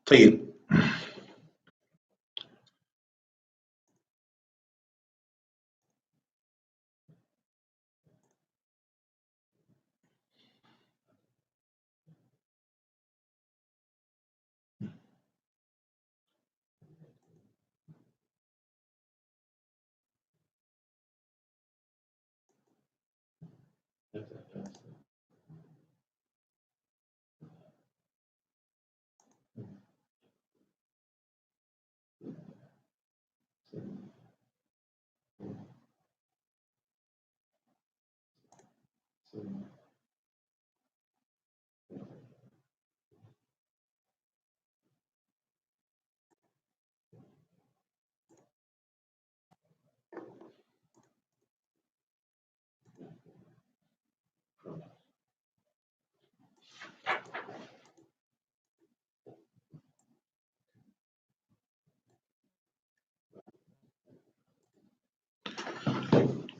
طيب،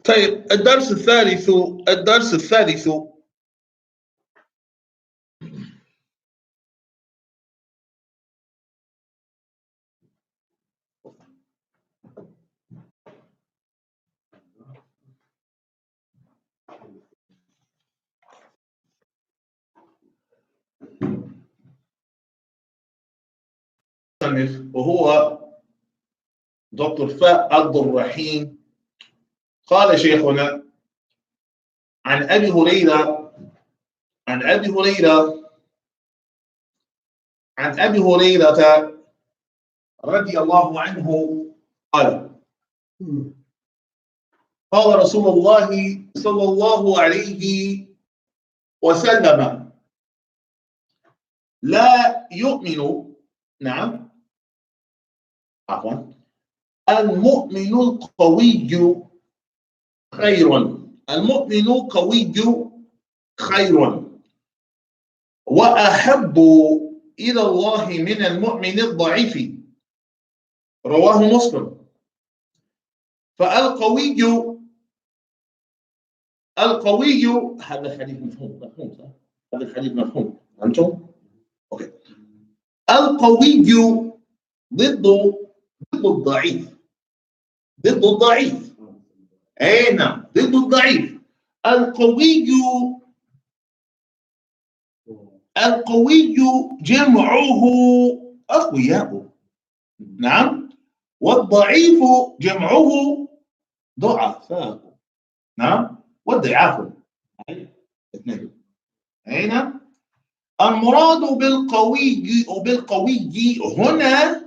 طيب، الدرس الثالث وهو دكتور فاء عبد الرحيم. قال شيخنا عن أبي هريرة عن أبي هريرة عن أبي هريرة رضي الله عنه قال: قال رسول الله صلى الله عليه وسلم: لا يؤمن المؤمن القوي خير المؤمن قوي خير وأحب إلى الله من المؤمن الضعيف. رواه مسلم. فالقوي هذا الحديث مفهوم صح؟ هذا الحديث مفهوم أنتم؟ أوكي. القوي ضد الضعيف. ضد الضعيف. أي نعم، ضد الضعيف. القوي جمعه أقوياء. نعم. والضعيف جمعه ضعفاء. نعم. والضعاف اثنين. أي نعم. المراد بالقوي هنا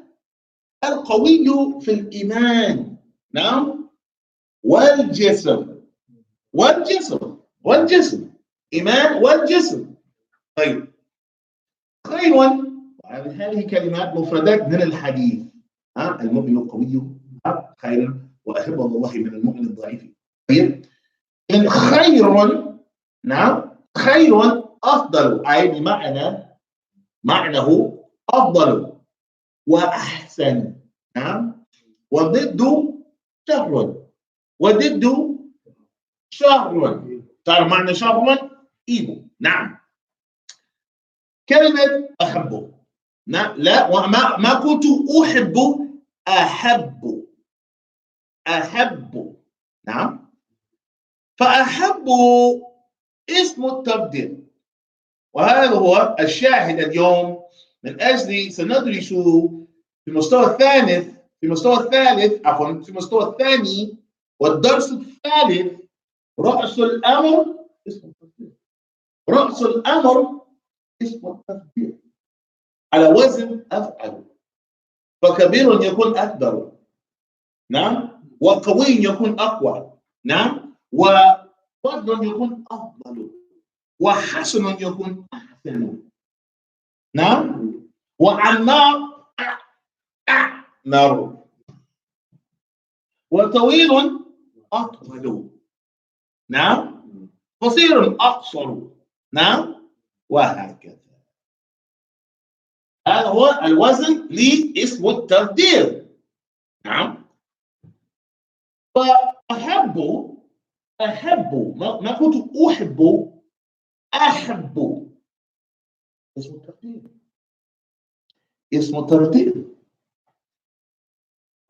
القوي في الإيمان. نعم. والجسم إيمان والجسم. طيب، خير. هذه كلمات مفردات من الحديث. المؤمن القوي خير وأحب الله من المؤمن الضعيف. طيب، إن خير. نعم. خير أفضل، أي معناه أفضل وأحسن. نعم. وضد شر. تعرف معنى شر؟ إيبو. نعم. كلمة أحب. لا، ما قلت أحب، أحب. نعم. فأحب اسم التبديل، وهذا هو الشاهد اليوم. من أجل سندرس في المستوى الثاني والدرس الثالث رأس الأمر اسم التفضيل على وزن أفعل. فكبير يكون أكبر. نعم. وقوي يكون أقوى. نعم. وفضل يكون أفضل. وحسن يكون أحسن. نعم. وعناء أعمر. وطويل أطول. نعم. قصير أقصر. نعم. وهكذا. هذا هو الوزن لاسم التفضيل. نعم. فأحب ما كنت أحب اسم التفضيل. اسمه ترتيب.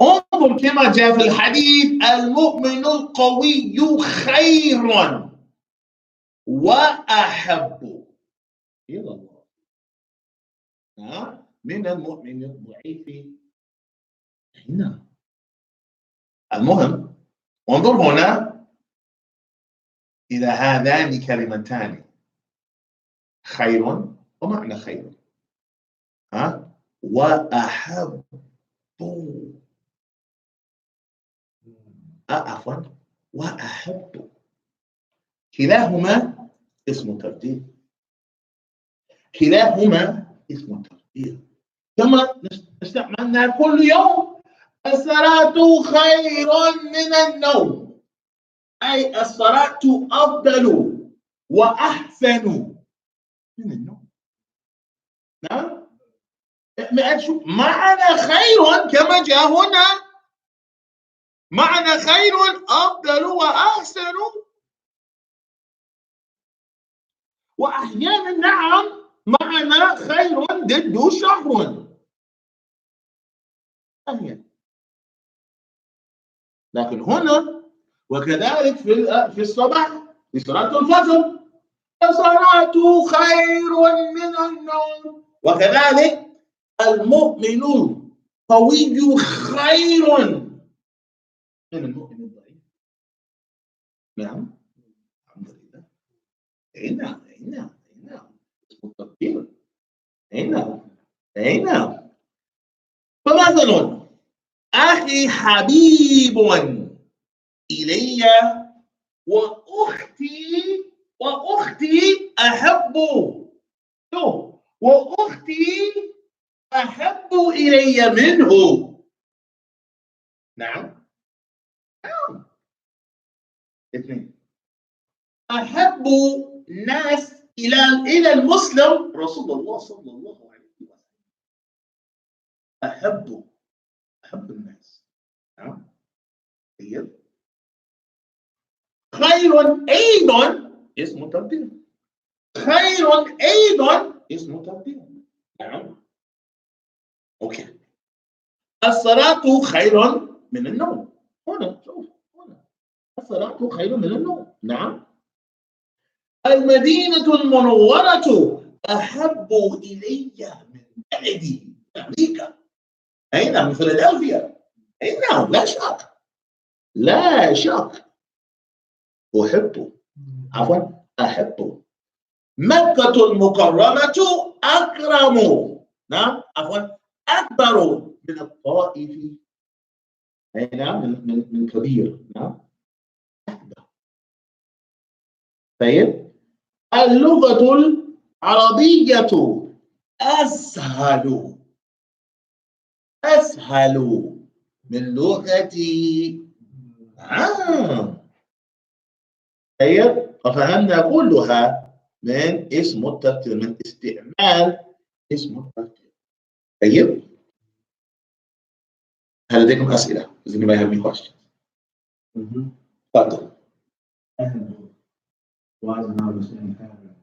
انظر كما جاء في الحديث: المؤمن القوي خير وأحب إلى الله من المؤمن الضعيف. هنا المهم انظر هنا إلى هذان كلمتان: خير ومعنى خير وأحب. عفوا، وأحب، كلاهما اسم ترتيب، كلاهما اسم ترتيب. كما نستعملنا كل يوم: الصلاة خير من النوم، أي الصلاة أفضل وأحسن من النوم. نعم، معنى خير كما جاء هنا، معنى خير أفضل وأحسن. وأحيانا نعم معنى خير ضد شر أحيانا، لكن هنا وكذلك في الصباح في صلاة الفجر: الصلاة خير من النوم. وكذلك المؤمن القوي خير من المؤمن الضعيف. نعم، الحمد لله. هنا اسم التقدير. هنا فمثلا: أخي حبيب إلي وأختي أحب. وأختي أحب إلي منه. نعم. اثنين: أحب الناس إلى المسلم رسول الله صلى الله عليه وسلم. أحب الناس. نعم. طيب. خير أيضا اسم ترتيب، خير أيضا اسم ترتيب. نعم. أوكي. الصلاة خير من النوم. هنا شوف، هنا الصلاة خير من النوم. نعم. المدينة المنورة أحب إلي من بلدي أمريكا. أين؟ من فيلادلفيا. أين؟ لا شك، لا شك. أحب، عفوا أحب. مكة المكرمة أكرم، نعم، عفوا أكبر من الطائف. أي نعم، من كبير. نعم، أكبر. طيب. اللغة العربية أسهل من لغتي. طيب، ففهمنا كلها من اسم الترتيب، من استعمال اسم الترتيب. طيب، هل لديكم أسئلة؟ Does anybody have any questions? تفضل. Why is it not the same pattern?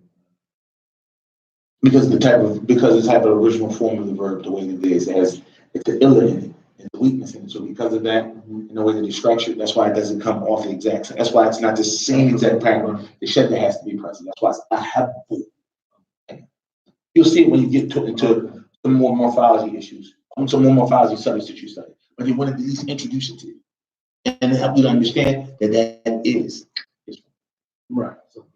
Because the type of original form of the verb, the way that it is, has it's the illa in it and the weakness in it. So because of that, and the way that it's structured, that's why it doesn't come off the exact same. That's why it's not the same exact pattern. The shadda has to be present. That's why it's ahabbu. You'll see it when you get into some more morphology issues, some more morphology studies that you study. But they want to at least introduce it to you and help you to understand that that is. Right. So,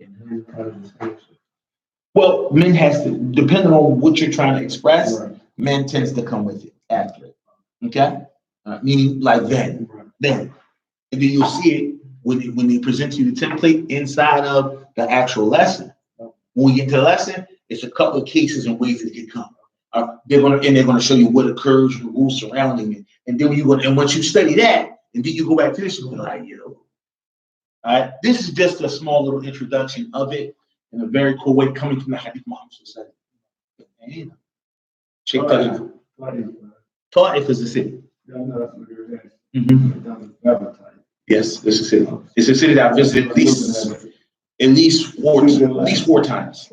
well, men has to, depending on what you're trying to express, right. Men tends to come with it after it. Okay? Meaning like then. And then you'll see it when they present you the template inside of the actual lesson. When we get to the lesson, it's a couple of cases and ways that it can come. They're gonna show you what occurs, the rules surrounding it. And then once you study that, and then you go back to this, you're like, all right, this is just a small little introduction of it in a very cool way coming from the Hadith Muhammad Sallallahu Alaihi Wasallam. Check that out. Ta'if is the city. Yes, this is a city. It's a city that I visited at least four times.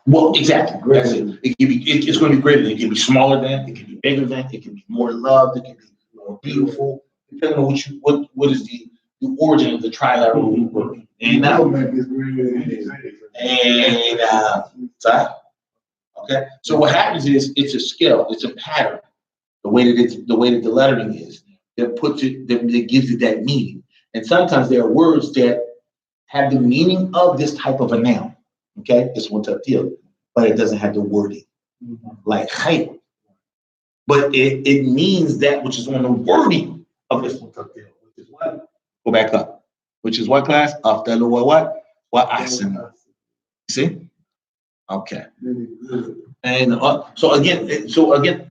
Well, exactly. That's it. It can be. It's going to be greater. It can be smaller than. It can be bigger than. It can be more loved. It can be more beautiful. Depending on what is the origin of the trilateral word. And sorry. Okay. So what happens is it's a scale. It's a pattern. The way that the lettering is that puts it that gives it that meaning. And sometimes there are words that have the meaning of this type of a noun. Okay, it's one tough deal, but it doesn't have the wording like khayr. But it means that which is on the wording of this one tough deal, which is what? Go back up. Which is what class? Afdalu wa what? Wa ahsan. See? Okay. And so again,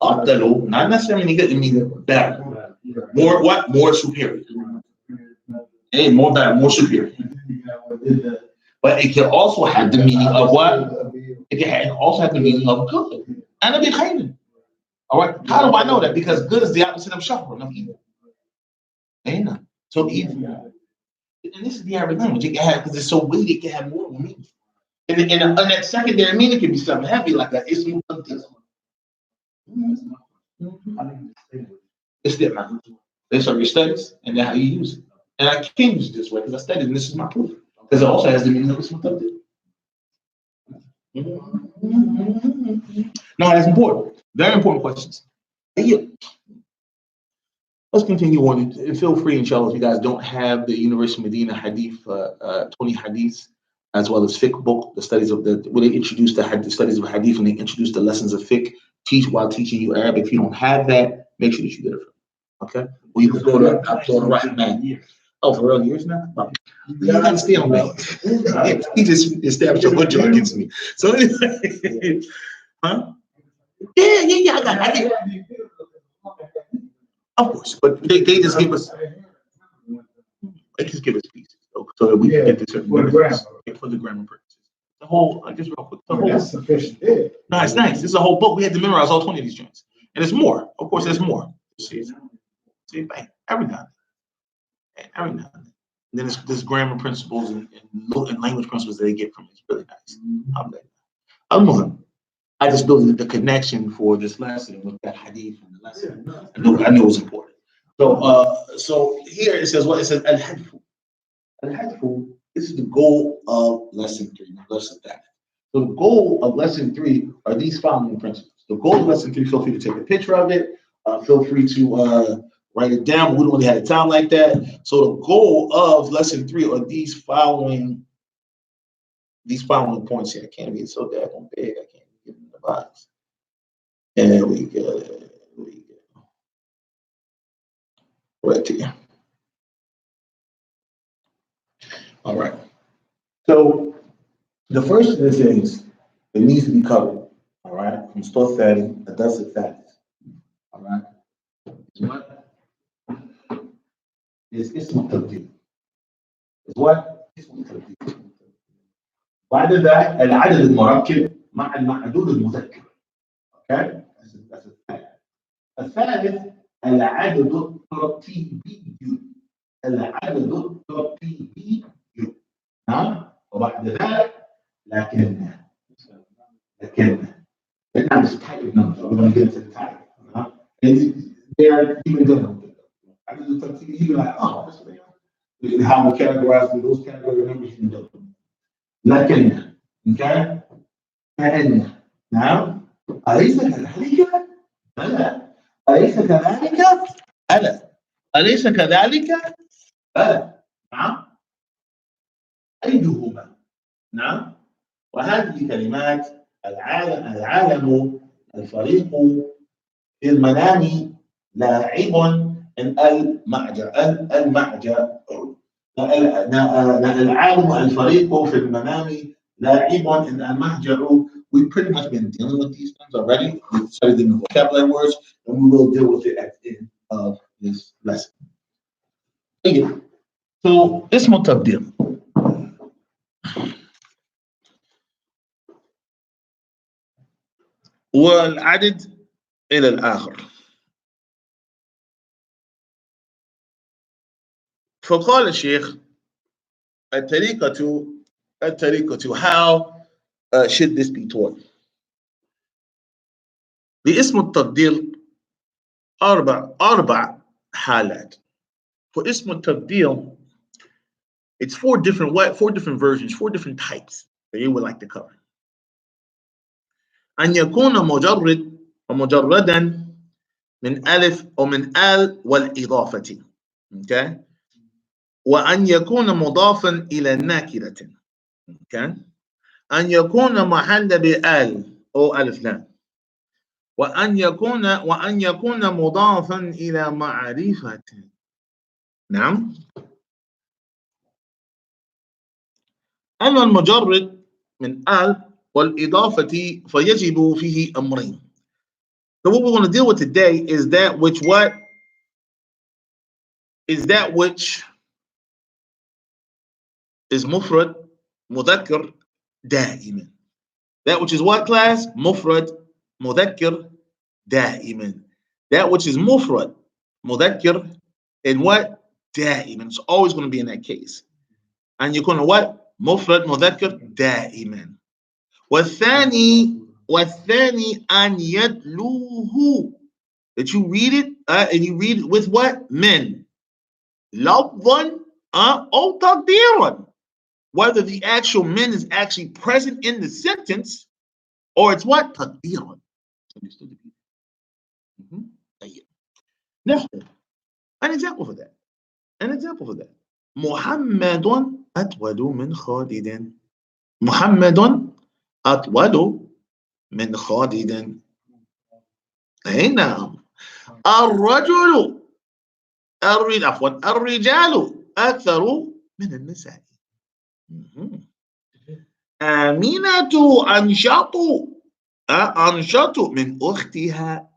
afdalu, not necessarily good, it means better. More what? More superior. Hey, more better, more superior. But it can also have the meaning of what? It can also have the meaning of good. And a bit khayr. All right. How do I know that? Because good is the opposite of shar, of evil. Ain't so evil. And this is the Arabic language. It can have, because it's so weighty, it can have more meaning. And that secondary meaning can be something heavy like that. It's that, man. These are your studies, and then how you use it. And I can use it this way because I studied, and this is my proof. Because it also has the meaning of this one. No, that's important. Very important questions. Yeah. Let's continue on. Feel free, inshallah, if you guys don't have the University of Medina Hadith, 20 Hadiths, as well as fiqh book, the studies of where they introduce the studies of Hadith and they introduce the lessons of fiqh, teach while teaching you Arabic. If you don't have that, make sure that you get it from me. Okay? Well, you can go to Abdul Rahman. Oh, for real, years now? No. You gotta stay on me. He just established a hujjah against me. So anyway, huh? Yeah, I think. Of course, but they just give us pieces so that we can get to certain for the grammar purposes. The whole, just real quick. That's sufficient. No, it's nice. This is a whole book. We had to memorize all 20 of these joints. And there's more. Of course, there's more. See, bang, every now and then. And then there's grammar principles and language principles that they get from it. It's really nice. I just know the connection for this lesson with that hadith and the lesson. I knew it was important. So here it says what? It says al-hadfu. Al-hadfu, this is the goal of lesson 3, not lesson that. So the goal of lesson 3 are these following principles. The goal of lesson 3, feel free to take a picture of it. Feel free to write it down. We don't really have a time like that. So the goal of lesson 3 are these following points here. I can't be so daggone big. I can't get in the box. There we go. Right here. All right. So the first of the things that needs to be covered, all right, from store setting, a dozen facts. All right. What is ism tabdil? Is what? اسم tabdil. بعد ذلك العدد المركب مع المعدود المذكر. Okay? That's a fact. الثالث العدد الترتيبي. العدد الترتيبي. نعم. وبعد ذلك لكن now this type of numbers. We're going to get into the type. And they are even different. I can just even like, oh, that's what they are. How we categorize those category numbers you do. لكن okay. فإن نعم أليس كذلك؟ بلى. أليس كذلك؟ بلى. أليس كذلك؟ بلى. نعم. أيهما؟ نعم. وهذه كلمات العالم الفريق في المنام لاعب العالم الفريق في المنام لاعب المهجر. We've pretty much been dealing with these things already. We've studied the vocabulary words, and we will deal with it at the end of this lesson. Okay. So اسم التبديل. والعدد إلى الآخر. فقال الشيخ الطريقة how should this be taught. باسم التفضيل أربع حالات. For اسم التفضيل, it's four different versions, four different types that you would like to cover. أن يكون مجردا من ألف أو من آل والإضافة. Okay. وأن يكون مضافا إلى ناكرة. Okay. أن يكون محل بآل أو ألف لام. وأن يكون مضافا إلى معرفة. نعم. أما المجرد من آل والإضافة فيجب فيه أمرين. So what we're going to deal with today is that which is مفرد مذكر دائما. That which is what, class? مفرد مذكر دائما. That which is مفرد مذكر and what? دائما. It's always going to be in that case. And you're going to what? مفرد مذكر دائما. والثاني أن يدلوه. That you read it and you read it with what? من. لفظا أو تقديرا. Whether the actual min is actually present in the sentence or it's what? تقديرا. Understood? Now, an example for that. محمد أطول من خالد. محمد أطول من خالد. أي نعم. الرجال أكثر من النساء. آمنة أنشط من أختها.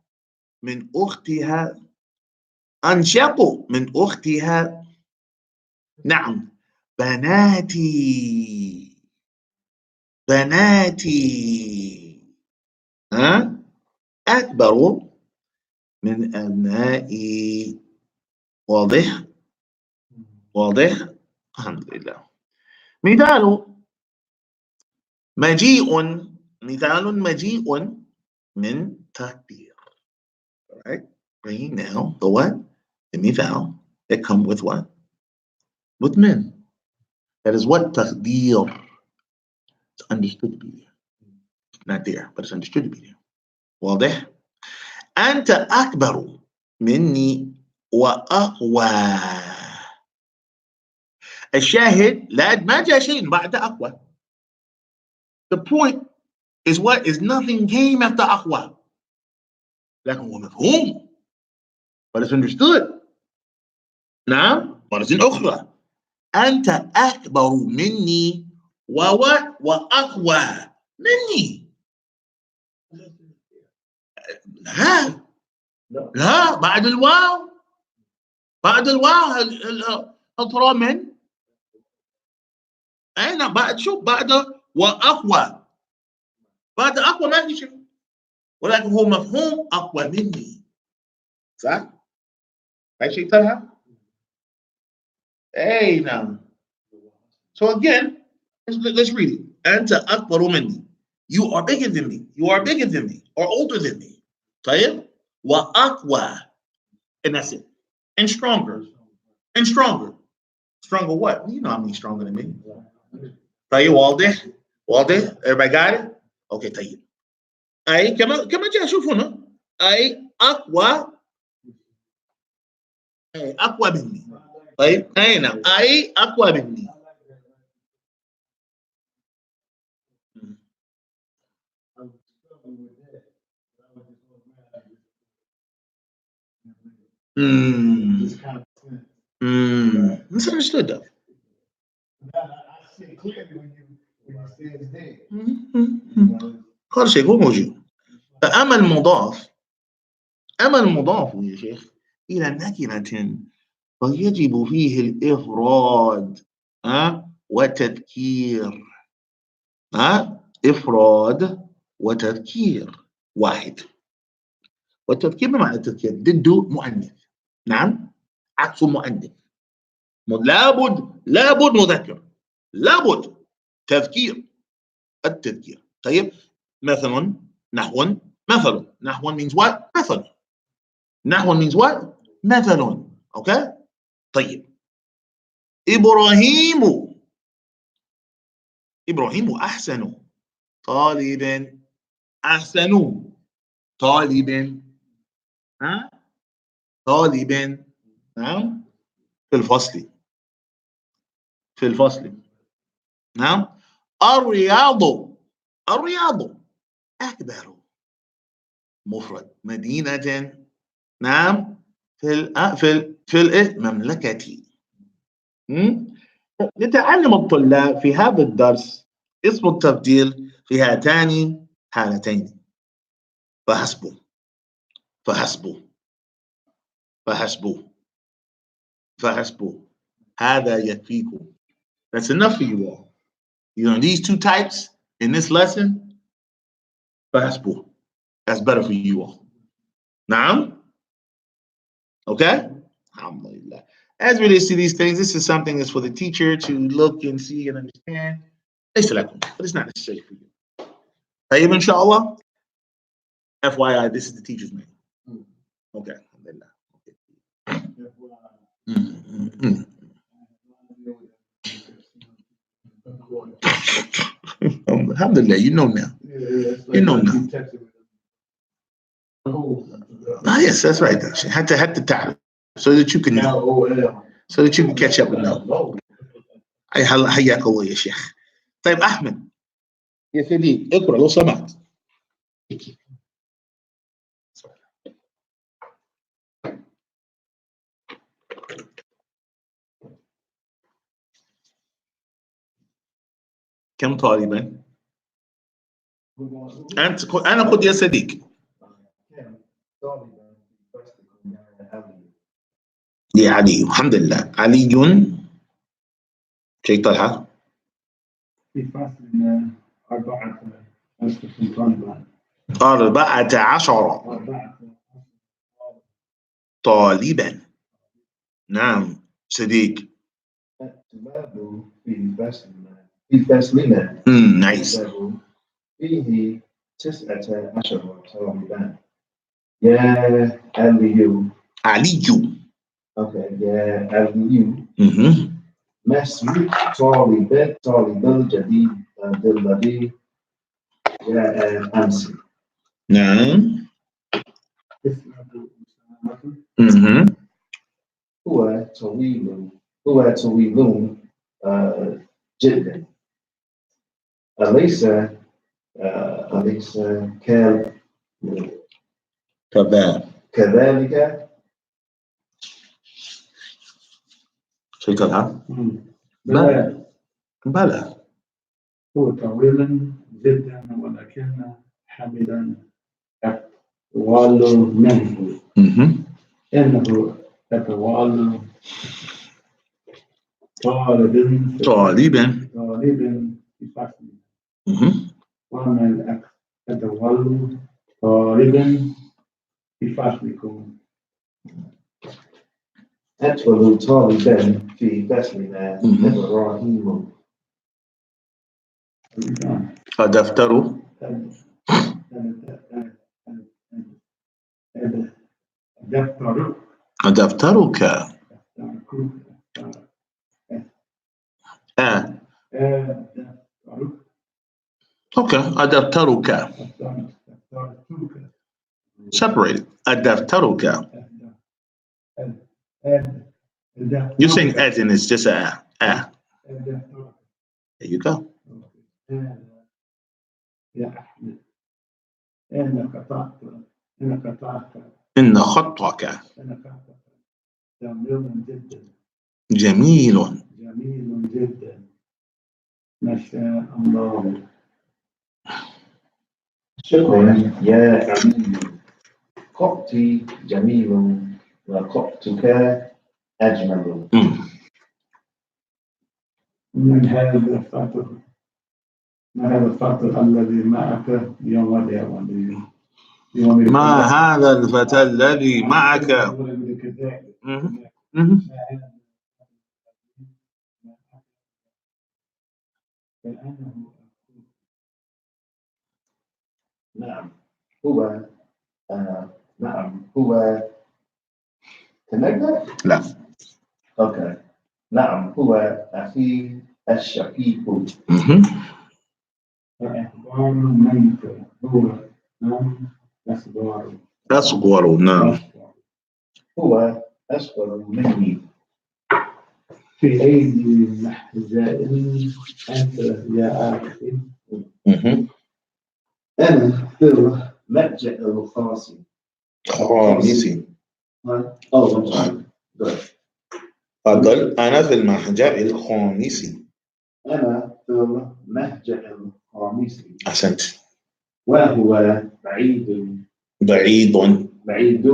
أنشط من أختها. نعم. بناتي أكبر من أبنائي. واضح؟ الحمد لله. مثال مجيء من تقدير. All right, bringing now the what? The مثال that come with what? With men. That is what? تقدير. It's understood to be there. It's not there, but it's understood to be there. واضح؟ أنت أكبر مني وأقوى. الشاهد ما جاء شيء بعد أقوى. The point is what? Is nothing came after أقوى. لكن هو مفهوم. But it's understood. نعم. مرة أخرى. أنت أكبر مني وأقوى مني. لا بعد الواو أطرى من. أين بعد شوف بعد وأقوى. بعد أقوى ما في شيء. ولكن هو مفهوم أقوى مني. صح؟ هاي شيء ترى. أي نعم. So again, let's read it. أنت أكبر مني. You are bigger than me. You are bigger than me or older than me. طيب. وأقوى. And that's it. And stronger. Stronger what? You know how many stronger than me. طيب واضح؟ Everybody got it? Okay طيب. أي كما جاء شوف هنا. أي أقوى مني. طيب أي نعم. أي أقوى مني. Misunderstood though. I see it clearly when you say it's there. هذا شيء هو موجود. فأما المضاف يا شيخ إلى نكرة فيجب فيه الإفراد وتذكير. إفراد وتذكير واحد. والتذكير ما معنى التذكير؟ ضده مؤنث. نعم. عكس مؤنث. لابد مذكر. لابد تذكير. التذكير طيب مثل نحو مثل نحو means what مثل نحو means what مثل okay طيب إبراهيم أحسن طالب أحسن طالب ها طالب نعم في الفصل نعم الرياض أكبر مفرد مدينة نعم في المملكة يتعلم الطلاب في هذا الدرس اسم التبديل في هاتان حالتين فحسب هذا يكفيكم. That's enough for you all. You know these two types in this lesson فحسب. That's better for you all. نعم okay alhamdulillah. As we see these things, this is something that's for the teacher to look and see and understand. But it's not necessary for you. طيب إن شاء الله. FYI, this is the teacher's manual. Okay. Alhamdulillah, you know now. You know now. Ah, yes, that's right. Had to تعرف so that you can know. So that you can catch up and know. حياك الله يا شيخ. طيب أحمد يا سيدي اقرأ لو سمحت. كم طالبا؟ أنا قد يا صديق. يا علي الحمد لله. علي شيء طلحة. في فصل 14 طالبا. نعم صديق. الطلاب في فصلنا نايس. فيه 19 طالبا. يا علي. Okay, يا علي. ما اسم طالب الجديد الذي جاء أمس؟ نعم. هو طويل جدا. أليس كذلك؟ شيء طلحة؟ بلى. هو طويل جدا ولكن حاملا أطول منه. إنه أطول طالب في فصله. ومن أطول طالب في فصلكم؟ أطول طالبا في فصلنا إبراهيم. دفتر. دفترك. Okay. دفترك. Separate. دفترك. You're saying as in it's just a. There you go. يا أحمد إن خطك جميل جدا. ما شاء الله. شكرا يا علي. خطي جميل وخطك أجمل. من هذا الفتى الذي معك يوم اليوم. ما هذا الفتى الذي معك؟ نعم هو نعم هو تنقل؟ لا. اوكي. نعم هو أخي الشقيق. إخبار من هو نعم أخبار أصغر. نعم. هو أصغر مني. في أيدي محزائل أنت يا أخي. أنا في المتجر الخاص. خامسي. تفضل. أنا في المهجع الخامسي. أنا في المهجع الخامسي. أحسنت. وهو بعيد بعيد. بعيد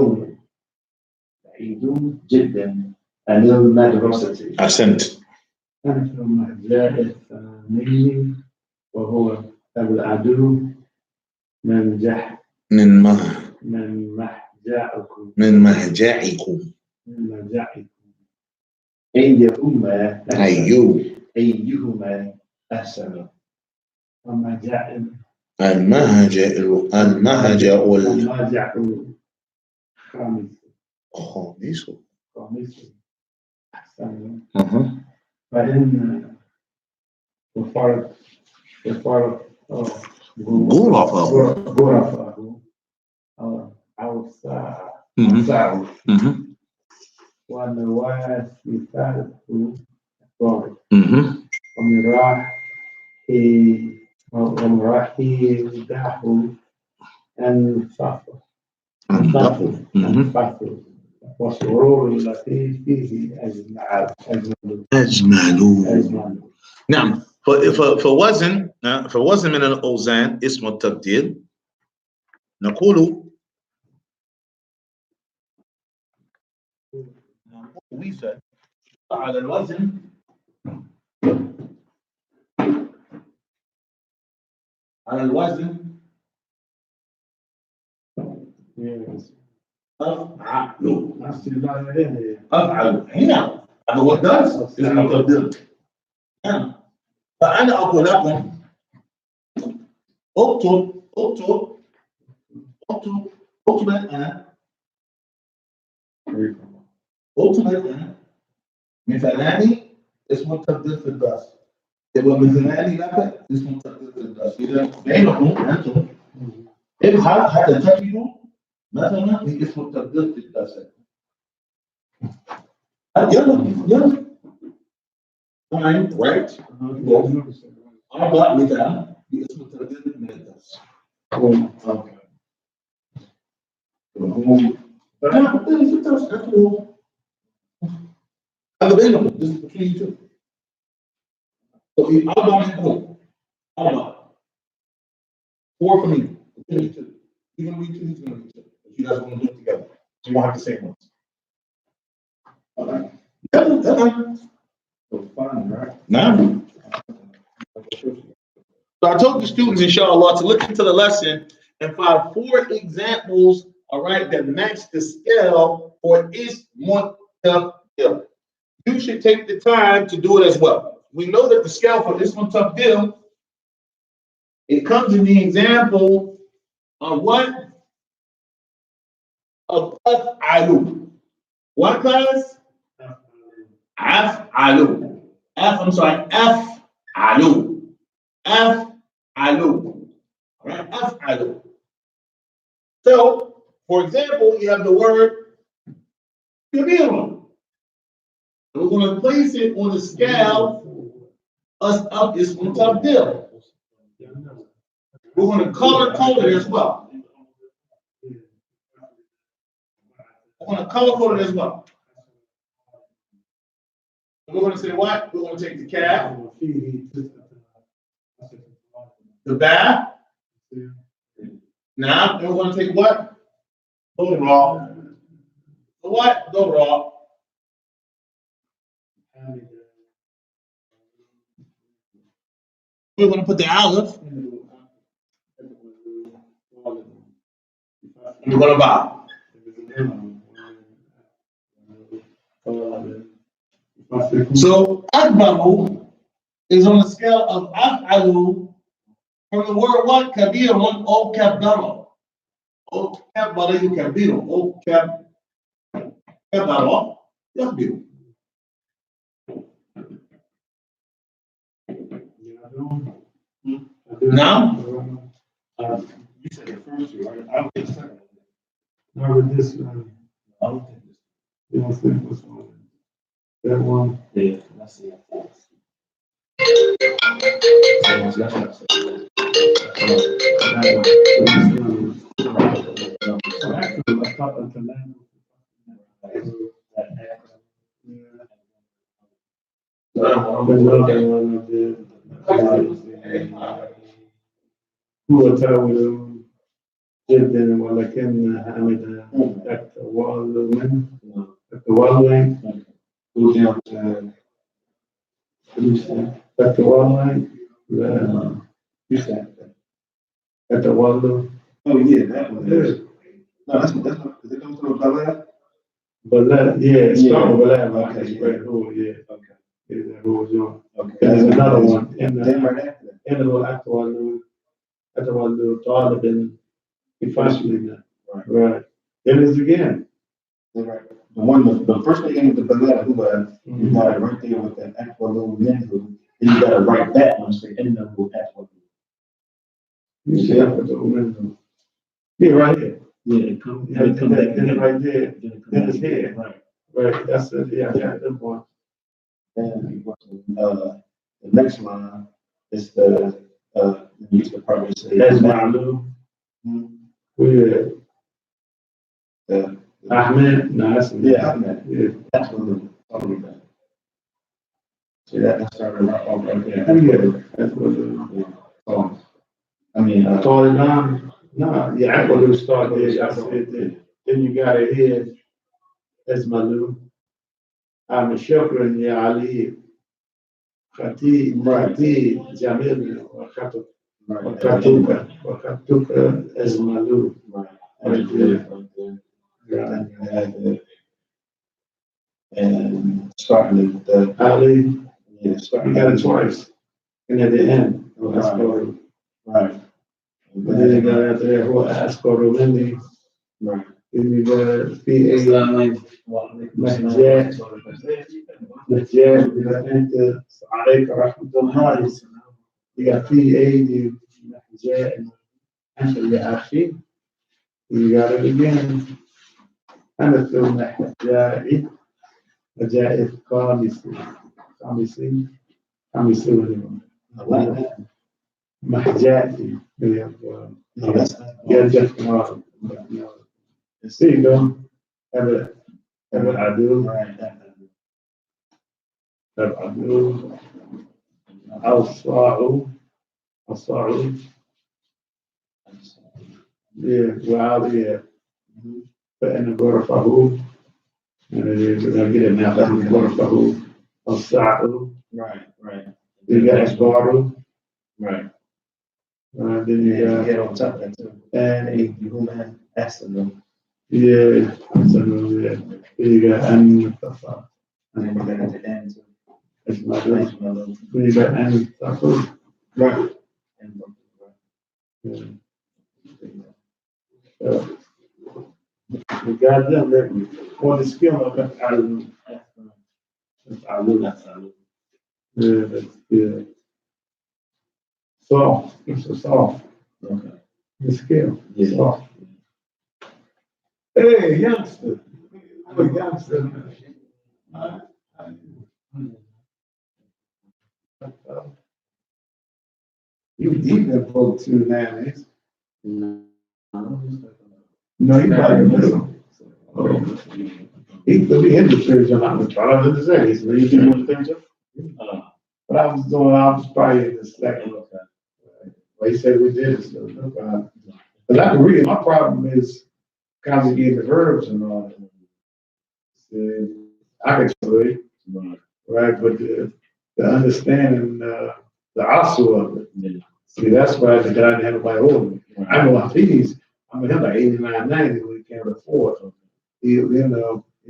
بعيد جدا عن المدرسة. أحسنت. أنا في المحزاء الثاني وهو العدو من من محجعكم. من مهجعكم. من محجعكم. أيهما أيهما أحسن. ومجاعل المهجع المهجع خامس. خامس. أحسن. فإن وفرق غرفه أوسع ونواسفه أكبر ومراحيده أنفه والسرور التي فيه أجمل. نعم. فوزن من الأوزان اسمه التبديل. نقول على الوزن أفعل هنا. هذا هو الدرس اسمه التبديل. فأنا أقول لكم اكتب الآن مثالان اسمه التبديل في الدرس. يبقى مثالان لك اسمه التبديل في الدرس. إذا بينكم أنتم ابحث حتى تجدوا مثلا في اسمه التبديل في الدرس. يلا. Fine, right? أربع مثال باسم التبديل من الدرس. فأنا أحط لي في الدرس هذا بينكم. This is between you two. So أربع منكم. أربع. 4 for me. Between you two. You're gonna read 2. He's gonna read 2. You guys are gonna do it together. So you won't have the same ones. Alright. Yeah. So fine, right? Now. So I told the students, inshallah, to look into the lesson and find 4 examples, all right, that match the scale for Ismut Tabdil. You should take the time to do it as well. We know that the scale for Ismut Tabdil, it comes in the example of what? Of Af'alu. What class? Af'alu. Af'alu. Af'alu. All right, Af'alu. So, for example, you have the word Kabirun. We're going to place it on the scale of Ismut Tabdil. We're going to color code it as well. We're going to color code it as well. We're going to say what? We're going to take the calf, the bath. Now, we're going to take what? Go raw. The what? Go raw. We're going to put the aleph. And we're going to bow. So, Akbaru is on the scale of Af'alu From the word what? Kabirun or kabara. O kabara yukabiru. O kabara yabiru. Now? You said the first two, right? I'll get the second one. Now with this one, I don't think it's. you don't think what's on it? That one, Yeah, let's see. That's what I said. so actually, I thought that the land. هو تاول جدا ولكن حمد التوال من التوال التوال التوال. Oh, yeah, that one is. No, that's what, is it come through Bel-Air? But yeah, it's Yeah. called Balad. Okay, Okay, yeah. right. Oh, yeah. Okay. Yeah, who was on. Okay. There's another one. Then right after that. إنه أطول طالب يفاشل. Right. Then it's again. Then right. The first thing in the Bel-Air, you got it right there with that Aqualoo Minhu. Then you got it right back when you say Innahu Aqualoo. You see that? Yeah, right here. Yeah, it comes Yeah, then right there. Then it Then comes it's back here. again. Right. Right. That's it. Yeah, I got them one. And the next line is the part where it says. That's Malu. Yeah. Yeah. Ahmed. No, that's Yeah, Ahmed. Yeah. That's what I'm talking about. See that started right off right there. Yeah. That's what So, I mean, Taliban. No, yeah, I will start there. I said that. Then you got it here. That's Malu. I'm a shukran ya Ali. Khati Jamil Wakatuka as Malu. right there. And starting with the Ali, yeah, you starting got it twice. And at the end, Right. Right. and then you got out there who asked for Romani. Right. Then you got PA Najat, you got Anta عليك رحمة الله. You got PA Najat and Anta يا أخي. You got it again. أنا ثم جائد جائد قامسي I like that. محجاتي. No, that's يرجع كمان. There you go. Have it عدو. right. Have عدو. الصاع. وعاضية. فإن غرفه. نجد ما فإن غرفه. الصاع. Right. You got أسباره. Right. Then you got. Get on top of that too. And You who man asking them. yeah, so yeah, you got Mustafa. And then you got at the end too. That's my little. You got Mustafa. Right. Yeah. We got them that on the skill of it. Yeah, that's good. Soft, it's a soft. Okay. The skill. Yeah. Soft. Hey, youngster. I'm a youngster. You been broke too, man. No, he probably middle. He could be in the church, and I was trying to say, so you can do the thing too. But I was probably in the second. Well, he said we did it, so no problem. But I can read, my problem is conjugating the verbs and all that. So, I can read, right, but the understanding, the also of it. See, that's why the guy didn't have nobody over me. I know how fees, I mean, him like 89, 90 when he can't afford. He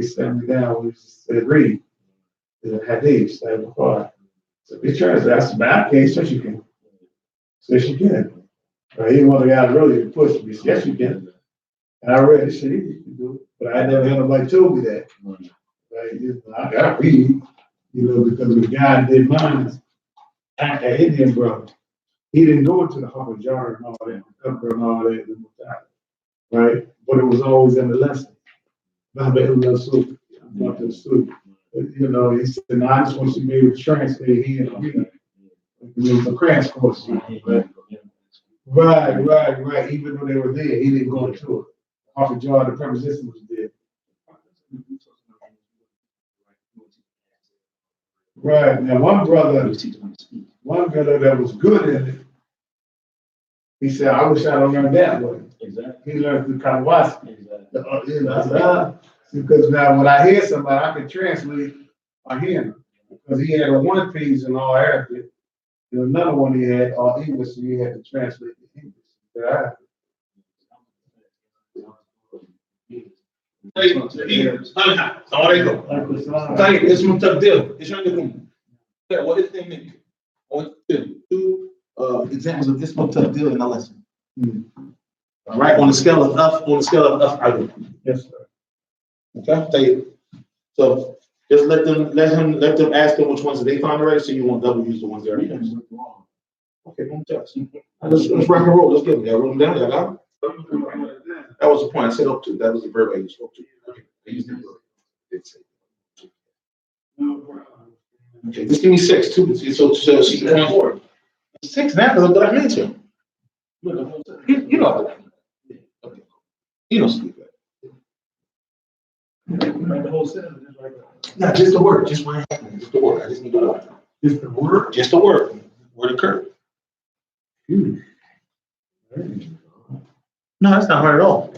sat me down, we said, read. The hadith, say before. So we try to ask the bad case, so you can. Yes, you can. He one of the guys really pushed me. Yes, you can. And I read this shit, you can do it. But I never had nobody told me that. Right? I gotta read, because the guy did mine, an Indian brother. He didn't go into the Harvard jar and all that, upper and all that, right? But it was always in the lesson. About the soup, about the soup. He said, no, I just want you to be able to translate here and here. It was a crash course. Right. Even though they were there, he didn't go into it. Harvard jar, the preposition was there. Right. Now, one brother that was good in it, he said, I wish I'd learned that way. Exactly. He learned through Kawasaki. Exactly. Because now when I hear somebody, I can translate I hear him. Because he had a one piece in all Arabic, and another one he had all English, so he had to translate the English. Yeah. طيب اسمه تبديل ايش عندكم؟ what is the name? Two examples of اسمه تبديل in a lesson. All right, on the scale of أفعل. Yes, sir. Okay, طيب. So just let them ask them which ones they found already, so you won't double use the ones they already used. Okay, let's rock and roll. Let's get them. Y'all wrote them down. Y'all got them? That was the point. I said up to. That was the verb I used. Up to. Okay, I used the verb. Okay, just give me 6 too. So she can have 4. 6 now because of what I mentioned. You know. Okay. You know speak that. The whole sentence is like that. No, just the word. Just one. Just the word. I just need the word. Just the word? Just the word. Word occurred. No, that's not hard at all.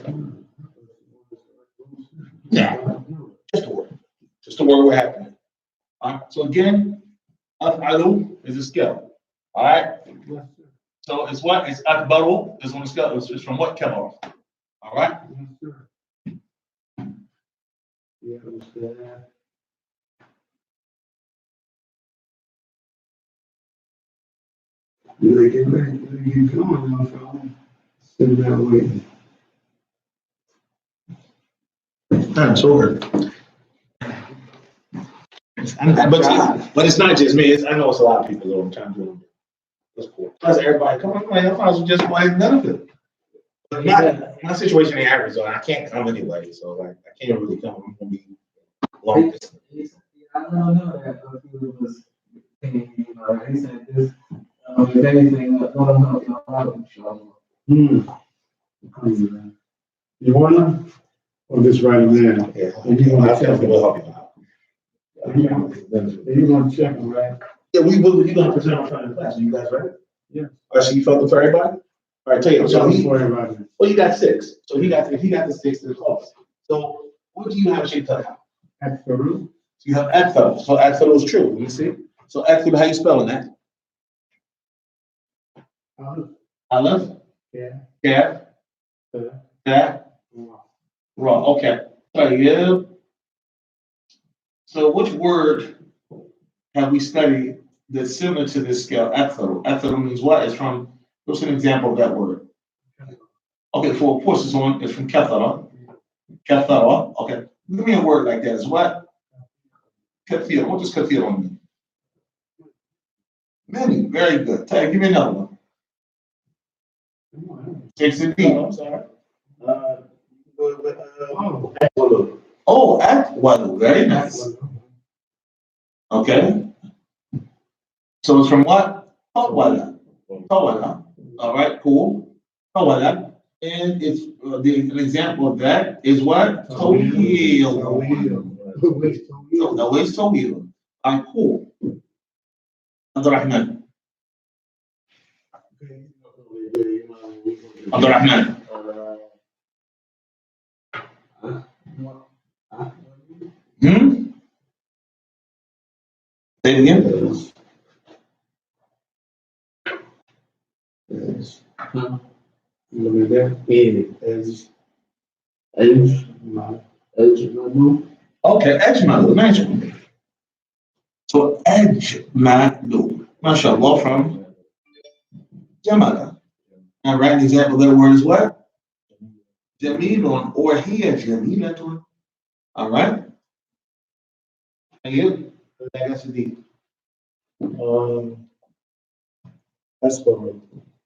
Yeah. Just the word. Just the word what happened. All right. So again, af'alu is a scale. All right. So it's what? It's akbaru is on the scale. It's from what kabar? All right. Yeah, they get going now, so send that way. That's over. But it's not just me. I know it's a lot of people though. I'm trying to do it. That's cool. Plus everybody, come on, man. I just like none of it. But my situation ain't average, so I can't come anyway. So like I can't really come. I'm gonna be long distance. I don't know that he was thinking, he said this, if anything, You wanna? Or just write them down? Yeah. And you wanna check I'll them? help you out. You wanna check them, right? Yeah, you're gonna present on front of the class. Are you guys ready? Yeah. All right, so you felt it for everybody? All right, tell you. So For everybody. well, you got 6. So he got the 6 to the class. So what do you have to cut out? Absolute. So you have akthar. So akthar is true. Let me see. So akthar, how you spelling that? Aleph. Yeah. Yeah. Yeah. Wrong. Okay. Yeah. So which word have we studied that's similar to this scale? Akthar. Akthar means what? It's from. What's an example of that word? Okay. For of course, it's from kathara. Kathara. Okay. Give me a word like that. Is what? Kathir. What does kathir mean? Many. Very good. Tay, give me another one. Takes a D. I'm sorry. Akwalu. Very nice. Okay. So it's from what? Tawala. Tawala. All right, cool. Tawala. And it's an example of that is what? Tawil. No, it's Tawil. All right, cool. Abdurrahman. Abdurrahman. Say it again. Okay, Ajmalu. Nice one. So Ajmalu. MashaAllah from Jamala. All right, an example of that word is what? Jamilun, or here, Jamilatun. All right? And you? That's the deal. Asperger.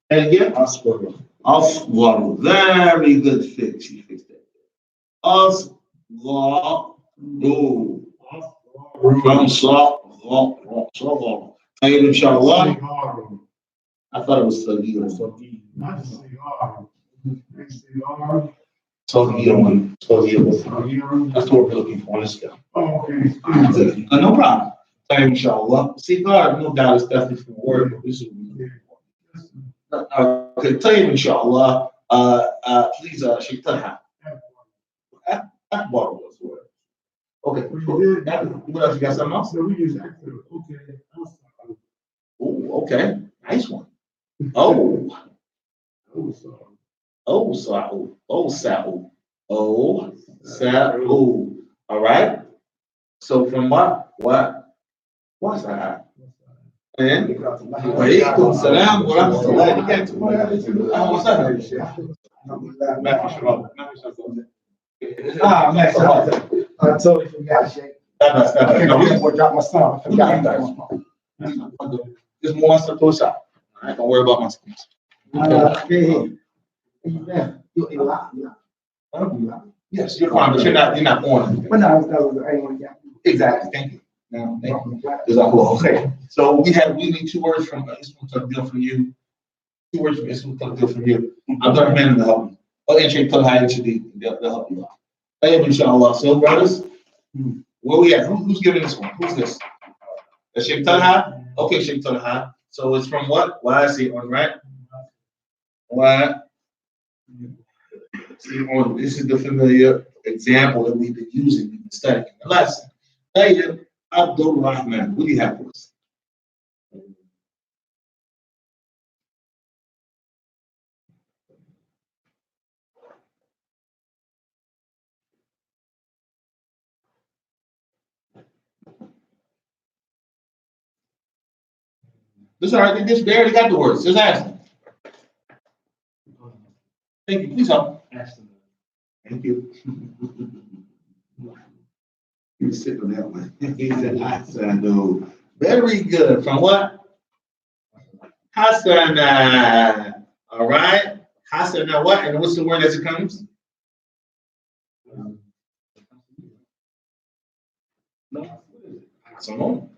And again? Asperger. Aswaru. Very good fix. She fixed that. Aswaru. From Saw. Inshallah. I thought it was Sagir. Not cigar. Cigar. Sagir. That's what we're looking for. Let's go. Oh, okay. No problem. Inshallah. Cigar, no doubt, is definitely from word, but this is okay. Tayyib, inshallah. Please, Sheikh Talha. Akbar was the word. Okay. What else? You got something else? So we use active. Okay. Oh, okay. Nice one. Oh. Oh, Sa'u. Oh, Sa'u. Oh, Sa'u. All right. So from what? What's that? And Walaikum salam wa rahmatullahi wa barakatuh. I totally forgot, Shake. Drop my song. I forgot. Just more stuff to us out. All right, don't worry about my stuff. Yes, you're fine, but you're not on. But no, that was, I ain't want to get. Exactly. Thank you. No, thank you. Okay. So we need 2 words from Ismail Taqdil from you. 2 words from Ismail Taqdil from you. I'm going to hand to help you. Oh, and Sheikh Talha actually, they'll help you out. Inshallah. So, brothers, where we at? Who's giving this one? Who's this? Sheikh Talha? Okay, Sheikh Talha. So it's from what? Why I say on, right? Why? See, on, this is the familiar example that we've been using, we've been studying in the lesson. Tayyib Abdul Rahman, what do you have for us? This all right, they already got the words. Just ask them. Thank you. Please help. Thank you. He was sitting on that one. He said, Hassan. Very good. From what? Hassan. All right. Hassan, what? And what's the word as it comes? No. Hassan.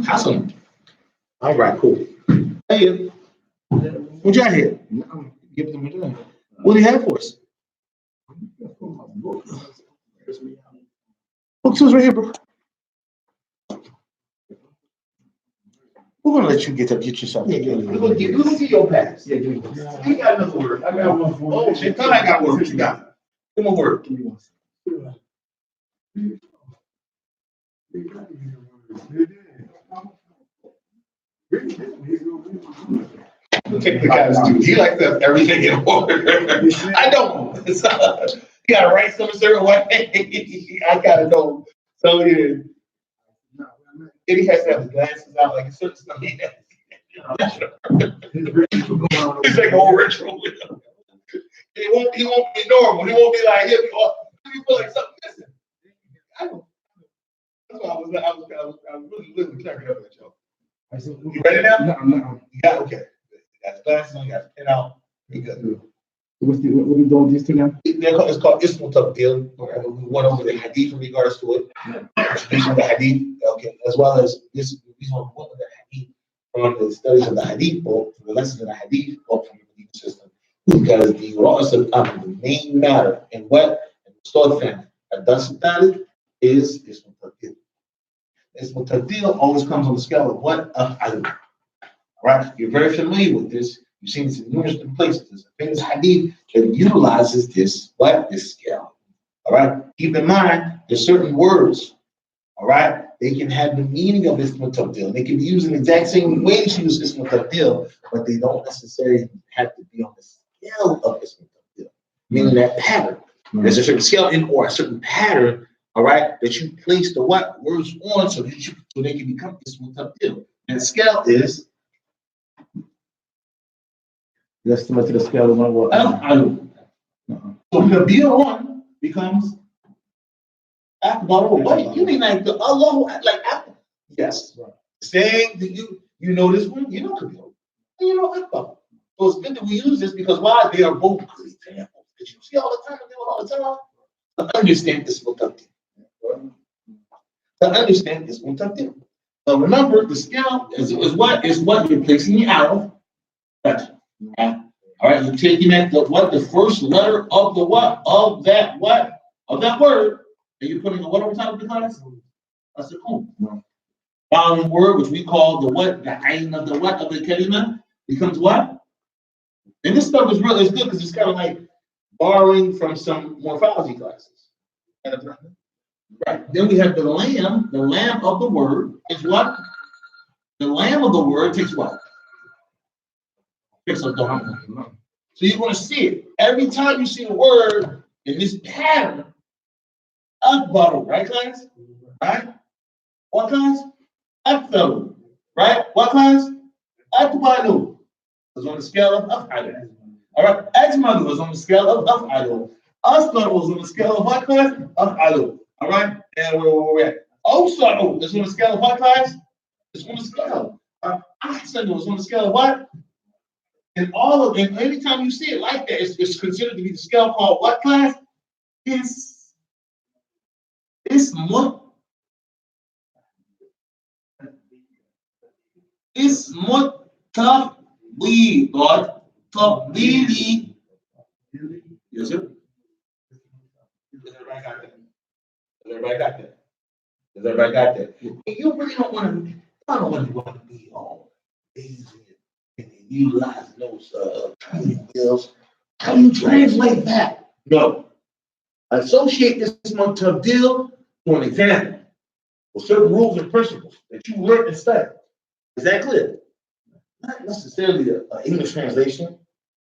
Hassan. All right, cool. Hey, what y'all here? Give them a drink. What do you have for us? Books is right here, bro. We're gonna let you get yourself. We're gonna give you your pass. Yeah, give me one. You got another word. I got one for you. Oh, shit, I got a word. What you got? Give me a word. Give me one. Kick the guy's dude. He likes to have everything in order. I don't. You gotta write some certain way. I gotta know. So yeah. And he has to have his glasses out like a certain stuff. He's like a whole ritual. He won't be normal. He won't be like he'll be like something missing. I don't. That's why I was really cracking up at y'all. You ready now? No. You got okay. You got the glasses on, you got the pen out. You good. What we doing with these two now? It's called Ismul Taqdil. We went over the hadith in regards to it. Introduction of the hadith, okay, as well as this. We went over the hadith from the studies of the hadith book, from the lessons of the hadith book from the hadith system. Because the main matter in what and the story family that doesn't matter is Ismul Taqdil. Ismul Taqdil always comes on the scale of what? Of ayah. Right? You're very familiar with this. You've seen this in numerous different places. There's a famous hadith that utilizes this scale. All right. Keep in mind, there's certain words. All right. They can have the meaning of Ismul Taqdil. They can be used in the exact same way to use Ismul Taqdil, but they don't necessarily have to be on the scale of Ismul Taqdil. Meaning that pattern. There's a certain scale or a certain pattern. All right, that you place the words on so they can become Ismul Taqdil. And the scale is That's similar to the scale of what? Af'alu. So Kabir one becomes Akbar. Wait, you mean like the Allah, like Akbar? Yes. Saying that you know this one, you know Kabir, and you know Akbar. So it's good that we use this because why? They are both good examples. Because you see all the time, they do it all the time. To understand this mutaqaddim. To understand this mutaqaddim. Now remember, the scale is what you're placing the alif. Gotcha. All right, you're taking that the first letter of the of that word, and you're putting the what over top of the class? That's the cool. Following word, which we call the ayn of the of the kalima, becomes what? And this stuff is really good because it's kind of like borrowing from some morphology classes. Right. Then we have the lamb of the word is what? The lamb of the word takes what? Takes a dharma. So you're going to see it. Every time you see the word in this pattern, akbaru, right, class? Right? What class? Akbaru. Right? What class? Akbaru. Was on the scale of af'alu. All right, ajmalu was on the scale of af'alu. Asghar was on the scale of what class? Af'alu. All right, and where we're at. Awsa'u is on the scale of what class? It's on the scale. Ahsan was on the scale of what? And anytime you see it like that, it's considered to be the scale called what class? It's Tafdili. Yes, sir. Everybody got that? Everybody got that? You really don't want to. I don't want to be all lazy and utilize those training bills. How do you translate that? No. Associate this deal to an example with certain rules and principles that you learned and studied. Is that clear? Not necessarily an English translation.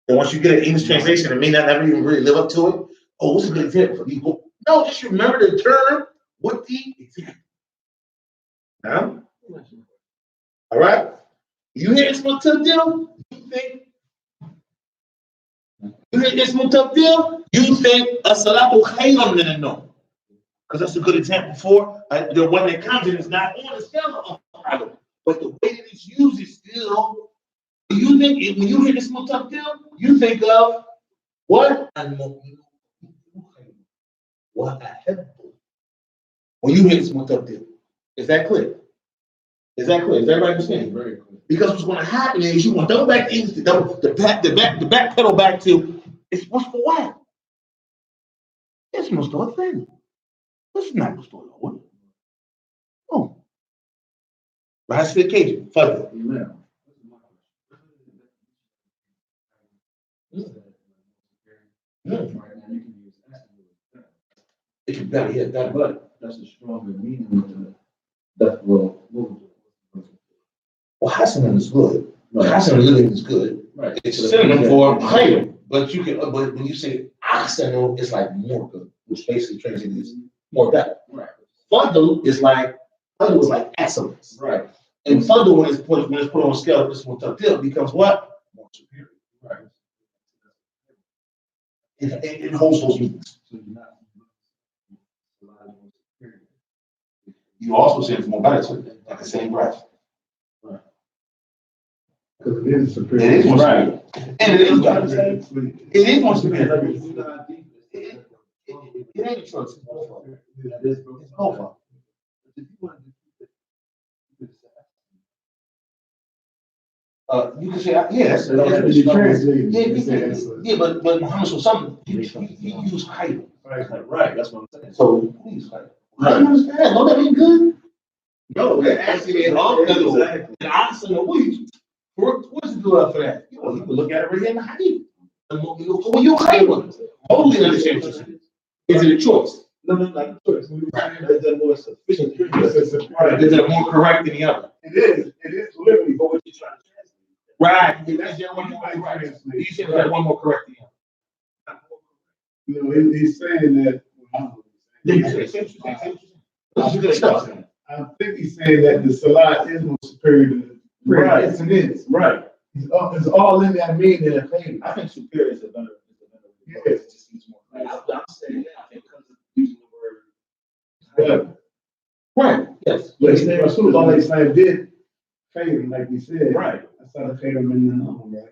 And once you get an English translation, it may not ever even really live up to it. Oh, what's a good example for people? No, just remember the term with the example. Now, all right. You hear Ismail deal? You think? You hear Ismail deal? You think as-salatu khayrun min an-nawm? Because that's a good example for the one that comes in is not on the scale of Adam, but the way that it's used is still. You think when you hear this deal, you think of what? What when you hear this deal. Is that clear? Is that clear? Is everybody understanding? Very clear. Because what's going to happen is you're going to double back into the back pedal back to it's supposed to what? It's supposed to a thing. This is not supposed to what? Oh. Rise to the occasion. Further. It can better, yeah, that, but That's a stronger meaning that will move. well, Hassan is good. Hassan living is good. Right. It's a synonym for khayr, but you can, but when you say ahsanu, it's like more good, which basically translates is more better. Right. Fadl is like excellence. Right. And fadl when it's put on a scale, this mutaqaddim becomes what? More superior. Right. It holds those meanings. So you're not. You also say it's more better, so at the same breath. Right. Because it is superior. It is more Right. superior. And it is better. It is more superior. It ain't a choice. It's both. You can say, yes. Yeah, but Muhammad was something. He used khayr. Right. That's what I'm saying. So please, khayr. I don't understand. Don't that mean good? No, that actually is all good. And honestly, what's the good for that? You can look at it right here in the hadith. When you khayr, totally understand what you're saying. Is it a choice? No, like choice. Is that more sufficient? Is it more correct than the other? It is literally, but what you're trying to translate. Right. Is there one more correct? You said that one more correct than the other. You know, he's saying that. I think he's saying that the salah is more superior to prayer. Right. Yes, it is. Right. It's all in that meaning and thing. I think superior is a better. Yes. It just seems more. I'm saying that because of using the word. Yeah. Right. Yes. But it's never so long as I did favor, like you said. Right. I saw the favor in the number, right?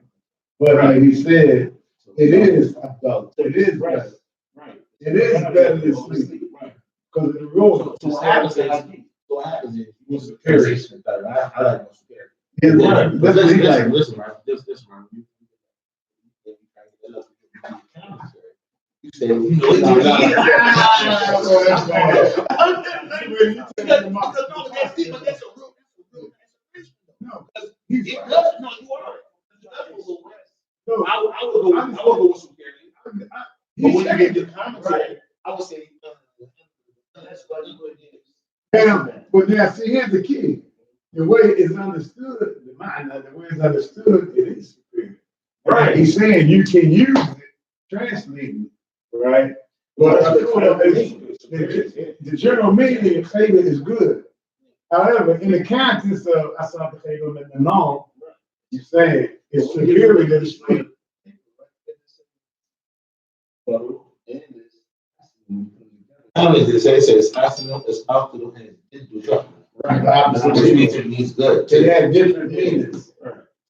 But like he said, it is adult. It is Right. better. Right. It is better than sleep. Right. Because the rule. So what happens is you superior is better. I like more superior. It's Yeah, right. but That's what he like. listen, man. This man. You say, you No, I would go with superior. But when you get the commentary, I would say, that's what it is. But now, see, here's the key. The way it's understood, the way it's understood, it is superior. Right. He's saying you can use it, translate it, right? But the general meaning of favor is good. However, in the context of I saw the favor in the norm, you're saying it's superior to the sleep. How is it? It says, it's after the Right. Which means good. It had different meanings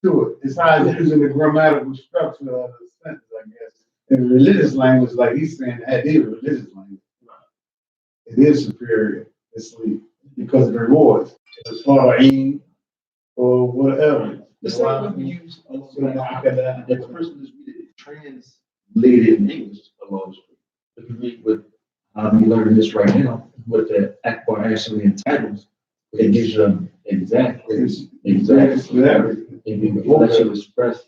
to it. It's how it's using the grammatical structure of the sentence, I guess. In religious language, like he's saying, it is religious language. It is superior to sleep because of the rewards. As far as eating or whatever. The same when we use, if the person is reading it translated in English, along if you read with, you learning this right now, what the Akbar actually entitles, it gives you exactly. It lets you express.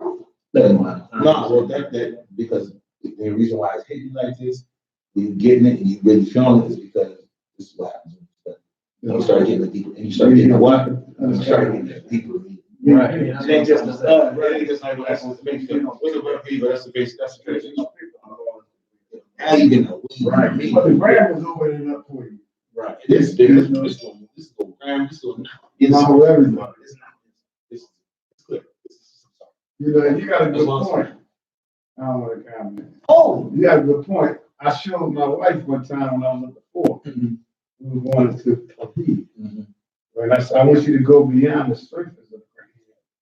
No, well, that, because the reason why it's hitting like this, when you're getting it and you really feeling it is because this is what happens. You start getting it deeper, and you start getting what? You start getting it deeper. Right. It ain't just the it ain't just like, that's the basic, what's the word, but that's the basic, that's the basic. How you gonna know? Right. But the grammar's opening up for you. Right. This is grammar, this is It's all everybody. It's not. It's clear. You know, you got a good point. I don't want to comment. Oh. You got a good point. I showed my wife one time when I was at the fort. We were going to Tahiti. Right. I said, I want you to go beyond the surface of the ground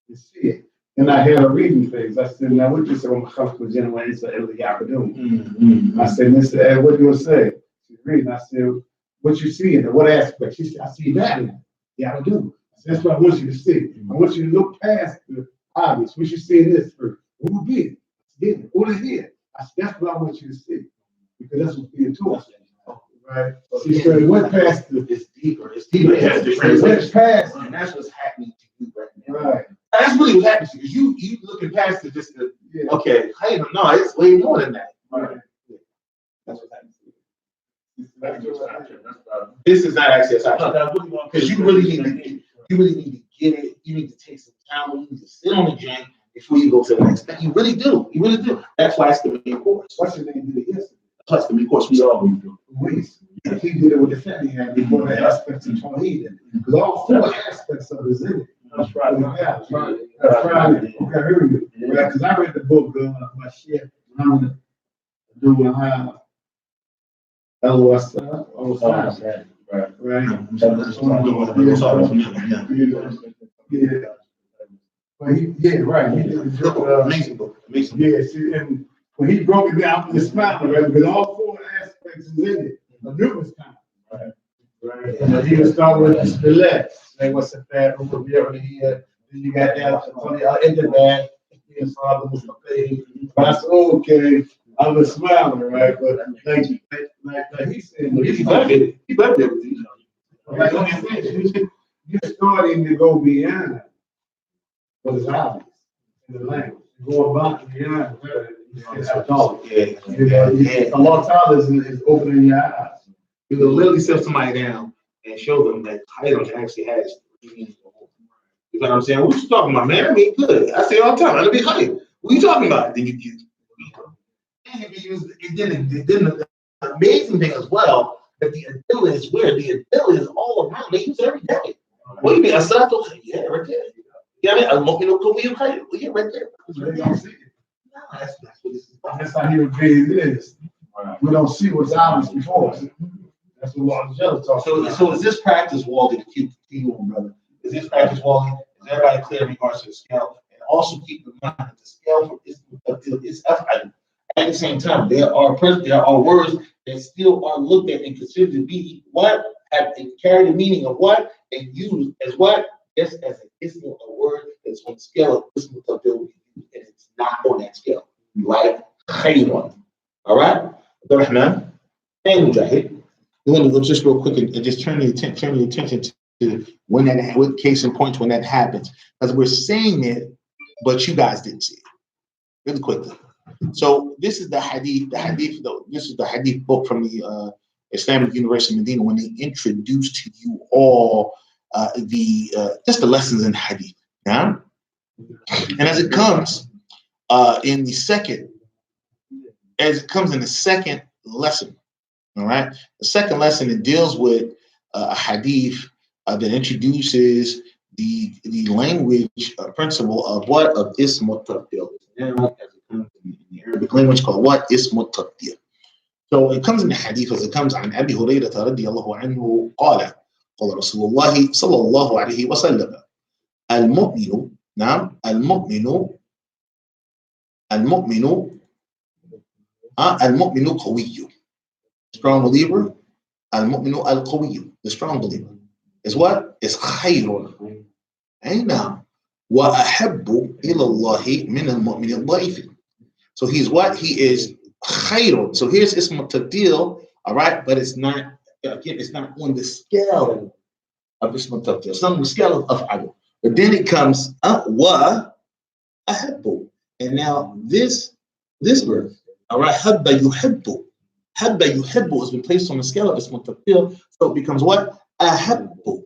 and see it. And I had her reading things. I said, now what you say when Machal General said every afternoon? I said, Mr. Ed, what do you say? She's reading. I said, what you see in it? What aspect? She said, I see that in it. Yeah, I do. I said, that's what I want you to see. I want you to look past the obvious. What you see in this first. Who did it? What is here? I said, that's what I want you to see. Because that's what's being taught. Right? She said, it went past the. It's deeper. It's deeper. It went past. And that's what's happening to you right now. Right. That's really what's happening to you. You looking past it just to, Yeah. okay, hey, no, it's way more than that. Right. That's what's happening to you. This is not actually a side track. Because you really need to get it. You need to take some time. You need to sit on the joint before you go to the next thing. You really do. You really do. That's why it's the main course. What's your name did it yesterday? Plus the main course we always do. Luis. He did it with the family and before the aspects of Tawheed. Because all four aspects of it is in it. That's right. Yeah, that's right. That's right. Okay, here we go. Because I read the book, my shit, when I was doing LOS. Right. Yeah. Well, right. He did the book, Amazing book. Amazing. yeah, see, and when he broke it down, the smile, right? Because all four aspects is in it. A numerous time. Right. And he would start with the left. Say what's the bad over here. Then you got down to the end of that. His father was okay. I said, okay, I was smiling, right? But like he said, He better be with you. like you're starting to go beyond what is obvious in the language. Go about beyond it's adult. Yeah. A lot of times is opening your eyes. You can literally sit somebody down and show them that title actually has meaning. You know what I'm saying? What you talking about, man? I mean, good. I say it all the time. That'll be hype. What you talking about? Then you and if you use then the amazing thing as well that the Adilla is where the Adilla is all around. They use it every day. What do you mean? I said, yeah, right there. You know what I mean? Al-mu'minu qawiyyun khayr. Yeah, right there. They don't see it. No, that's what this is about. That's how human beings is. We don't see what's obvious before us. That's what Lord Jealous talks about. So is this practice, Wally, to keep you on, brother? Is this practice, Wally? Is everybody clear in regards to the scale? And also keep in mind that the scale for is af'al. At the same time, there are words that still are looked at and considered to be what have carry the meaning of what and used as what just as an ism, a word that's on the scale of ism tabdil, and it's not on that scale, like khayrun. All right, Abdurrahman and Mujahid. We want to go just real quick and just turn your attention to when that, what case in points when that happens, because we're saying it, but you guys didn't see it. Really quickly. So this is the hadith. This is the hadith book from the Islamic University of Medina when they introduced to you all just the lessons in hadith. Yeah, and as it comes in the second lesson. All right, the second lesson, it deals with a hadith that introduces the language principle of what of ismu tabdil. In the Arabic language called what ismu tabdil. So it comes in the hadith as it comes on Abi Hurairah radiyallahu anhu قال قال رسول الله صلى الله عليه وسلم المؤمن نعم المؤمن قوي. Strong believer, al-mu'minu al-qawiyyu, the strong believer, is what? Is khayrun. Aina. Wa ahabbu ila Allahi min al-mu'min al-dha'if. So he's what? He is khayrun. So here's ismu tabdil, all right, but it's not, again, it's not on the scale of ismu tabdil. It's not on the scale of af'al. But then it comes wa ahabbu. And now this verse, all right, habba yuhibbu. Habba yuhibbu has been placed on the scale of ismu tabdil, so it becomes what? Ahabbu,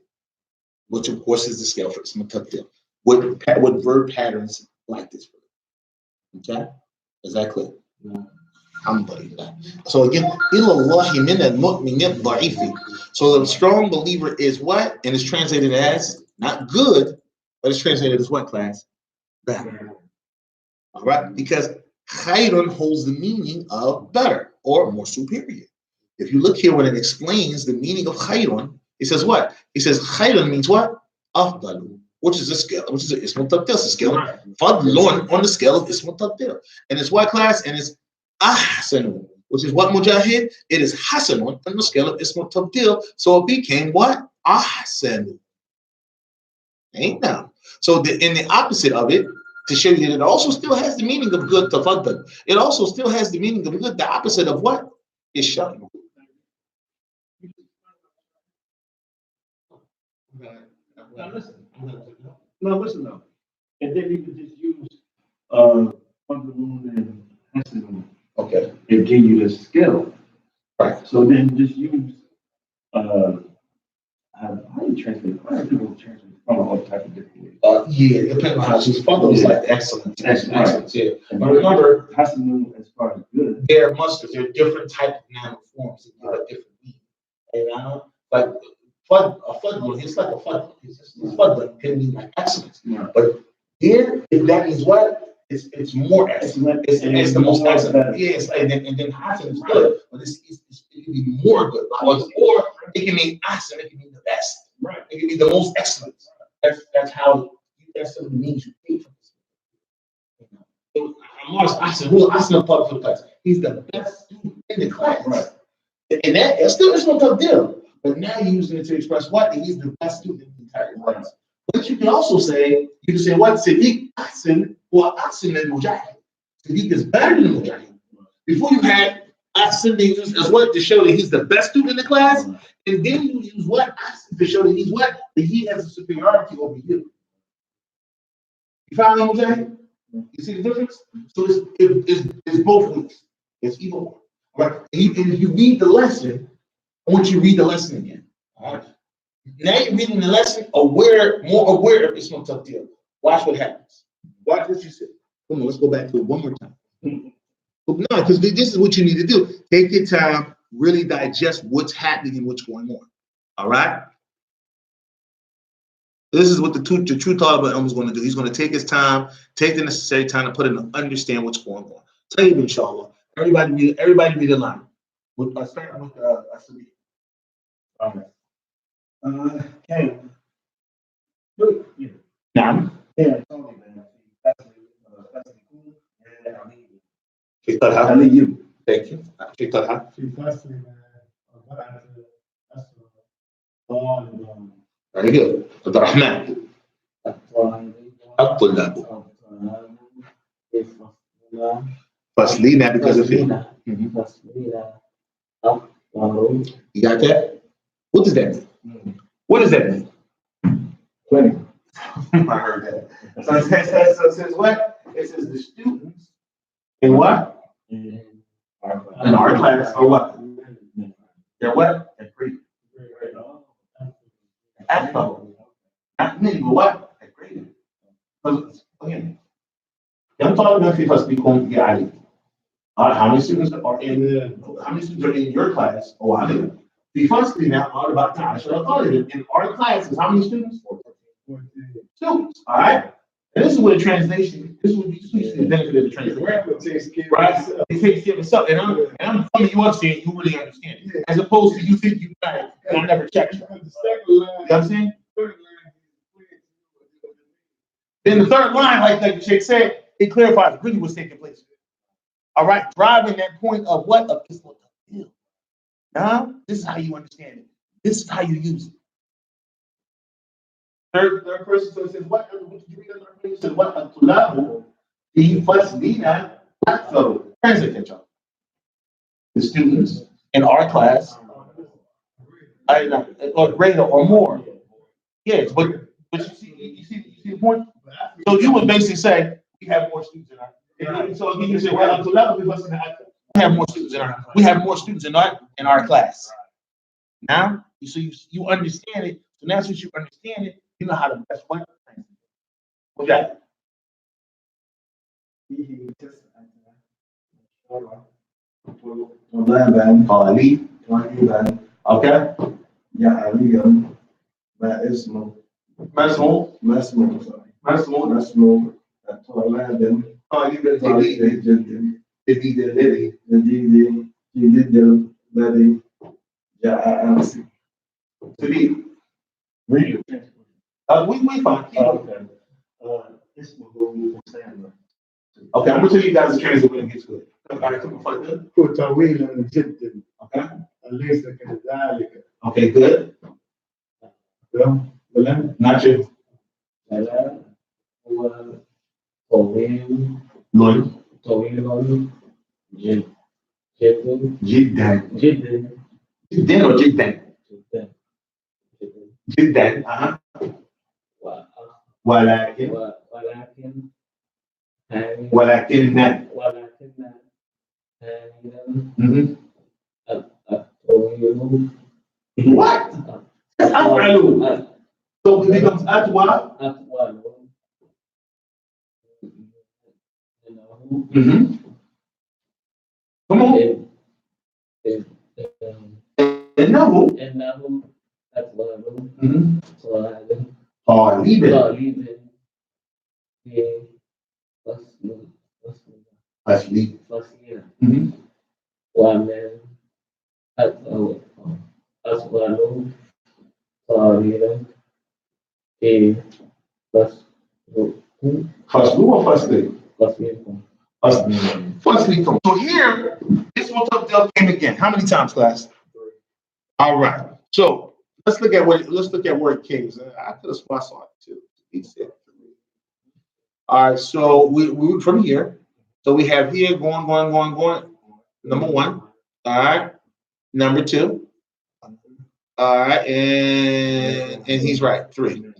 which of course is the scale for ismu tabdil. With verb patterns like this. Okay? Is that clear? Alhamdulillah. So again, ilallahi min al-mu'min al-dha'ifi. So the strong believer is what? And it's translated as not good, but it's translated as what, class? Better. All right? Because khayrun holds the meaning of better or more superior. If you look here when it explains the meaning of khayrun, it says what? It says khayrun means what? Afdalu, which is a scale, which is an ismu tabdil, it's a scale of fadlun on the scale of ismu tabdil. And it's what, class? And it's ahsanu, which is what, Mujahid? It is hasanun on the scale of ismu tabdil. So it became what? Ahsanu. Ain't now. So in the opposite of it, to show you that it also still has the meaning of good, tafaddal. It also still has the meaning of good, the opposite of what? Is shar. Now listen though. And then you could just use Fadlun and Hasanun. Okay. It gave you the skill. Right. So then just use how do you translate? Why do people translate from all type of different ways? Yeah, depending on how she's fadl is like excellent. Excellent. Yeah. And But remember, Hasanun as far as good. there are different types of noun forms that give a different meaning. And like a fadl, it's like a fadl. It's fadl can mean like excellence. Right. But here, if that means what? It's more excellent. It's the most excellent. Yes, and then hasan is good, but it can be more good. Or it can mean ahsan, it can mean the best. Right. It can be the most excellent. That's some of the means you take from this. Amar's ahsan, who ahsan part of the class. He's the best student in the class. Right. And that's still is no tough deal. But now you're using it to express what? That he's the best student in the entire class. But you can also say, what? Sadiq ahsan or ahsan and mujahid. Sadiq is better than mujahid. Before you had ahsan being used as what? To show that he's the best student in the class. And then you use what? Ahsan to show that he's what? That he has a superiority over you. You follow me, mujahid? You see the difference? So it's both ways. It's either one. Right? And if you read the lesson, I want you to read the lesson again. All right. Now you're reading the lesson, more aware of Ismu Tabdil. Watch what happens. Watch what you say. Come on, let's go back to it one more time. No, because this is what you need to do. Take your time, really digest what's happening and what's going on. All right? This is what the true Talib is going to do. He's going to take his time, take the necessary time to put in and understand what's going on. Tayyib, inshallah. Everybody read the line. Starting with Asadi. Okay. Naam. Yeah, Tony, man. That's cool. And Sheikh Talha. I mean, you. Thank you. Sheikh Talha. Very good. Abdurrahman. Abdullah. Faslina because of it. You got that? What does that mean? What does that mean? 20. I heard that. So it says what? It says the students in what? In our class or what? They're what? They're great. Not many, but what? They're great. Because again, I'm talking about people speaking the how many students are in your class? Oh, I mean, the first thing now all about in our classes, how many students? 14 students. All right. And this is where translation. This is what you see the benefit of the translation. Right? It takes care of itself. And I'm telling you up saying you really understand it, as opposed to you think you got it. And I never checked. You know what I'm saying? Then the third line, like the Sheikh said, it clarifies really what's taking place. All right, driving that point of what? Of this what the deal. Now, this is how you understand it. This is how you use it. Third person, so it says, what did you read? It says, what? The first leader. So, translate that, y'all. The students in our class, or greater or more. Yes, but you see the point? So you would basically say, we have more students in our. So you say, well, we have more students in our class. Now, you understand it. So now since you understand it, you know how to best what? What that? Okay. Yeah, Masmo. Read it. We fine. Okay, I'm gonna tell you guys the translate when it gets good. All right, okay, good. Not you. Lloyd. Jiddan or Jiddan? Jiddan. ولكن what? أفعل. So it becomes أطول. Come on. إنه أصلي. ومن أسأل صغيرا في فصل. فصلكم. So here, this one came again. How many times, class? 3. All right. So let's look at where it came. I could have spot on it too. He said 3. All right. So we from here. So we have here going. Number 1. All right. Number 2. All right. And he's right. 3.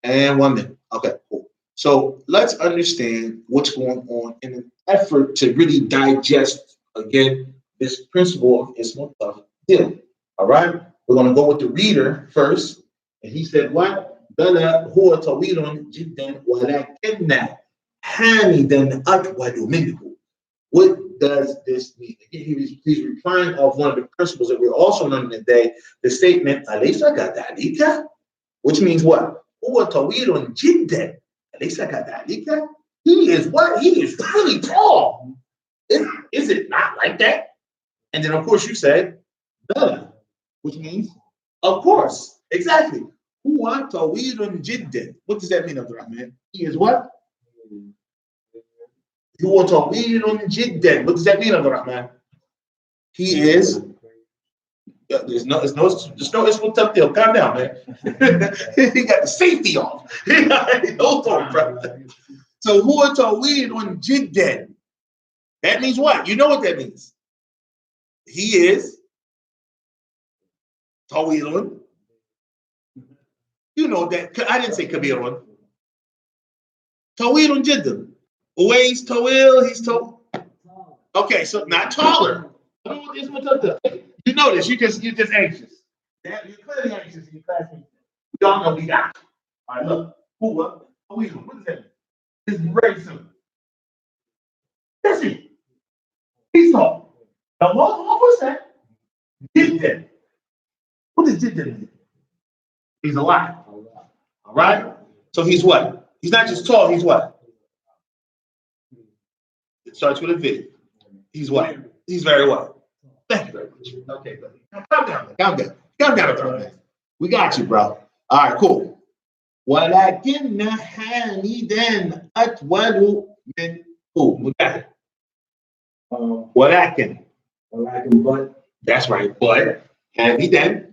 And 1 minute. Okay. Cool. So let's understand what's going on in an effort to really digest, again, this principle of Ismul Tafdil. All right? We're going to go with the reader first. And he said, what? بَلَا هُوَ طَوِيلٌ جِدًّا وَلَكِنَّ حَامِدًا أَطْوَلُ مِنْهُ. What does this mean? Again, he's replying off one of the principles that we're also learning today, the statement, أَلَيْسَ كَذَلِكَ? Which means what? هو طويل جدا. أليس كذلك? He is what? He is really tall. Is it not like that? And then, of course, you said, duh, which means, of course, exactly. هو طويل جدا. What does that mean, Abdul Rahman? He is what? هو طويل جدا. What does that mean, Abdul Rahman? He is. There's no ismul tabdil. Calm down, man. He got the safety off. Hold on, bro. So huwa tawilun jiddan. That means what? You know what that means. He is tawilun. You know that. I didn't say kabirun. Tawilun jiddan. Always tawil. He's tall. Okay, so not taller. I don't know what ismul tabdil. You know this. You're just anxious. You're clearly anxious in your classroom. We all know we got it. All right, look. Huwa tawilun. What does that mean? It's very simple. That's it. He's tall. Now, what was that? Jiddan. What does jiddan mean? He's alive. All right? So he's what? He's not just tall, he's what? It starts with a V. He's what? He's very what? Thank you very much. Okay, buddy. Calm down. Calm down. We got you, bro. All right, cool. ولكن حامدا أطول منه. We got it. ولكن. But That's right. But حامدا.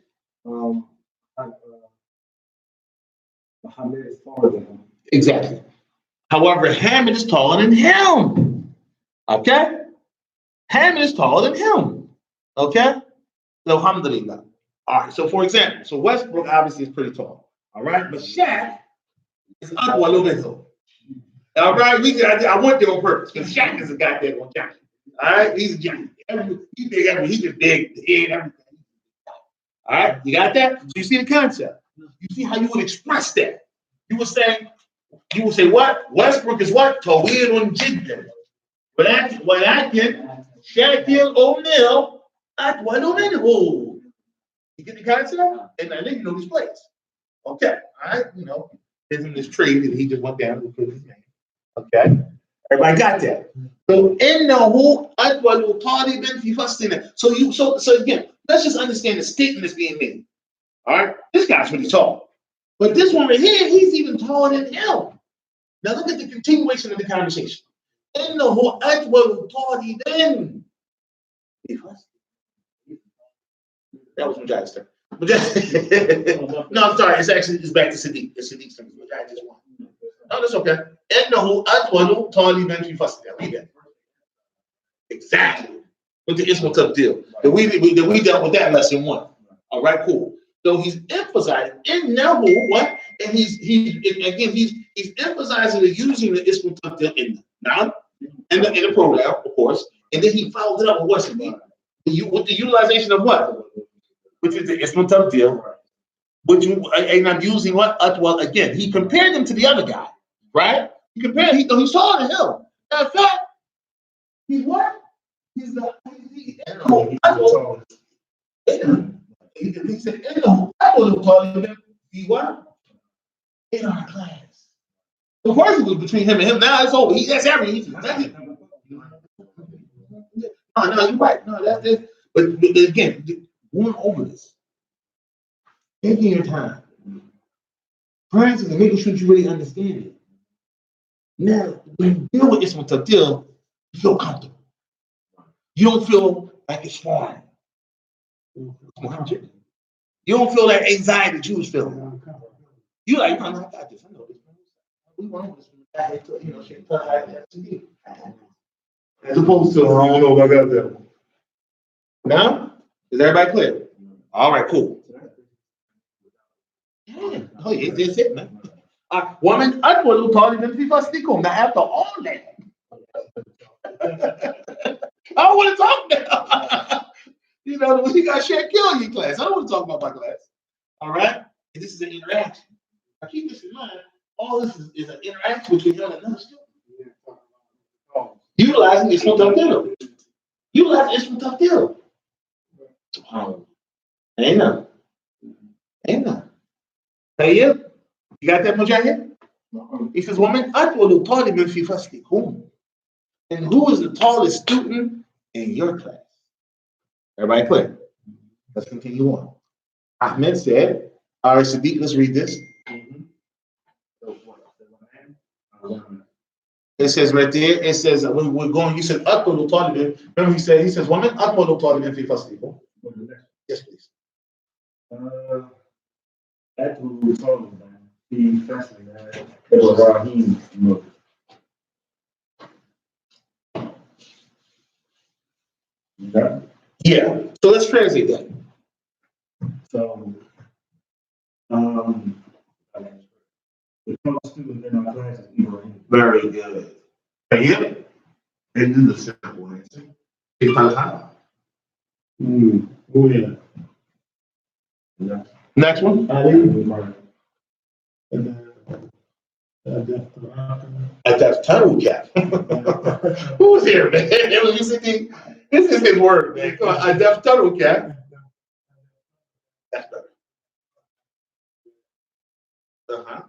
Muhammad is taller than him. Exactly. However, Hamid is taller than him. Okay? Hamid is taller than him. Okay? So, alhamdulillah. All right. So, for example, so Westbrook obviously is pretty tall. All right? But Shaq is Atwal minhu. All right? I went there on purpose because Shaq is a goddamn giant. All right? He's a giant. He's big. He's just big. Head, everything. All right? You got that? So, you see the concept. You see how you would express that. You would say what? Westbrook is what? Tawilun jiddan. ولكن Shaquille O'Neal أطول منه. You get the concept? And I think you know these plays. Okay, all right, you know, there's in this tree that he just went down and put his name. Okay, everybody got that. So إنه أطول طالب في فصلنا. So again, let's just understand the statement that's being made. All right, this guy's really tall, but this one right here, he's even taller than him. Now look at the continuation of the conversation. إنه أطول طالب. That was Mujahid's turn. No, I'm sorry. It's back to Sadiq. It's Sadiq's turn. Mujahid just won. No, that's okay. إنه أطول طالبا في فصلنا. Read that. Exactly. With the ismul tabdil. That we dealt with that in lesson 1. All right, cool. So he's emphasizing إنه what? And he's emphasizing the using the ismul tabdil in now in the program, of course, and then he followed it up with what's it? With the utilization of what? Which is the ismul tabdil. And I'm using what? Atwal again. He compared him to the other guy, right? He's taller than him. In fact, he's what? He's the he said, he what? In our class. Of course, it was between him and him. Now it's over. That's everything. No, you're right. No, that's it. But again, going over this, taking your time, practicing, and making sure you really understand it. Now, when you deal with ismul tabdil, you feel comfortable. You don't feel like it's foreign. You don't feel that anxiety that you was feeling. You like, no, I got this. I know this. We want this. As opposed to, I don't know if I got that one. Now, is everybody clear? All right, cool. Yeah. Oh, yeah, that's it, man. Woman, أطول طالب في فصلكم. Now, after all that, I don't want to talk now. You know, when you got Shaquille in your class, I don't want to talk about my class. All right? And this is an interaction. Now, keep this in mind. All this is an interaction between you and another student. Utilizing ismul tabdil. Utilizing ismul tabdil. Amen. Amen. Tayyib. You got that, Mujahid? He says, وَمَنْ أَطْوَلُ طَالِبٍ فِي فَصْلِكُمْ. And who is the tallest student in your class? Everybody clear? Let's continue on. Ahmed said, all right, Sadiq, let's read this. It says right there, it says, when we're going, you said, أَطْوَلُ طَالِبٍ. Remember he says, وَمَنْ أَطْوَلُ طَالِبٍ فِي فَصْلِكُم. Yes, please. That's what we were talking about. The fashion, it was Raheem. Yeah. So let's translate that. So, the tallest student in our class is Ibrahim. Very good. And yeah, and then the simple answer. Oh, yeah. Next one. At that tunnel cap. Who's here, man? This is his word, man. Come on, a deaf tunnel cap. That's better. Uh-huh.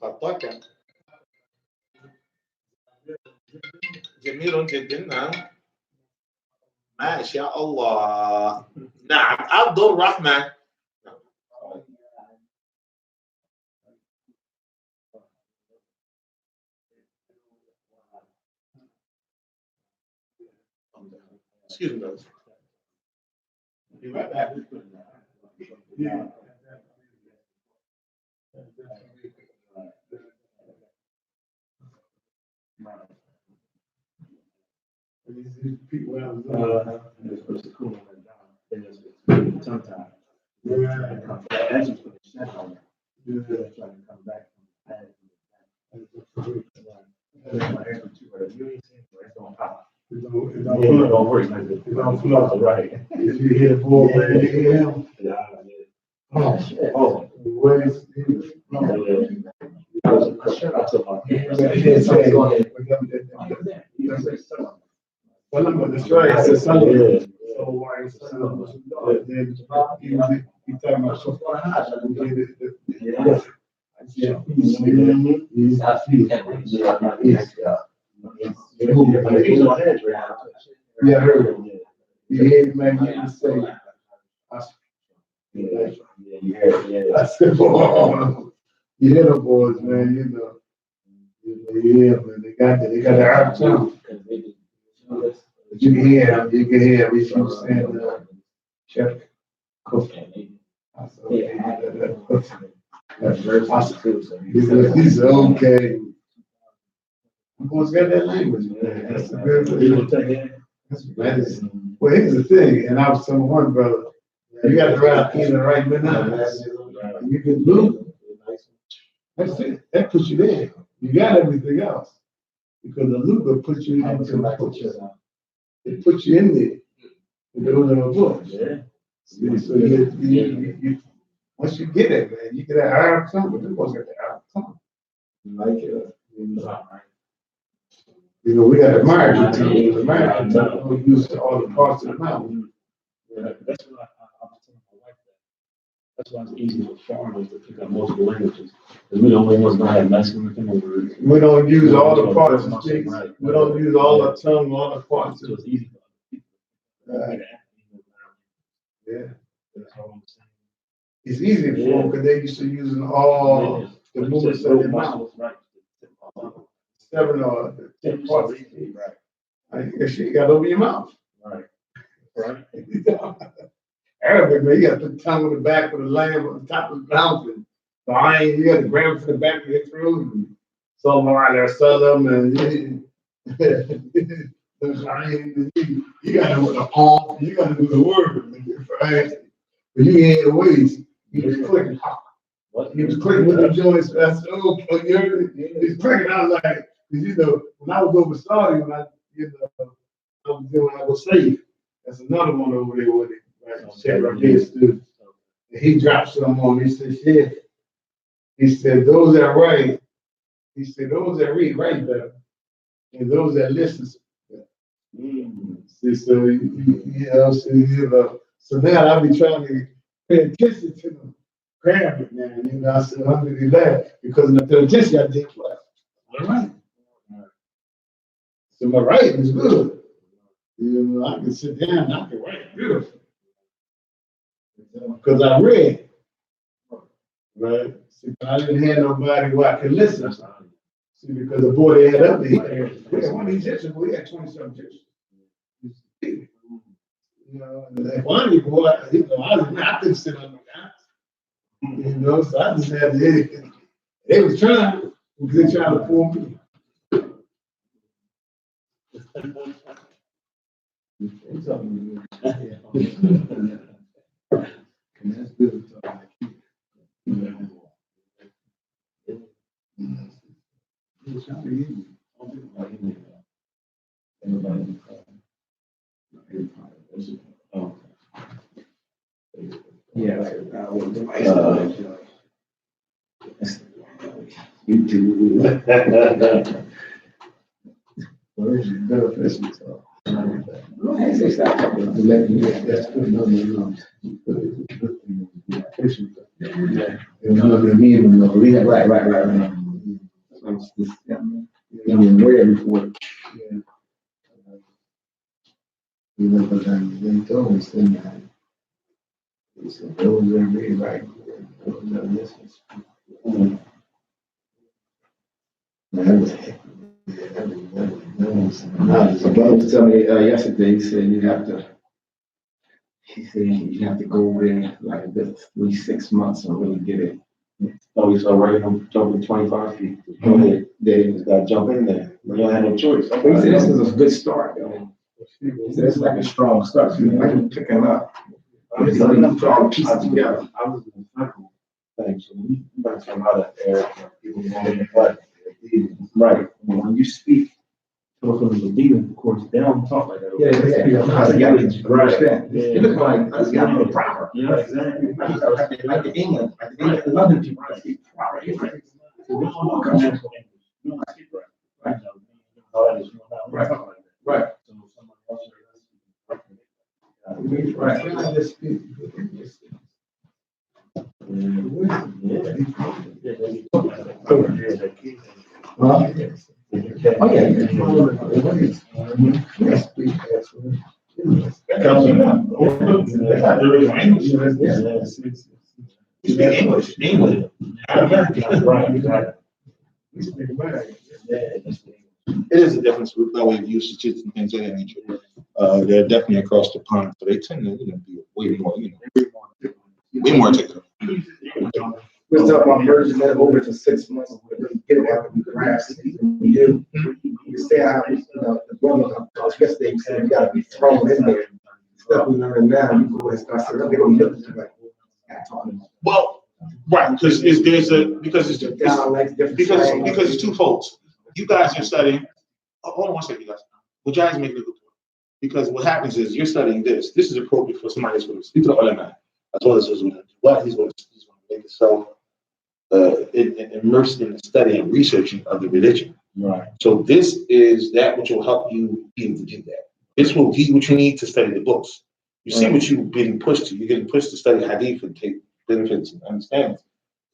خطاك جميل جدا نعم ما شاء الله نعم عبد الرحمن excuse me guys. Don't worry, right. If you hit a ball, man, Oh, where's that's right. I said something. So why is then you talking about so far? Yeah, I heard it. Yeah, man, you can say. I said, oh, you hear the boys, man, you know. Yeah, man, they got the art too. You can hear, we should send Chef Cook. I said, okay, that's very positive. He said, okay. Boys got that language, man. That's a good thing. Well, here's the thing, and I was telling one brother, you got to write in the right bananas. You can lose. That's it. That puts you there. You got everything else. Because the Luga puts you into the picture. It puts you in there. You go to a book. Yeah. So you once you get it, man, you get that Arab tongue, but you supposed to get the Arab tongue. Like it. You know, we got the American tongue. The American tongue, we use all the parts of the mouth. Yeah, that's what I was telling my wife that. That's why it's easy for foreigners to pick up multiple languages. Because we're the only ones that have Mexican words. We don't use all the parts of speech. We don't use all the tongue, all the parts. So it's easy for people. Yeah. That's all I'm saying. It's easy for them because they used to using all the movements of their mouth. Right. 7 or 10 parts. I guess you got over your mouth. Right. Right. Arabic, man, you got the tongue on the back of the lamb on the top of the mountain. The iron, you got the gram to the back of your throat. And so on there, Southern, and you got to do the palm, you got to do the word. Right? But you ain't the ways. He was clicking. He was clicking with the joints. I said, oh, you heard it? He's clicking. I was like, you know, when I was over Saudi, when I was safe, that's another one over there with it. Right? Chef Ramirez too. And he dropped some on me. He said, Chef, he said, those that write, he said, those that read write better. And those that listen See, so, so now I be trying to pay attention to the grammar now, you know, I said, I'm gonna do that, because in the penitentiary, I did what? All right. So my writing is good. You know, I can sit down and I can write beautiful. Because I read. Right? See, I didn't have nobody who I could listen to. See, because the boy they had up there, we had one Egyptian, we had 20-something Egyptians. You know, and that one boy, you know, I couldn't sit on the guys. You know, so I just had to, they was trying, because they trying to pull me. That's good. You know, but they told us that they said those are really right. Those are listeners. My brother was telling me yesterday, he said you have to go over there like at least 6 months and really get it. Oh, we saw right on jumping 25 feet. They just got to jump in there. We don't have no choice. He said this is a good start, though. He said it's like a strong start. So you might be picking up. It's all the pieces together. I was in the circle. Thanks. So we might come out of there. People going in the butt. Right. When you speak to from the demon, of course, they don't talk like that. Right. It looks like that's got to be proper. Yeah, exactly. Like the England, the London people speak proper English. We don't know natural English. We don't speak right. Right. Right. So someone else Right. Just speak. Oh, yeah. English. It is a difference with the way of usage and things of that nature. They're definitely across the pond, so they tend to be way more, way more articulate. We was talking about merging that over to 6 months, but really get it out of the grass. We do. We say how, the brother, yesterday, he said, you gotta be thrown in there. Stuff we learn now, you go and start saying, they don't look like, Well, right, because it's two folds. You guys are studying. Hold on one second, you guys. Well, Jai's making a good point. Because what happens is you're studying this. This is appropriate for somebody that's going to speak to the ulama, as well as he's going to make himself immersed in the study and researching of the religion. Right. So this is that which will help you be able to do that. This will give you what you need to study the books. You see what you're getting pushed to. You're getting pushed to study hadith and take benefits and understandings.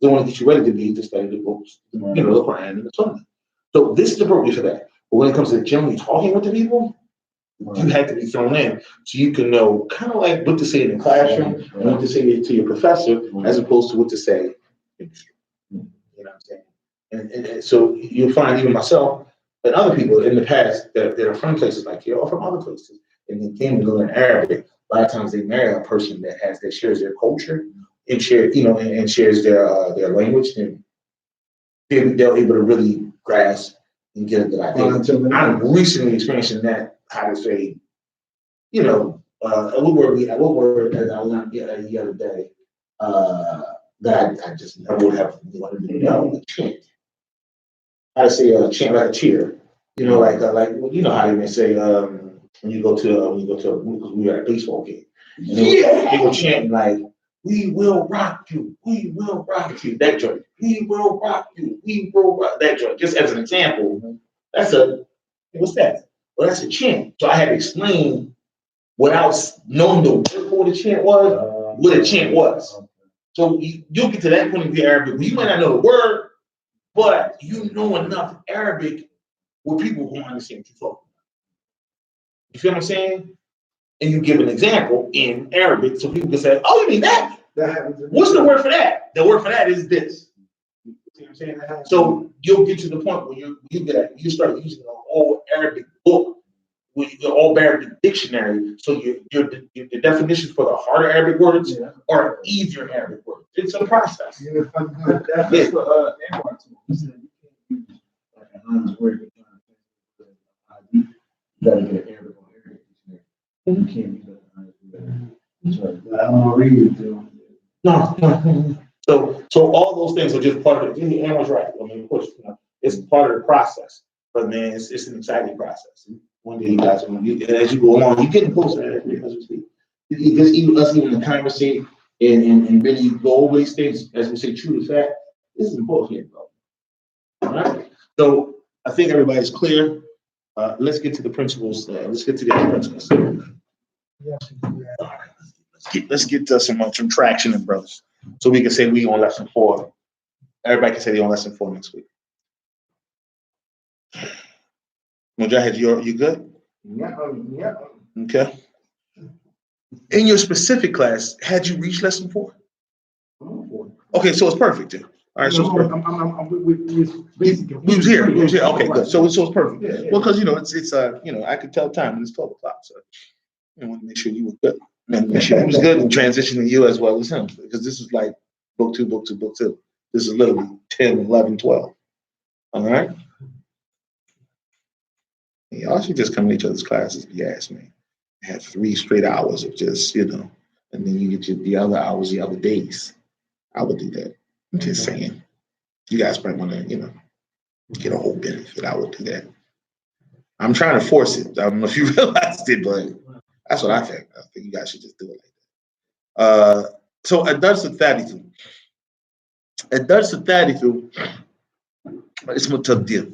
They want to get you ready to study the books, the Quran and the Sunnah. So this is appropriate for that. But when it comes to generally talking with the people, you have to be thrown in so you can know kind of like what to say in the classroom and what to say to your professor as opposed to what to say in the street. You know what I'm saying? And so you'll find even myself and other people in the past that are from places like here or from other places and they came to learn Arabic. A lot of times they marry a person that shares their culture and shares their language, and they're able to really grasp and get a good idea. I'm recently experiencing that, how to say, what word that I learned the other day that I just never would have wanted to know. Chant. How to say chant like a cheer. Like how they may say when you go to because we were at a baseball game. And they were chanting like, "We will rock you, we will rock you." That joint. We will rock you, we will rock that joint. Just as an example, what's that? well, that's a chant. So I had to explain without knowing the word for what a chant was, what a chant was. So you'll get to that point of view Arabic. You might not know the word, but you know enough Arabic where people won't understand what you're talking about. You feel what I'm saying? And you give an example in Arabic so people can say, oh, you mean that? That happens. What's the word for that? The word for that is this. You see what I'm saying? So you'll get to the point where you start using an all Arabic book, with the all Arabic dictionary. So the definitions for the harder Arabic words are easier Arabic words. It's a process. Yeah, that's what Anwar told me. He said you can't use like a Hans word. You gotta get an Arabic on Arabic dictionary. You can't use that Hans word. So I don't read it though. No. So all those things are just part of it. Anwar's right. I mean, of course, it's part of the process. But man, it's an exciting process. One day you guys, as you go along, you're getting closer to that as we speak. Just even us even to conversate and really go over these things, as we say, true to fact. This is important here, bro. All right. So I think everybody's clear. Let's get to the principles. Let's get to the other principles. Let's get some traction in brothers, so we can say we on lesson 4. Everybody can say they on lesson 4 next week. Mujahid, you good? Yeah. Okay. In your specific class, had you reached lesson 4? Okay, so it's perfect then. All right, so it's perfect. We was here. Okay, good. So it's perfect. Yeah. Well, because it's I could tell time and it's 12 o'clock, so I want to make sure you were good. And make sure he was good in transitioning you as well as him, because this is like book 2. This is literally 10, 11, 12. All right. Y'all should just come to each other's classes, if you ask me. Have 3 straight hours of just, and then you get the other hours, the other days. I would do that. I'm just saying. You guys might want to, get a whole benefit. I would do that. I'm trying to force it. I don't know if you realized it, but that's what I think. I think you guys should just do it like that. So الدرس الثالث اسمه التبديل.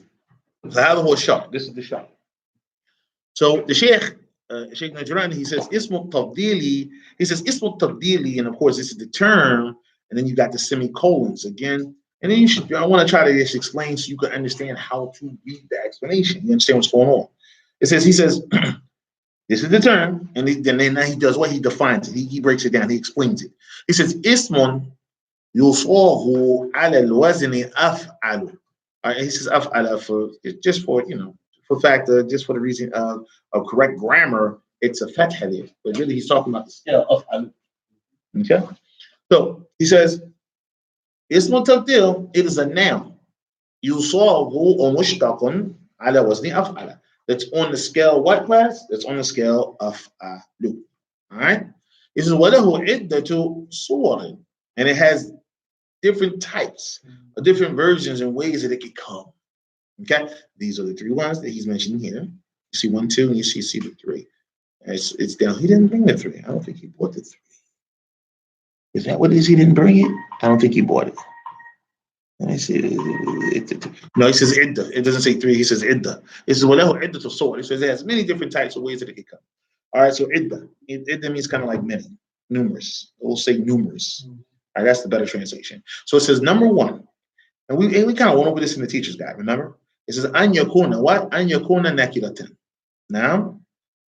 فهذا هو الشرط. This is the shart. So the Sheikh Najran, he says اسمه التبديلي. He says اسمه التبديلي, and of course this is the term, and then you got the semicolons again. And then I want to try to just explain so you can understand how to read the explanation. You understand what's going on? He says, this is the term, and then he does what? He defines it. He breaks it down. He explains it. He says, ismun yusawhu ala al-wazni af'alu. He says af'ala for just for the reason of correct grammar, it's a fatha there. But really he's talking about the scale of af'alu. Okay? So he says, Ismu tabdil, it is a noun. Yusawu or mushtaqun ala wazni af'ala. That's on the scale, what class? That's on the scale of af'alu. All right? It says, walahu iddatu suwarin. And it has different types, different versions and ways that it could come. Okay? These are the 3 ones that he's mentioning here. You see 1, 2, and you see the 3. It's down. He didn't bring the 3. I don't think he bought the 3. Is that what it is? He didn't bring it? I don't think he bought it. Let me see. No, he says idda. It doesn't say 3. He says idda. It says whatever idda to sword. It says it has many different types of ways that it can come. All right, so idda. Idda means kind of like many, numerous. We'll say numerous. All right, that's the better translation. So it says number 1, and we kind of went over this in the teacher's guide. Remember? It says an yakuna. What? An yakuna nakiratan. Now,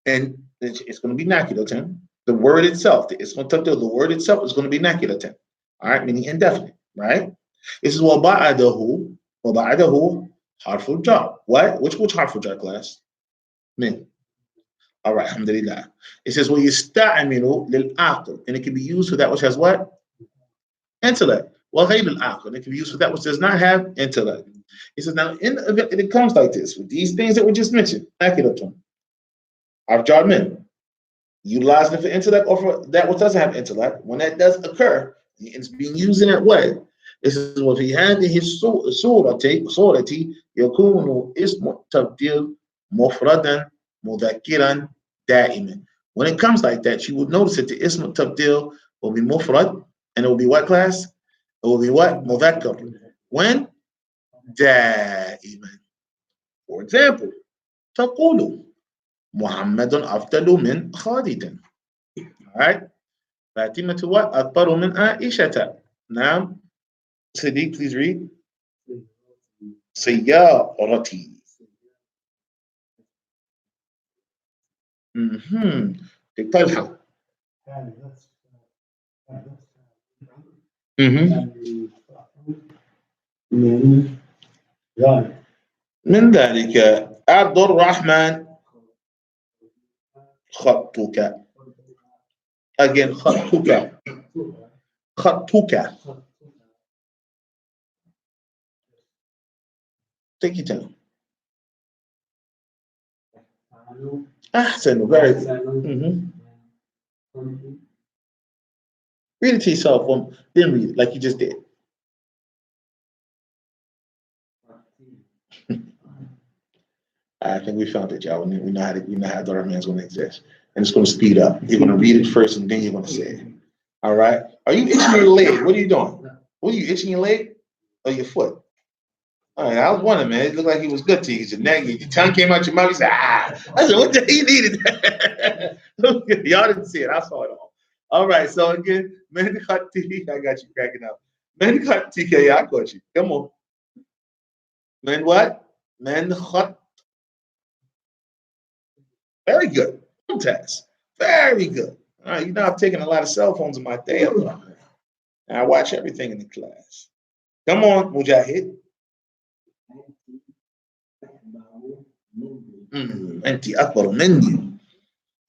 and it's going to be nakiratan. The word itself, the word itself is going to be nakiratan. All right, meaning indefinite, right? This is waba'adahu harful jar. What? Which harful jar class? Min. All right, alhamdulillah. It says وَيَسْتَعْمِلُ لِلْعَقْلِ, and it can be used for that which has what? Intellect. وَغَيْرِ الْعَقْلِ, it can be used for that which does not have intellect. It says now it comes like this with these things that we just mentioned. Nakiratun. Harf jar min. Utilizing it for intellect or for that which doesn't have intellect. When that does occur, it's being used in that way. It says, وَفِي هَذِهِ الصُّورَةِ يَكُونُ اسم تبديل مفردا مذكرا دائما. When it comes like that, you would notice that the ism tabdil will be mufrad, and it will be what class? It will be what? Mudhakkar. When? Da'iman. For example, تقول. محمد أفضل من خالد. Alright. فاطمة what? أكبر من عائشة. Now, Sadiq, please read. سيارتي. طلحة. من ذلك عبد الرحمن خطك. Again, خطك. خطك. Take your time. أحسن. Very good. Read it to yourself, then read it like you just did. I think we found it, y'all. We know how the other man's going to exist, and it's going to speed up. You're going to read it first, and then you're going to say it. All right? Are you itching your leg? What are you doing? What are you itching your leg or your foot? All right, I was wondering, man. It looked like he was good to you. Your neck, your tongue came out your mouth. You said, I said, what the hell you needed? Y'all didn't see it. I saw it all. All right, so again, I got you cracking up. TK, I got you. Come on. Men what? Men khat. Very good. Test. Very good. All right, you know, I've taken a lot of cell phones in my day. And I watch everything in the class. Come on, Mujahid. Anti akbar minni.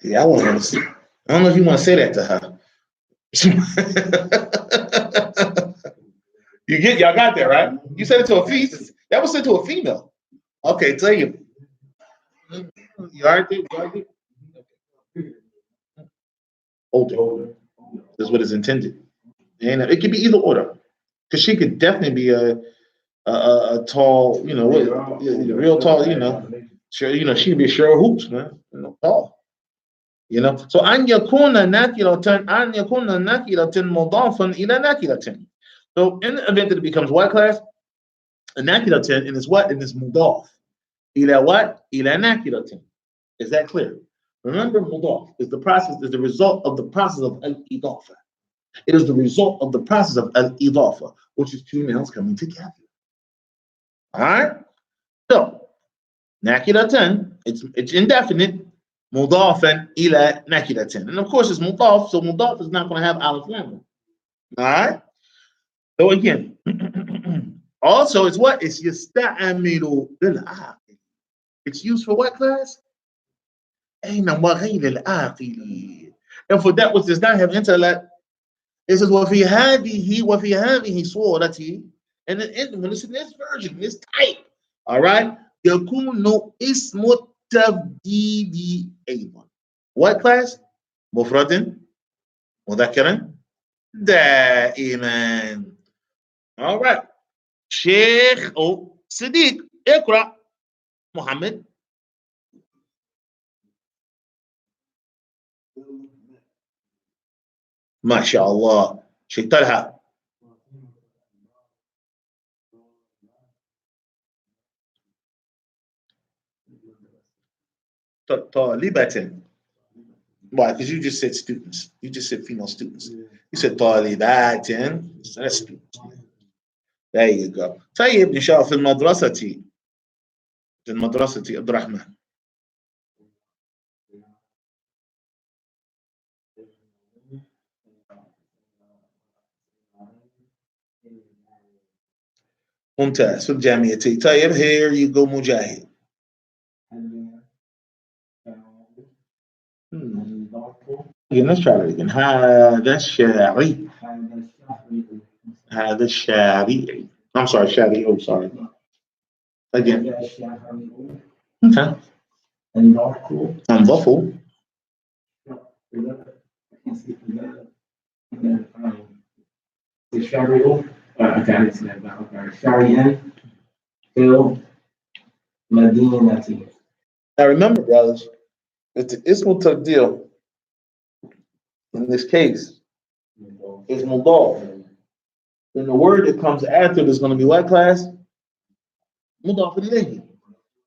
Yeah, I want to see. I don't know if you want to say that to her. Y'all got that, right? You said it to a female. That was said to a female. Okay, tell you. You all right there? Older. That's what is intended. And it could be either order. Because she could definitely be a tall, you know, real tall, you know. Sure, you know, she'd be Cheryl Hoops, man. You know, tall. You know. So an yakuna nakiratan mudafan ila nakiratan. So in the event that it becomes what class? A nakiratan, and it's what? And it's mudaf. Ila what? Ila nakiratan. Is that clear? Remember, mudaf is the result of the process of al-idafa. It is the result of the process of al-idafa, which is two nouns coming together. All right? So, nakiratan, it's indefinite, mudafan ila nakiratan. And of course, it's mudaf, so mudaf is not going to have alif lam. All right? So again, also it's what? It's yasta'amilu bil-aqil. It's used for what class? And for that which does not have intellect, it says, وَفِي هَذِهِ صُورَتِهِ. And when it's in this version, this type, all right, يَكُونُ اسم التبديل أيضا. What class? مفرد مذكرا دائما. All right. Sheikh Sadiq, اقرأ Muhammad. ما شاء الله. شيخ طلحة. طالبة. Why? Because you just said students. You just said female students. You said طالبات. So that's students. There you go. طيب إن شاء الله في المدرسة عبد الرحمن. ممتاز في الجامعة. طيب here you go مجاهد. Let's try it again. هذا الشاعري. هذا الشاعري. I'm sorry, شاعري. Oh, sorry. Again. Okay. أنظفوا. Now remember, brothers, it's the ismul tabdil. In this case, is mudaf. Then the word that comes after it is going to be what class? Mudaf ilayhi.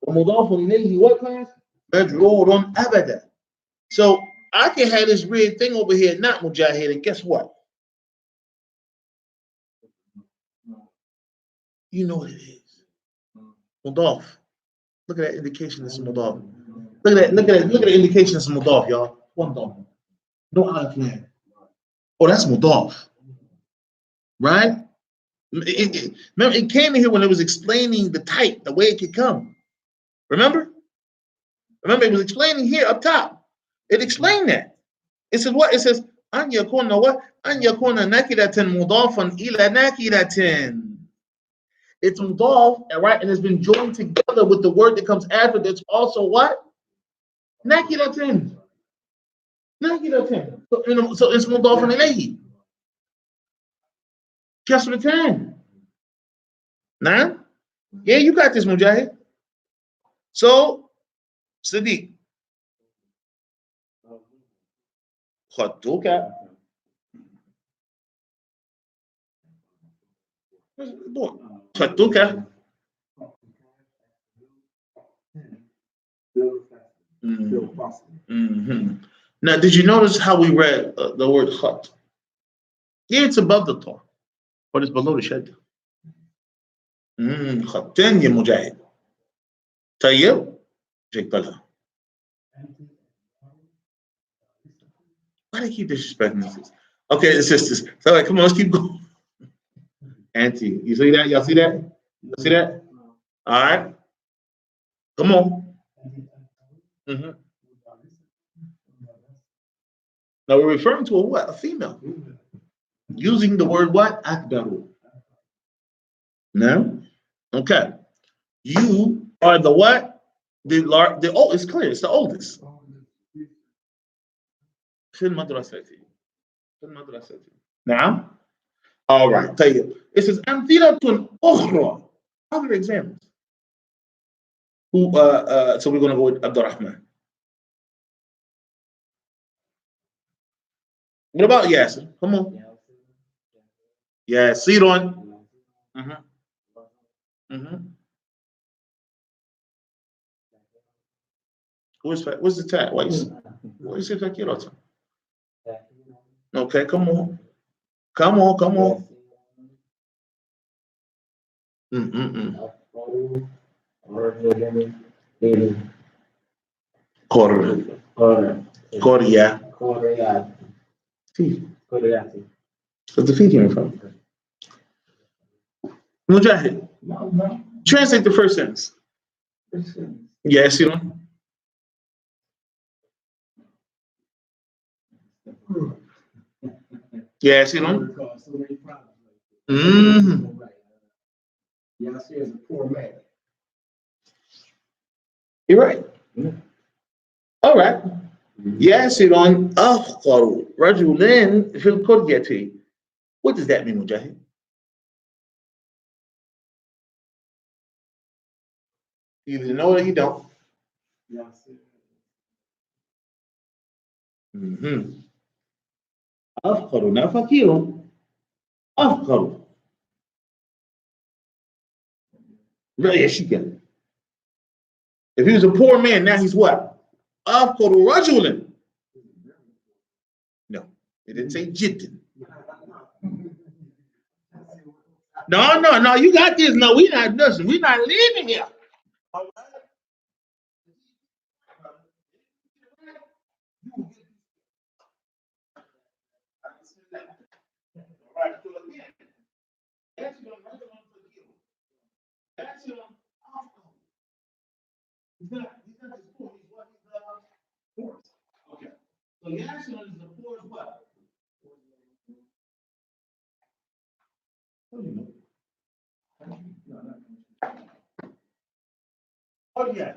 Mudaf ilayhi, what class? Majrurun abada. So I can have this red thing over here, not mujahid, and guess what? You know what it is. Mudaf. Look at that indication it's mudaf. Look at the indication it's mudaf, y'all. One dot. No alif lam. Oh, that's mudaf. Right? Remember, it came in here when it was explaining the type, the way it could come. Remember? Remember, it was explaining here up top. It explained that. It says what? It says, an yakuna what? An yakuna nakiratan mudafan ila nakiratin. It's mudaf, right? And it's been joined together with the word that comes after that's also what? Nakiratin. Nakiratin. So it's mudafan ilayhi. Kasratan. Nah? Yeah, you got this, Mujahid. So, Sadiq. خطك خطك. Now, did you notice how we read the word khat? Yeah, it's above the tar, but it's below the shadda. خطين يا مجاهد. طيب جيك لها. Why do they keep disrespecting us? Okay, the sisters. So like, come on, let's keep going. Auntie, you see that? Y'all see that? You see that? All right. Come on. Now we're referring to a what? A female. Using the word what? Akdaru. No? Okay. You are the what? The old. It's clear. It's the oldest. في المدرسة. Now, all right. طيب. It says أمثلة أخرى. Other examples. So we're going to go with Abdurrahman. What about Yasser? Come on. Yeah, Sidon. What's the tag? What is it like? Okay, come on. Come on. Korea. What's the feet here from? Mujahid. Translate the first sentence. Yes, you know. Yes, you know. Yasir is a poor man. You're right. All right. ياسر أفقر رجل في القرية. What does that mean, Mujahid? You either know it or you don't. أفقر now فقير. أفقر. Really, she can. If he was a poor man, now he's what? أفقر رجل. No, it didn't say jiddan. No, you got this. No, we're not nothing. We're not leaving here. All right. So again, he's not just poor, he's what? He's the poorest. Okay. So Yasir is the poorest what? Oh yeah.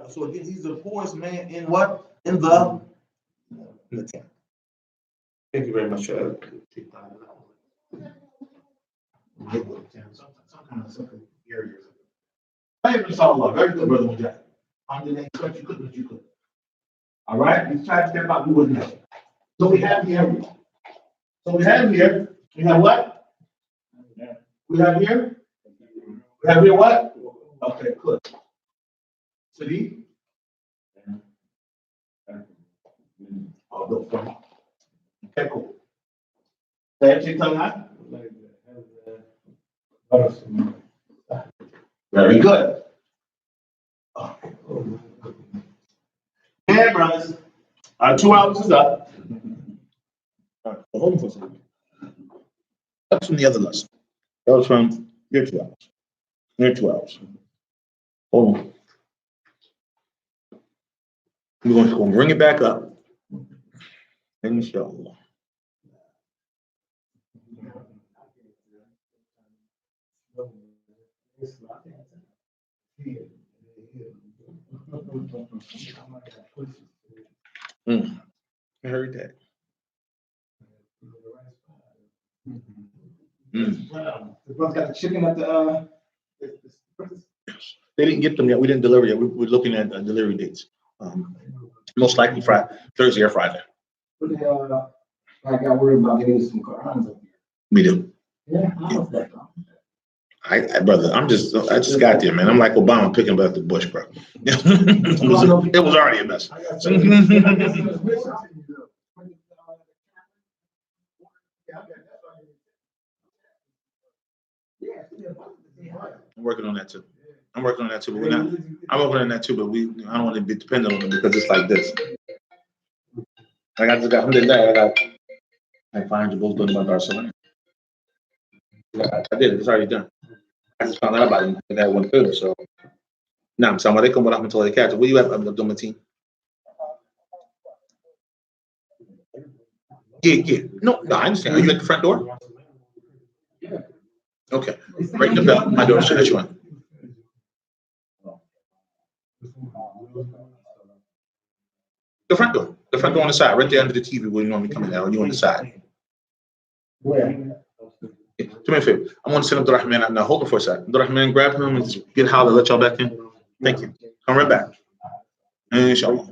So again, he's the poorest man in what? In the town. Thank you very much. Some kind of area. Thank you, Salah. Very good, brother Mujahid. I didn't expect you could, but you could. All right, you try to step out, you wouldn't know. So we have here. We have what? We have here? We have here what? Okay, good. City? Oh, no, fine. Okay, cool. Say it, tell that. Very good. Yeah, brothers. 2 hours is up. All right, hold on for a second. That's from the other lesson. That was from your 2 hours. Your 2 hours. Hold on. We're going to bring it back up. Inshallah. I heard that. The brother got the chicken at the, They didn't get them yet. We didn't deliver yet. We're looking at delivery dates. Most likely Friday, Thursday or Friday. I got worried about getting some Qur'ans up here. We do. Yeah, how's that going? Brother, I just got there, man. I'm like Obama picking up the bush, bro. It was already a mess. I'm working on that too. But we're not. I'm working on that too, but I don't want to be dependent on it because it's like this. Like I just got I got like 500 books done about Barcelona. I did it. It's already done. I just found out about it. That went through. So now I'm saying, "Alaikum wa rahmatullahi wa barakatuh." Where you at, Abdul Mateen? Yeah. No, I understand. Are you at the front door? Okay. Ring the bell. My door should let you in. The front door. The front door on the side, right there under the TV where you normally come in now. You on the side. Where? Yeah. Do me a favor. I'm going to send Abdul Rahman out now. Hold it for a second. Abdul Rahman, grab him and get Holler, let y'all back in. Thank you. Come right back. Inshallah.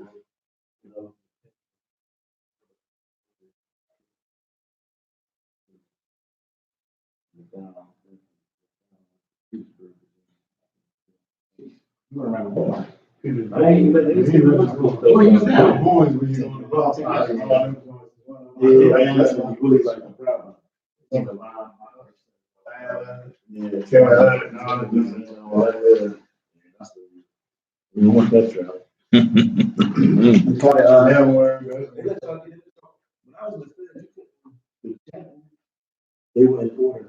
They went for it.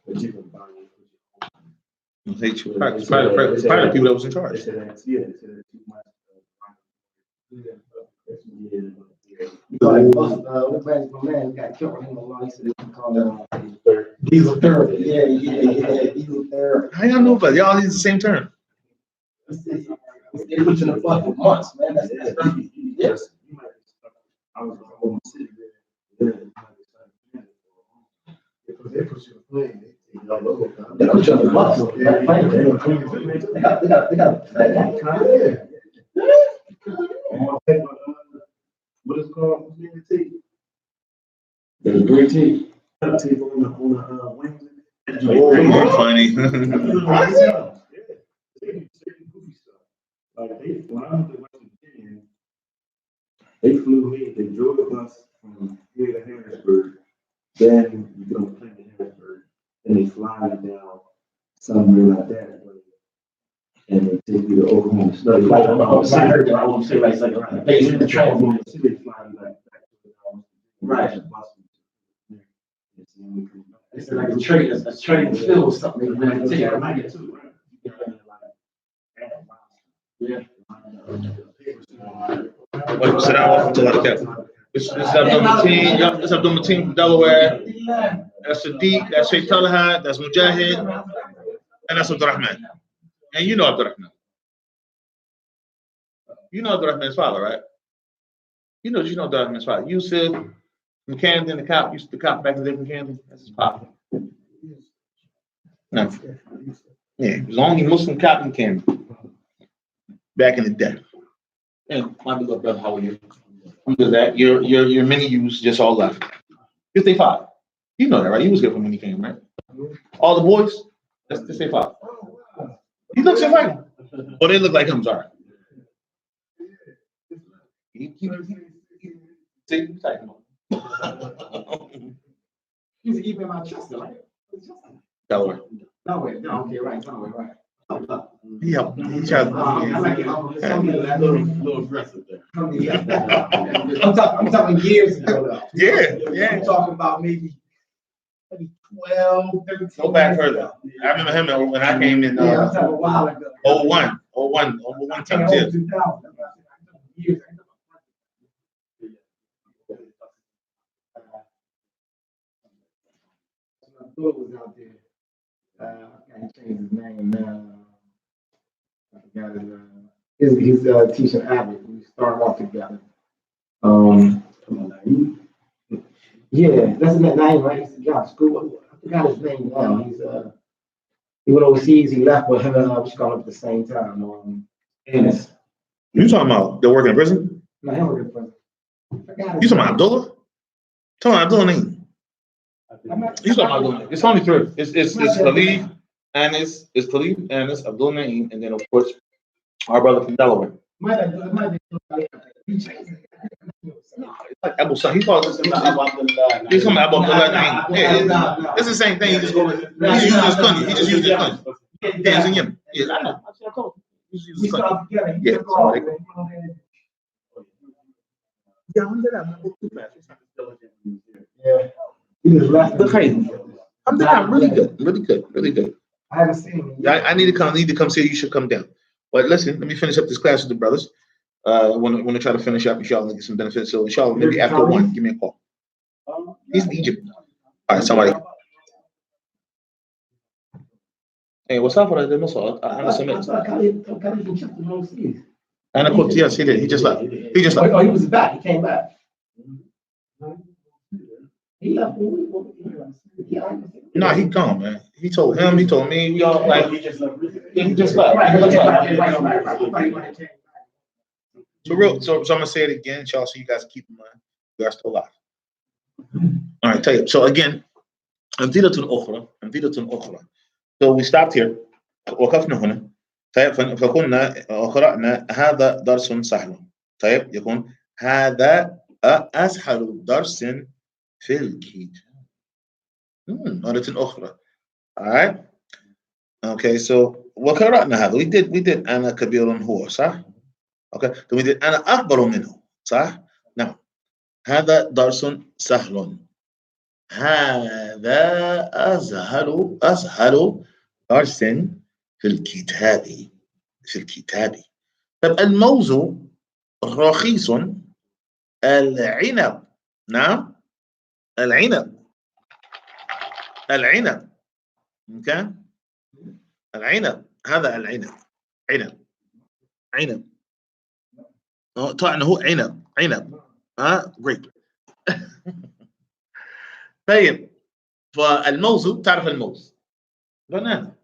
But you can buy it. Probably the people that was in charge. They said that's too much. My man got killed him along. He said they can call that diesel therapy. Yeah, diesel therapy. How y'all know about y'all use the same term? They put you in the butt for months, man. That's yes. I was home city. Because they put you in a plane. They put you on the bus. They got. What is it called? The green tea. On the wings. You're funny. Like when I went to West Virginia, they flew me. They drove the bus from here to Harrisburg. Then you get on the plane to Harrisburg, and they fly you down somewhere like that. And they take you to Oklahoma City. Like, I heard that. I won't say like something. They in the train. Oklahoma City, they fly you back to Right. It's like a train still or something. Man, take it. I might get too. Yeah. Welcome, sit down. Welcome to Life Capital. This is Abdul Mateen. Yup, this is Abdul Mateen from Delaware. That's Sadiq. That's Sheikh Talahat. That's Mujahid. And that's Abdul Rahman. And you know Abdul Rahman. You know Abdul Rahman's father, right? You know Abdul Rahman's father. Yusuf from Camden, the cop back in the day from Camden. That's his father. No. Yeah, he was the only Muslim cop in Camden back in the day. And my beloved brother, how are you? I'm good. That your mini U's just all left. Just stay 5. You know that, right? You was here from when he came, right? All the boys? That's the same father. He looks just like him. Oh, they look like him, sorry. See, like him. He's even my Chester, right? Delaware. No way, no, okay, right, no way, right. Yeah, he tried. I like it. Some people that little aggressive there. I'm talking years ago though. Yeah. I'm talking about maybe 12, 13. Go back further. I remember him when I came in, Yeah, I'm talking a while ago. 01 times, yeah. 2000. Years. My brother was out there. I can't change his name now. I forgot he's teaching Abbott. We started off together. Yeah, that's his name, right? He's got school. I forgot his name now. He went overseas. He left with him and we called him at the same time. Ennis. You talking about they're working in prison? No, him working in prison. You talking about Abdullah? Talking about Abdullah name. You talking about Abdullah? It's only three. It's Khalid, Anis, it's Khalid, Anis, Abdul Naeem, and then of course our brother from Delaware. No, it's like Abu Sa. He calls it. He's talking about Abdullah Naeem. Yeah, it's the same thing. He just used his country. He just used his country. Yeah, he's in Yemen. Yeah, I know. He just used his country. Yeah. Yeah. He just left. Look, hey, I'm down. Really good. I haven't seen him. I need to come see you. You should come down. But listen, let me finish up this class with the brothers. Want to try to finish up, inshallah, and get some benefits. So inshallah, maybe after 1, give me a call. He's in Egypt. All right, somebody. Hey, what's up with that? I submit. And of course, yes, he did. He just left. Oh, he was back. He came back. He left. No, he gone, man. He told him. He told me. We all like. He just left. Yeah, he just left. Right. So I'm gonna say it again, y'all, so you guys keep in mind we are still alive. All right, tell you. So again, أمثلة أخرى. So we stopped here. وقفنا هنا. طيب فقلنا قرأنا هذا درس سهل. طيب يكون هذا أسهل درس في الكتاب. مرة أخرى. All right. Okay, so وقرأنا هذا. We did أنا كبير هو صح؟ Okay, then we did أنا أكبر منه صح؟ نعم. هذا درس سهل. هذا أسهل درس في الكتاب. طب الموز رخيص. العنب. نعم. العنب. okay. العنب. هذا العنب. عنب. طبعا هو عنب. great. طيب فالموز تعرف الموز بنانا.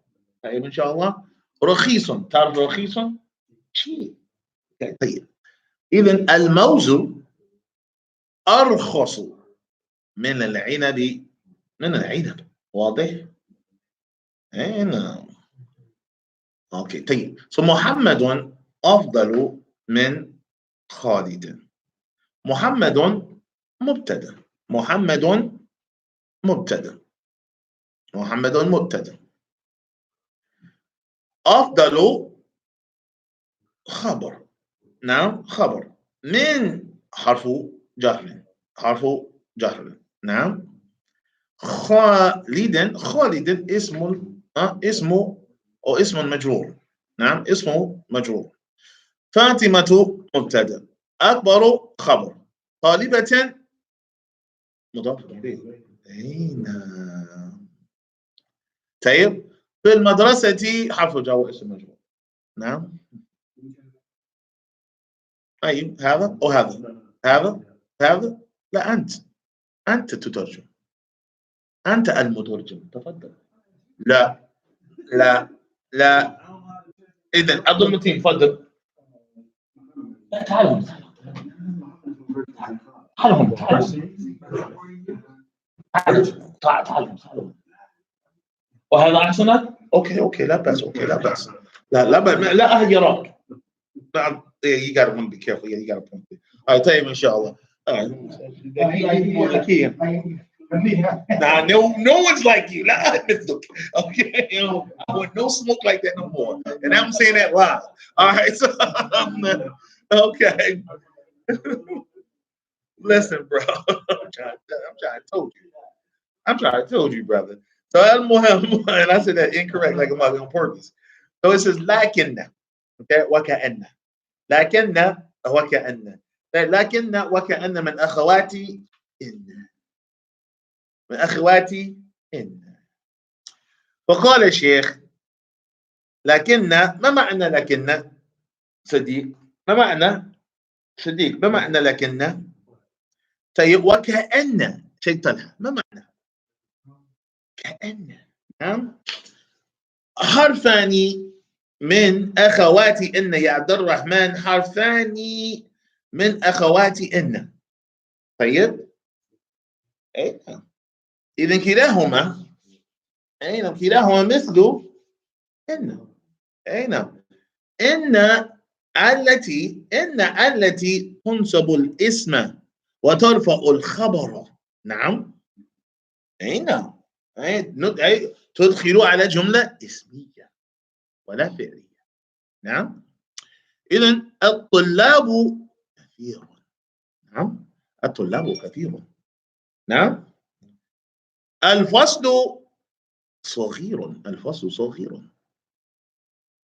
طيب ان شاء الله رخيص. تعرف رخيص شيء. طيب اذا الموز ارخص من العنب. واضح؟ هنا اوكي. طيب محمد افضل من خالد. محمد مبتدأ. أفضل خبر. نعم خبر من حرف جر. نعم. خالد اسم مجرور. نعم اسمه مجرور. فاطمة مبتدأ. أكبر خبر. طالبة مضاف إليه. نعم. طيب في المدرسة حرف جر اسم مجرور. نعم. أي هذا أو هذا لا أنت تترجم. أنت المترجم. تفضل. لا إذن عبد المتين تفضل. تعالوا. تعال. وهذا أحسنك؟ أوكي لا بأس لا أحد يراك. You gotta want to be careful. Yeah, you gotta point it. All right, طيب إن شاء الله. All right. Nah, no one's like you. Nah, okay, I want no smoke like that no more. And I'm saying that live. All right, so okay. Listen, bro. I'm trying to tell you, brother. So and I said that incorrect, like I'm on purpose. So it says lakinna. Okay, وكأن. لكن وكأن. لكن وكأن من أخواتي إن. فقال الشيخ لكن ما معنى لكن صديق؟ ما معنى صديق؟ ما معنى لكن؟ طيب وكأن شيء طلع ما معنى؟ كأن. نعم. حرفان من أخواتي إن يا عبد الرحمن، حرفان من أخواتي إن. طيب أي نعم. إذا كلاهما مثل إن. أي نعم. إن التي تنصب الاسم وترفع الخبر. نعم. أي نعم. أي تدخل على جملة اسمية ولا فعلية. نعم. إذن الطلاب كثير. نعم. الطلاب كثير. نعم. الفصل صغير.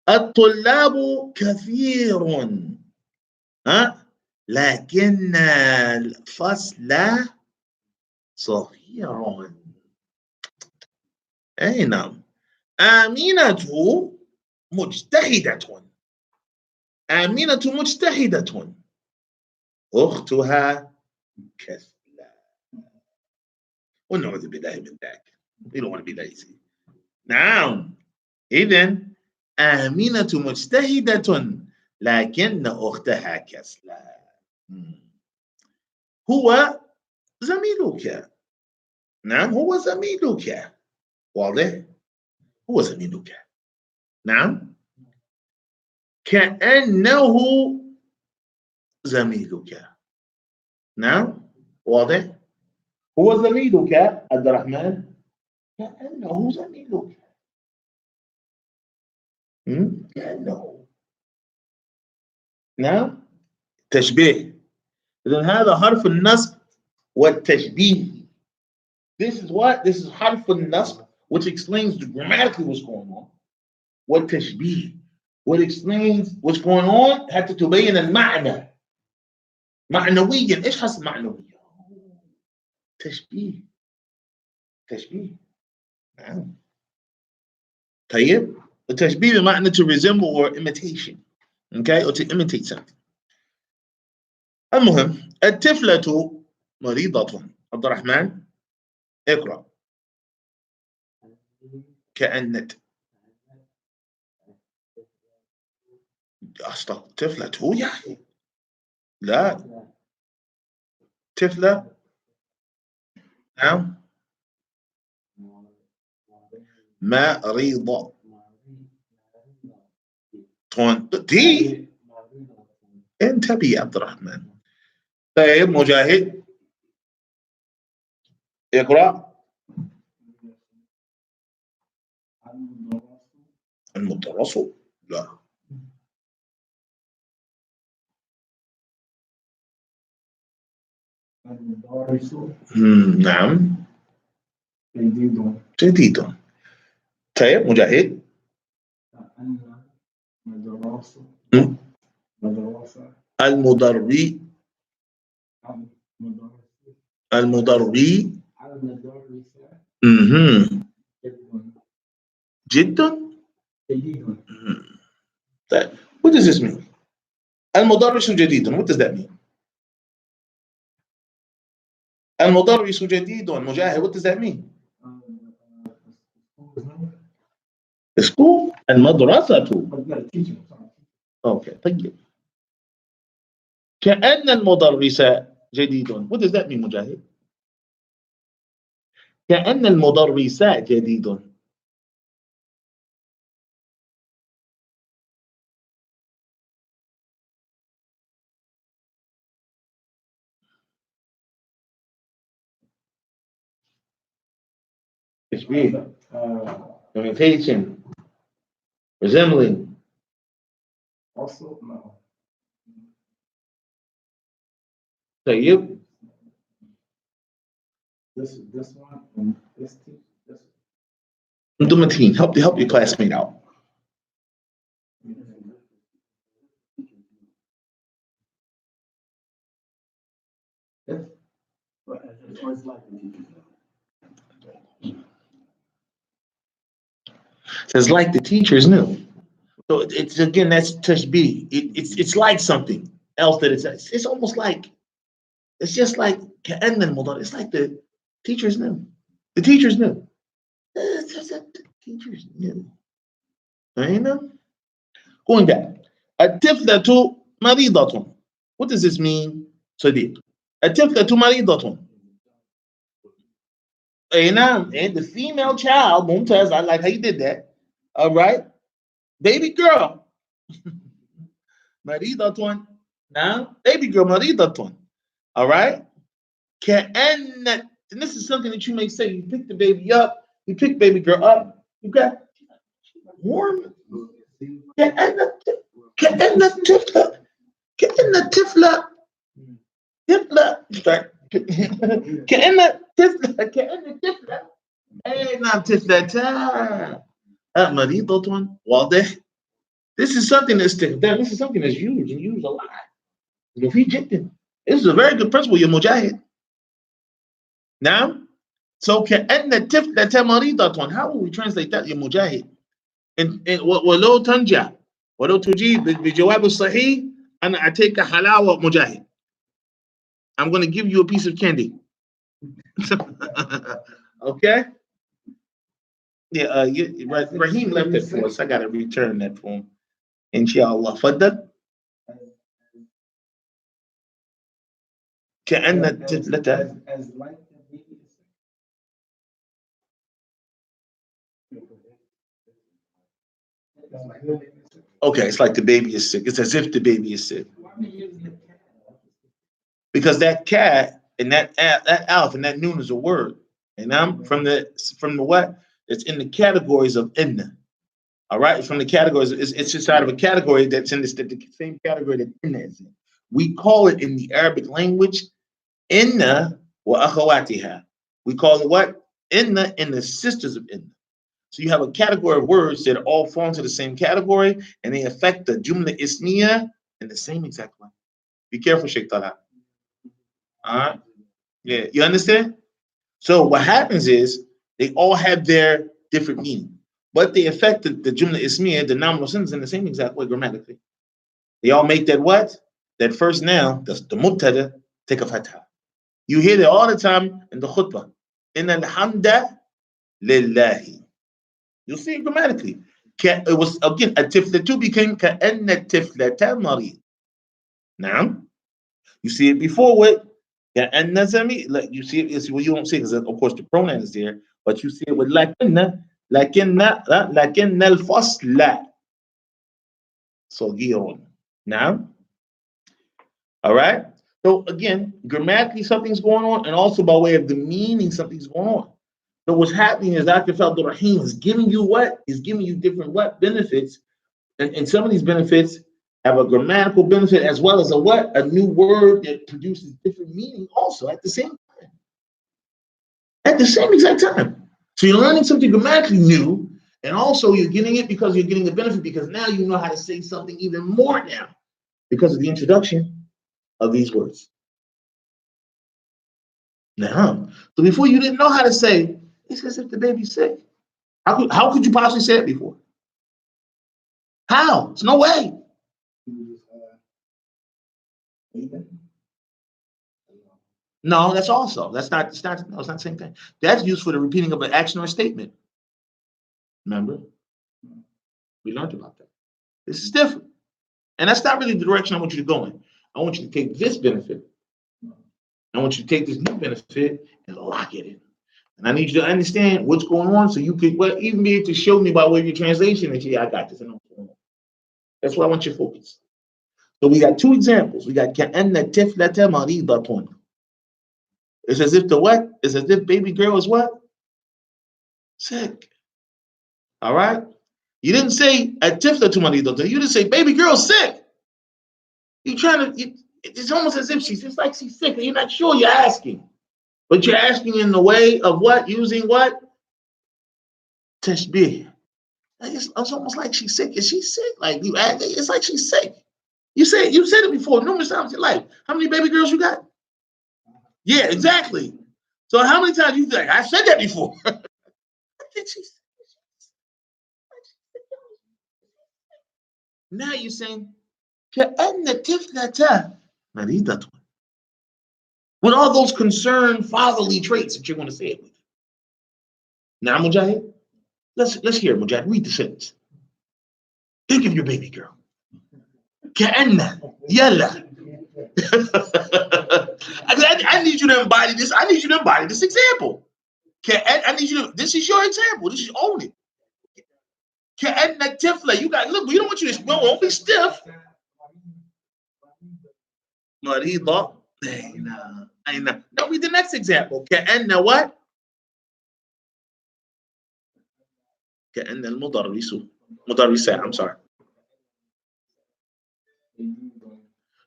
الطلاب كثير. لكن الفصل صغير. أي نعم. آمنة مجتهدة. أختها كسلى. ونعوذ بالله من ذلك. We don't want to be lazy. نعم. إذن آمنة مجتهدة لكن أختها كسلى. هو زميلك. نعم هو زميلك. واضح؟ هو زميلك. نعم. كأنه زميلك. نعم واضح؟ هو زميلك عبد الرحمن. كأنه زميلك. كأنه. نعم. تشبيه. إذن هذا حرف النصب والتشبيه. This is حرف النصب, which explains grammatically what's going on. والتشبيه, what explains what's going on. حتى تبين المعنى. معنويا. إيش حسب معنويا؟ تشبيه. نعم. طيب التشبيه بمعنى to resemble or imitation. Okay, or to imitate something. المهم الطفلة مريضة. عبد الرحمن اقرأ. كأنت أصلا طفلة يعني لا طفلة. نعم. مريضة. دي انتبه يا عبد الرحمن. طيب مجاهد اقرأ. المدرس. لا. نعم. جديد. طيب مجاهد. المدري. جدا. طيب what does this mean? المدرس جديد. What does that mean? المدرس جديد. مجاهد what does that mean? school. المدرسة. okay طيب. كأن المدرس جديد. What does that mean مجاهد? كأن المدرسات جديد. تشبيه, imitation, resembling. Also, no. طيب, This one and this two, this. انتم متين. help your classmate out. Says like the teachers knew. So it's again, that's tashbih. It's like something else that it's almost like, it's just like كأن المضارع. It's like the teachers knew. The teachers knew. It's just that the teachers knew. You know? Going back. الطفلة مريضة. What does this mean, Sadiq? الطفلة مريضة. And the female child, Mumtaz, I like how you did that. All right. Baby girl. مريضة. Now, baby girl مريضة. All right. كأن, and this is something that you may say, you pick the baby up, you pick baby girl up, you got warm. كأن الطفلة كأن الطفلة أين طفلتان مريضة. واضح. This is something that's used a lot. مفيد جدا. This is a very good principle, يا مجاهد. Now, so كأن الطفلة مريضة. How will we translate that, يا مجاهد? ولو تنجح ولو تجيب بجواب الصحيح أنا أعطيك حلاوة مجاهد. I'm going to give you a piece of candy. Okay? Yeah, Raheem left it for us. I got to return that for him. Inshallah. فضل. كأن الطفلة. As like the baby is. Okay, it's like the baby is sick. It's as if the baby is sick. Because that cat and that alf and that noon is a word. And I'm from the what? It's in the categories of inna. All right, from the categories, it's inside of a category that's in the same category that inna is in. We call it in the Arabic language inna wa akhawatiha. We call it what? Inna and the sisters of inna. So you have a category of words that all fall into the same category and they affect the jumla ismiya in the same exact way. Be careful, Sheikh Talha. All right? Yeah, you understand? So what happens is they all have their different meaning, but they affect the jumla ismiya, the nominal sentence, in the same exact way grammatically. They all make that what? That first noun, the mubtada, take a fatha. You hear that all the time in the khutbah. Inna alhamda lillahi. You'll see it grammatically. It was again a tiflatu became ka'anna tiflata marid. Now, you see it before with ka'anna zami. Like you see it, well, you don't see it because of course the pronoun is there, but you see it with lakinna al-fasla. So gion. Now, all right. So again, grammatically something's going on, and also by way of the meaning something's going on. So what's happening is Dr. Abdul Rahim is giving you what? Is giving you different what benefits. And some of these benefits have a grammatical benefit as well as a what? A new word that produces different meaning also at the same time. At the same exact time. So you're learning something grammatically new, and also you're getting it because you're getting the benefit because now you know how to say something even more now because of the introduction of these words. Now, so before you didn't know how to say, it's as if the baby's sick. How could you possibly say it before? How? There's no way. No, that's also. It's not the same thing. That's used for the repeating of an action or a statement. Remember? We learned about that. This is different. And that's not really the direction I want you to go in. I want you to take this benefit. I want you to take this new benefit and lock it in. And I need you to understand what's going on so you could even be able to show me by way of your translation that, yeah, I got this. I know what's going on. That's why I want you to focus. So we got two examples. We got كأن الطفلة مريضة. It's as if the what? It's as if baby girl is what? Sick. All right? You didn't say الطفلة مريضة. You didn't say baby girl sick. You're trying to, it's almost as if it's like she's sick and you're not sure you're asking. But you're asking in the way of what? Using what? Tashbih. It's almost like she's sick. Is she sick? Like you ask, it's like she's sick. You said it before numerous times in your life. How many baby girls you got? Yeah, exactly. So how many times you think I said that before? Now you're saying كأن طفلة مريضة. With all those concerned fatherly traits that you're going to say it with. Now, Mujahid, let's hear it, Mujahid. Read the sentence. Think of your baby girl. كأن يلا. I need you to embody this. I need you to embody this example. I need you to, this is your example. This is own it. كأن طفلة. You got, look, we don't want you to, don't be stiff. مريضة. I know. Now read the next example. كأن what? كأن المدرس مدرسة. I'm sorry.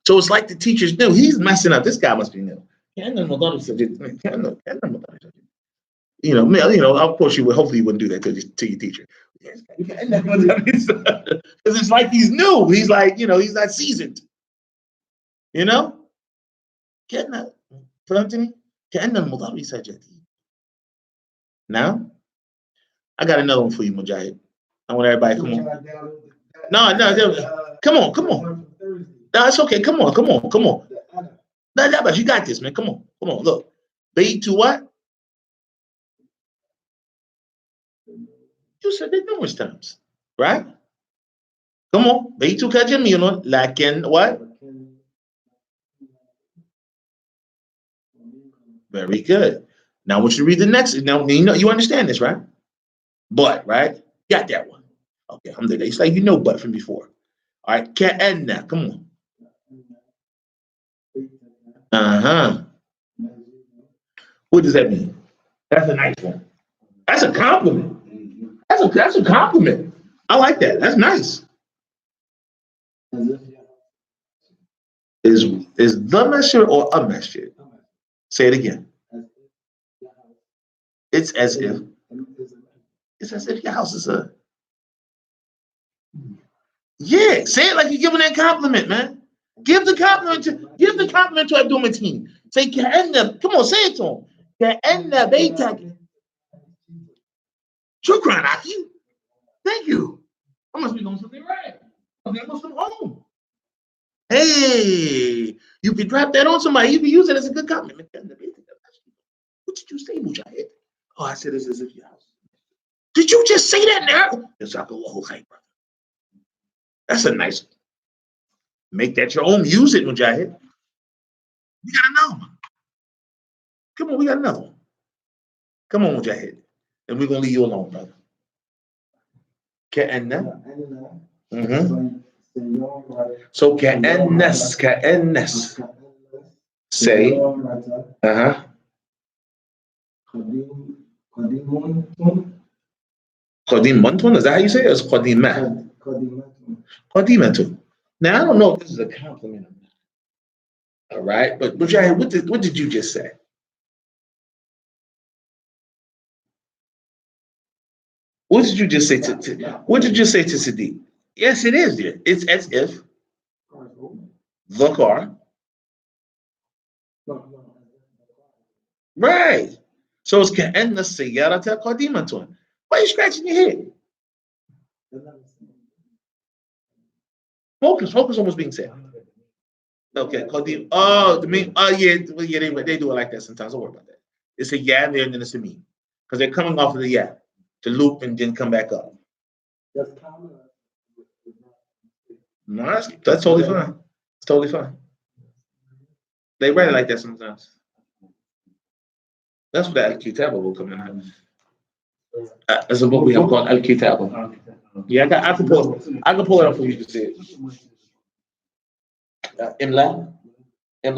So it's like the teachers knew he's messing up. This guy must be new. كأن المدرس كأن المدرس. You know. Of course, hopefully you wouldn't do that to your teacher. Because it's like he's new. He's like, he's not seasoned. You know? كأن فهمتني؟ كأن المدرس جديد. Now, I got another one for you, Mujahid. I want everybody, come on. No, come on. No, it's okay. Come on. No, but you got this, man. Come on. Look. Bait to what? You said it numerous times, right? Come on. Bait to kajamino. Lakin what? Very good. Now, I want you to read the next. Now, you understand this, right? But, right? Got that one. Okay, alhamdulillah. It's like but from before. All right. Ka'anna. Come on. Uh-huh. What does that mean? That's a nice one. That's a compliment. That's a compliment. I like that. That's nice. Is the masjid or a masjid? Say it again. It's as if your house is a. Yeah, say it like you're giving that compliment, man. Give the compliment to Abdul Mateen. Say كأن. Come on, say it to him. كأن بيتك. Shukran, Aki. Thank you. I must be doing something right. Okay, Muslim home. Hey, you can drop that on somebody. You can use it as a good compliment. What did you say, Mujahid? Oh, I said it's as if your house. Did you just say that now? Yes, I go, okay, brother. That's a nice. Make that your own. Use it, Mujahid. We got another one. Come on, we got another one. Come on, Mujahid. And we're going to leave you alone, brother. كأن. So كأنس. Say. قديمة. Is that how you say it? It's قديمة. قديمة. Now I don't know if this is a compliment or not. All right, but Mujahid, what did you just say? What did you just say what did you say to Sadiq? Yes, it is there. It's as if the car. Right. So it's كأن السيارة قديمة. Why are you scratching your head? Focus on what's being said. Okay, qadim. Oh, yeah, they do it like that sometimes. Don't worry about that. It's a yeah there and then it's a me. Because they're coming off of the yeah to loop and then come back up. No, that's totally fine. It's totally fine. They write it like that sometimes. That's what the Al-Kitab will come in. There's a book we have called Al-Kitab. Yeah, I can pull it up for you to see it. Imla? So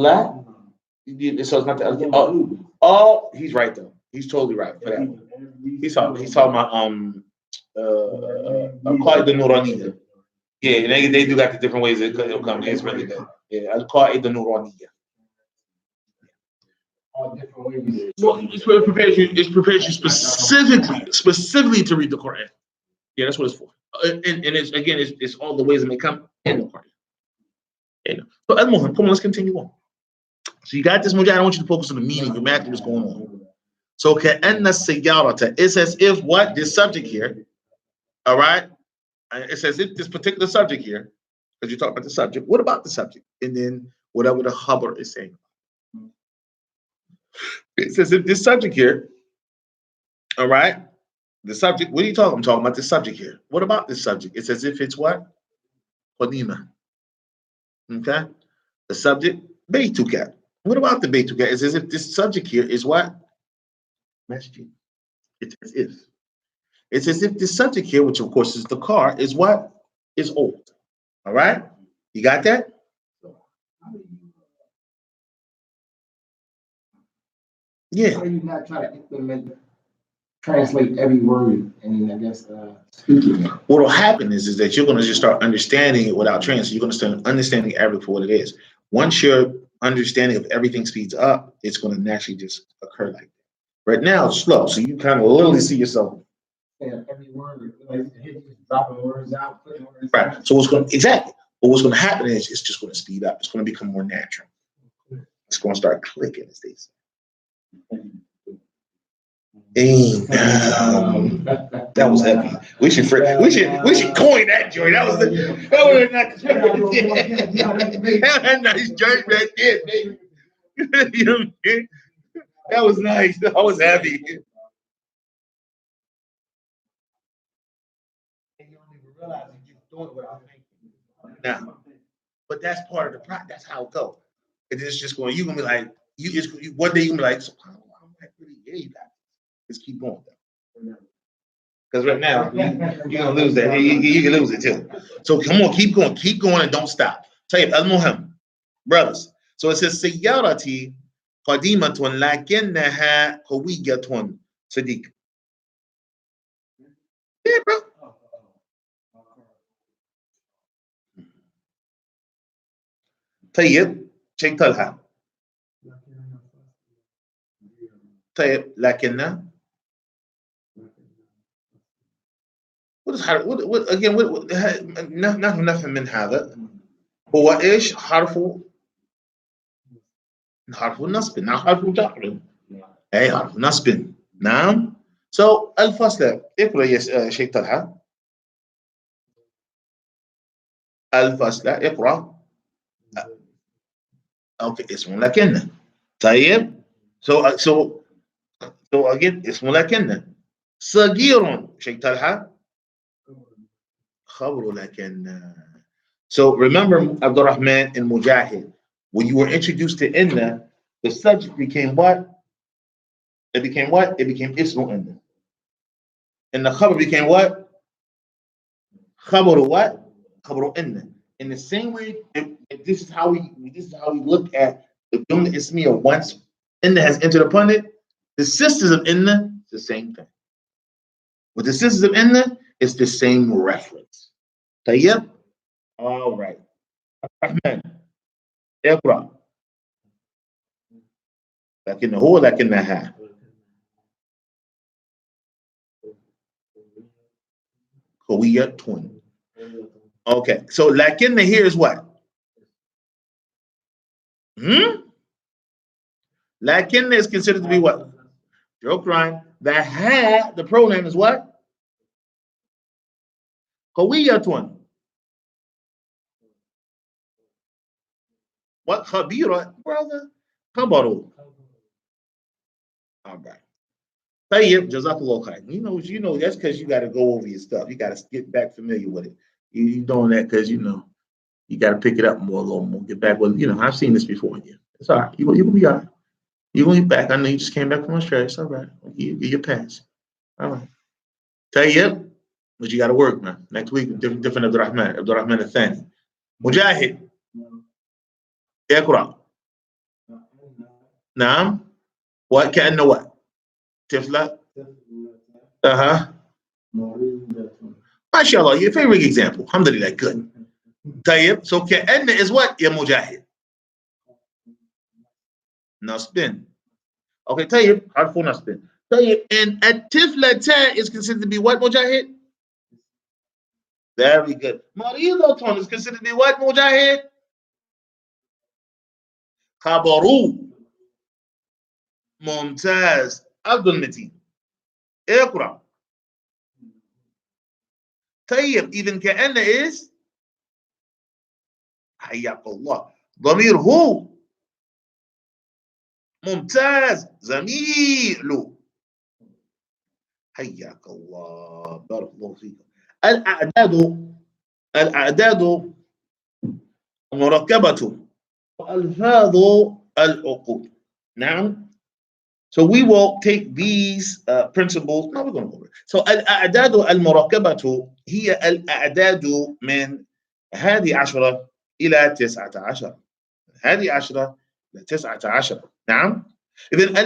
it's not the oh, he's right though. He's totally right for that. He's talking about Al-Qaeda Nuraniya. Yeah, they do got the different ways it'll come. It's really good. Yeah, Al-Qaeda Nuraniya. All different ways. Well, it prepares you specifically to read the Quran. Yeah, that's what it's for. And it's again, it's all the ways it may come in the Quran. So Al-Muhim, come on, let's continue on. So you got this mujahid. I want you to focus on the meaning, imagine what's going on. So كأن السيارة, it's as if what? This subject here, all right? It's as if this particular subject here, because you talk about the subject, what about the subject? And then whatever the khabar is saying. It's as if this subject here, all right? The subject, what are you talking about? I'm talking about the subject here. What about this subject? It's as if it's what? Qadima. Okay? The subject, Baytuka. What about the Baytuka? It's as if this subject here is what? Masjid. It's as if. It's as if this subject here, which of course is the car, is what? Is old. All right? You got that? Yeah. How do you not try to translate every word and I guess speaking it? What'll happen is that you're going to just start understanding it without translating. You're going to start understanding Arabic for what it is. Once your understanding of everything speeds up, it's going to naturally just occur like that. Right now, it's slow, so you kind of literally see yourself. Every word, like dropping words out, putting words Right. out. So But what's going to happen is it's just going to speed up. It's going to become more natural. It's going to start clicking, as they say. That was heavy. We should coin that joint. That was a nice joint right there, baby. You know what I mean? That was nice. That was heavy. And you don't even realize you're doing it without thinking. Now, but that's part of the process. That's how it goes. It's just going. You're gonna be like, one day you're gonna be like, SubhanAllah, I'm like, really, yeah, you got it. Just keep going. Because right now, you're gonna lose that. You can lose it too. So come on, keep going, and don't stop. Tayyib al-muhim, brothers. So it says sayyarati qadimatun lakinnaha qawiyatun. Sadiq. Yeah, bro. طيب شيء طلها طيب لكن what again نحن نفهم من هذا هو ايش حرف النصب نعم حرف جر اي حرف نصب نعم so الفصل اقرا يا شيخ طلحه الفصل اقرا اوكي اسم لكن طيب so again اسم لكن صغير شيخ طلحه خبر لكن so remember Abdul Rahman and Mujahid, when you were introduced to inna, the subject became what? It became ismu inna. And the khabar became what? Khabaru what? Khabaru inna. In the same way, this is how we look at the jumla ismiya. Once inna has entered upon it, the sisters of inna, it's the same thing. With the sisters of inna, it's the same reference. Tayyib? All right. Rahman. اقرأ. لكنها قوية. Okay, so لكن here is what? لكن is considered to be what? Joke rhyme. The pronoun is what? قوية. What khabira, brother? Khabaru. All right. Tayyib, jazakallah khair. You know that's because you got to go over your stuff. You got to get back familiar with it. You doing that because you got to pick it up more, a little more. Get back with I've seen this before in you. It's all right. You will be all right. You're gonna be back. I know you just came back from Australia. It's all right. You get your pass. All right. Tayyib, but you gotta work, man. Next week, different Abdurrahman Athani. Mujahid, اقرأ. نعم. وكأنه what? طفلة. MashaAllah, your favorite example. Alhamdulillah, good. Tayyib, so كأن is what? Ya Mujahid. Nasbin. Okay, Tayyib, harfu Nasbin. Tayyib, and at-tiflatan is considered to be what, Mujahid? Very good. Maridatun is considered to be what, Mujahid? Khabaru. Mumtaz. Abdul Mateen. اقرأ. طيب even كأن is حياك الله ضمير هو ممتاز زميل حياك الله بارك الله فيك الأعداد مركبة ألفاظ العقود نعم. So we will take these principles. No, we're going to go over it. So الأعداد المركبة هي الأعداد من 11 إلى 19. 11 إلى 19. نعم. إذن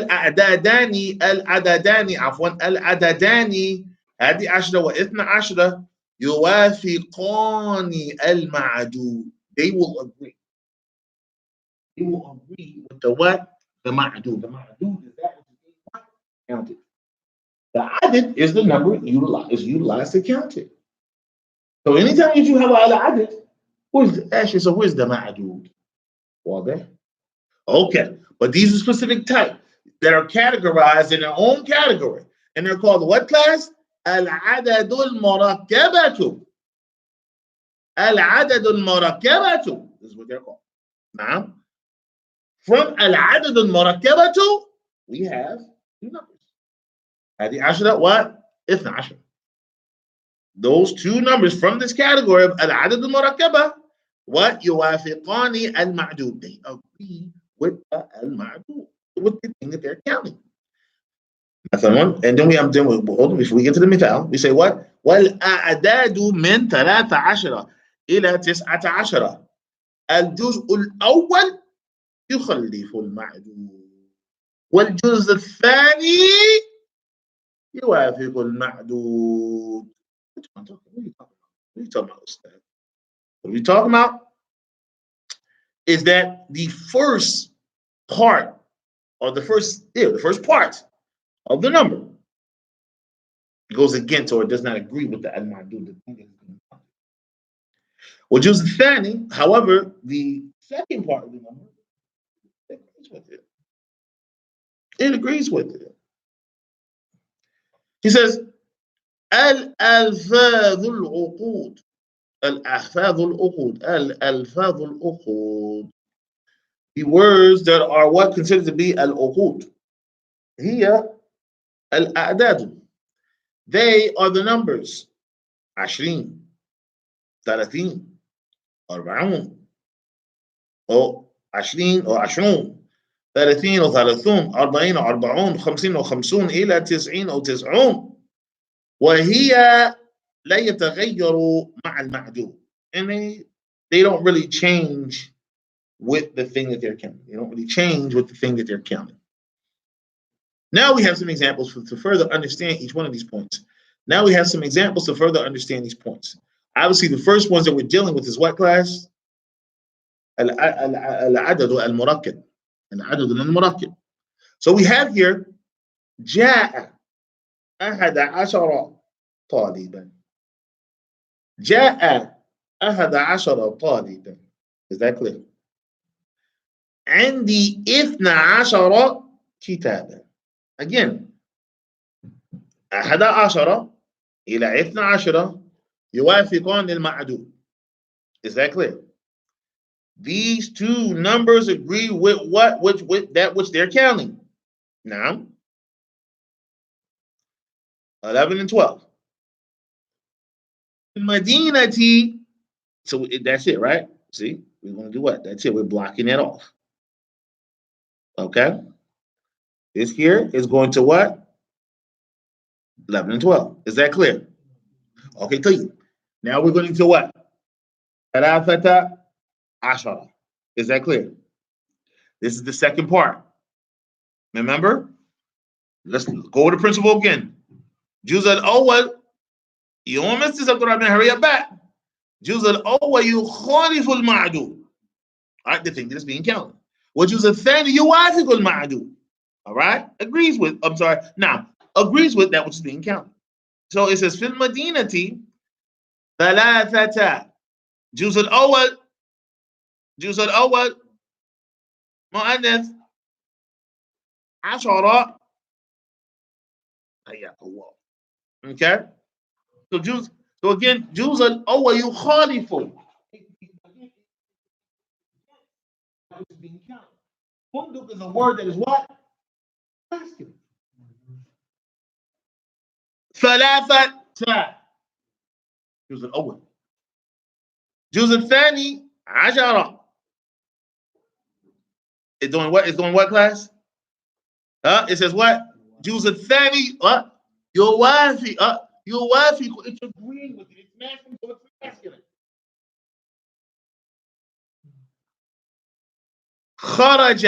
العددان عفوا العددان 11 و12 يوافقان المعدود. They will agree. They will agree with the what? The ma'dud. The ma'dud is that which is counted. The adad is the number utilized to count it. So anytime you have an adad, where's the ma'dud? Well, there. Okay, but these are specific types that are categorized in their own category, and they're called what class? Al-adadul murakkabatu. Al-adadul murakkabatu is what they're called. Now, from al-adadul murakkabatu, we have two numbers. Hadi ashra what? Ithna ashra. Those two numbers from this category of al-adadul murakkaba, what? Yuwafiqani al-ma'dud. They agree with al-ma'dud, with the thing that they're counting. And then hold on, before we get to the mithal, we say what? وَالْأَعْدَادُ مِنْ 13 إلى 19. الجزء الأول يخلف المعدود والجزء الثاني يوافق المعدود. What are you talking about, Ustad? What are we talking about? Is that the first part, or the first part of the number goes against or does not agree with the al-ma'dud. Well, just the thani, however, the second part of the number agrees with it. It agrees with it. He says, al-alfadhul uqud. Al-ahfadhul uqud. Al-alfadhul uqud. The words that are what considered to be al-uqud. Here, al-a'dad. They are the numbers. 20, 30, 40, or 20 or 20, 30 or 30, 40 or 40, 50 or 50 إلى 90 أو 90. وهي لا يتغير مع المعدود. And they don't really change with the thing that they're counting. They don't really change with the thing that they're counting. Now we have some examples to further understand each one of these points. Obviously, the first ones that we're dealing with is what class? Al-adad al-murakkab. Al-adad al-murakkab. So we have here جاء 11 طالبا. جاء 11 طالبا. Is that clear? عندي 12 كتابا. Again, 11 إلى 12 يوافقان المعدود. Is that clear? These two numbers agree with what? With that which they're counting. Now, 11 and 12. Madinati. So that's it, right? See, we're going to do what? That's it. We're blocking that off. Okay. This here is going to what? 11 and 12. Is that clear? Okay, طيب. Now we're going to what? 13 عشرة. Is that clear? This is the second part. Remember? Let's go with the principle again. الجزء الأول يوم عبد الرحمن, hurry up back. الجزء الأول يخالف المعدود. All right, the thing that is being counted. والجزء الثاني يوافق المعدود. All right, agrees with. I'm sorry. Now agrees with that which is being counted. So it says في المدينة ثلاثة. الجزء الأول مؤنث 10. Okay. So again, جزء الأول يخالف. Funduk is a word that is what? Masculine. ثلاثة. الجزء الأول. الجزء الثاني 10. It's doing what? It's doing what, class? It says what? الجزء الثاني يوافق. يوافق. It's agreeing with it. It's masculine, so it's masculine. خرج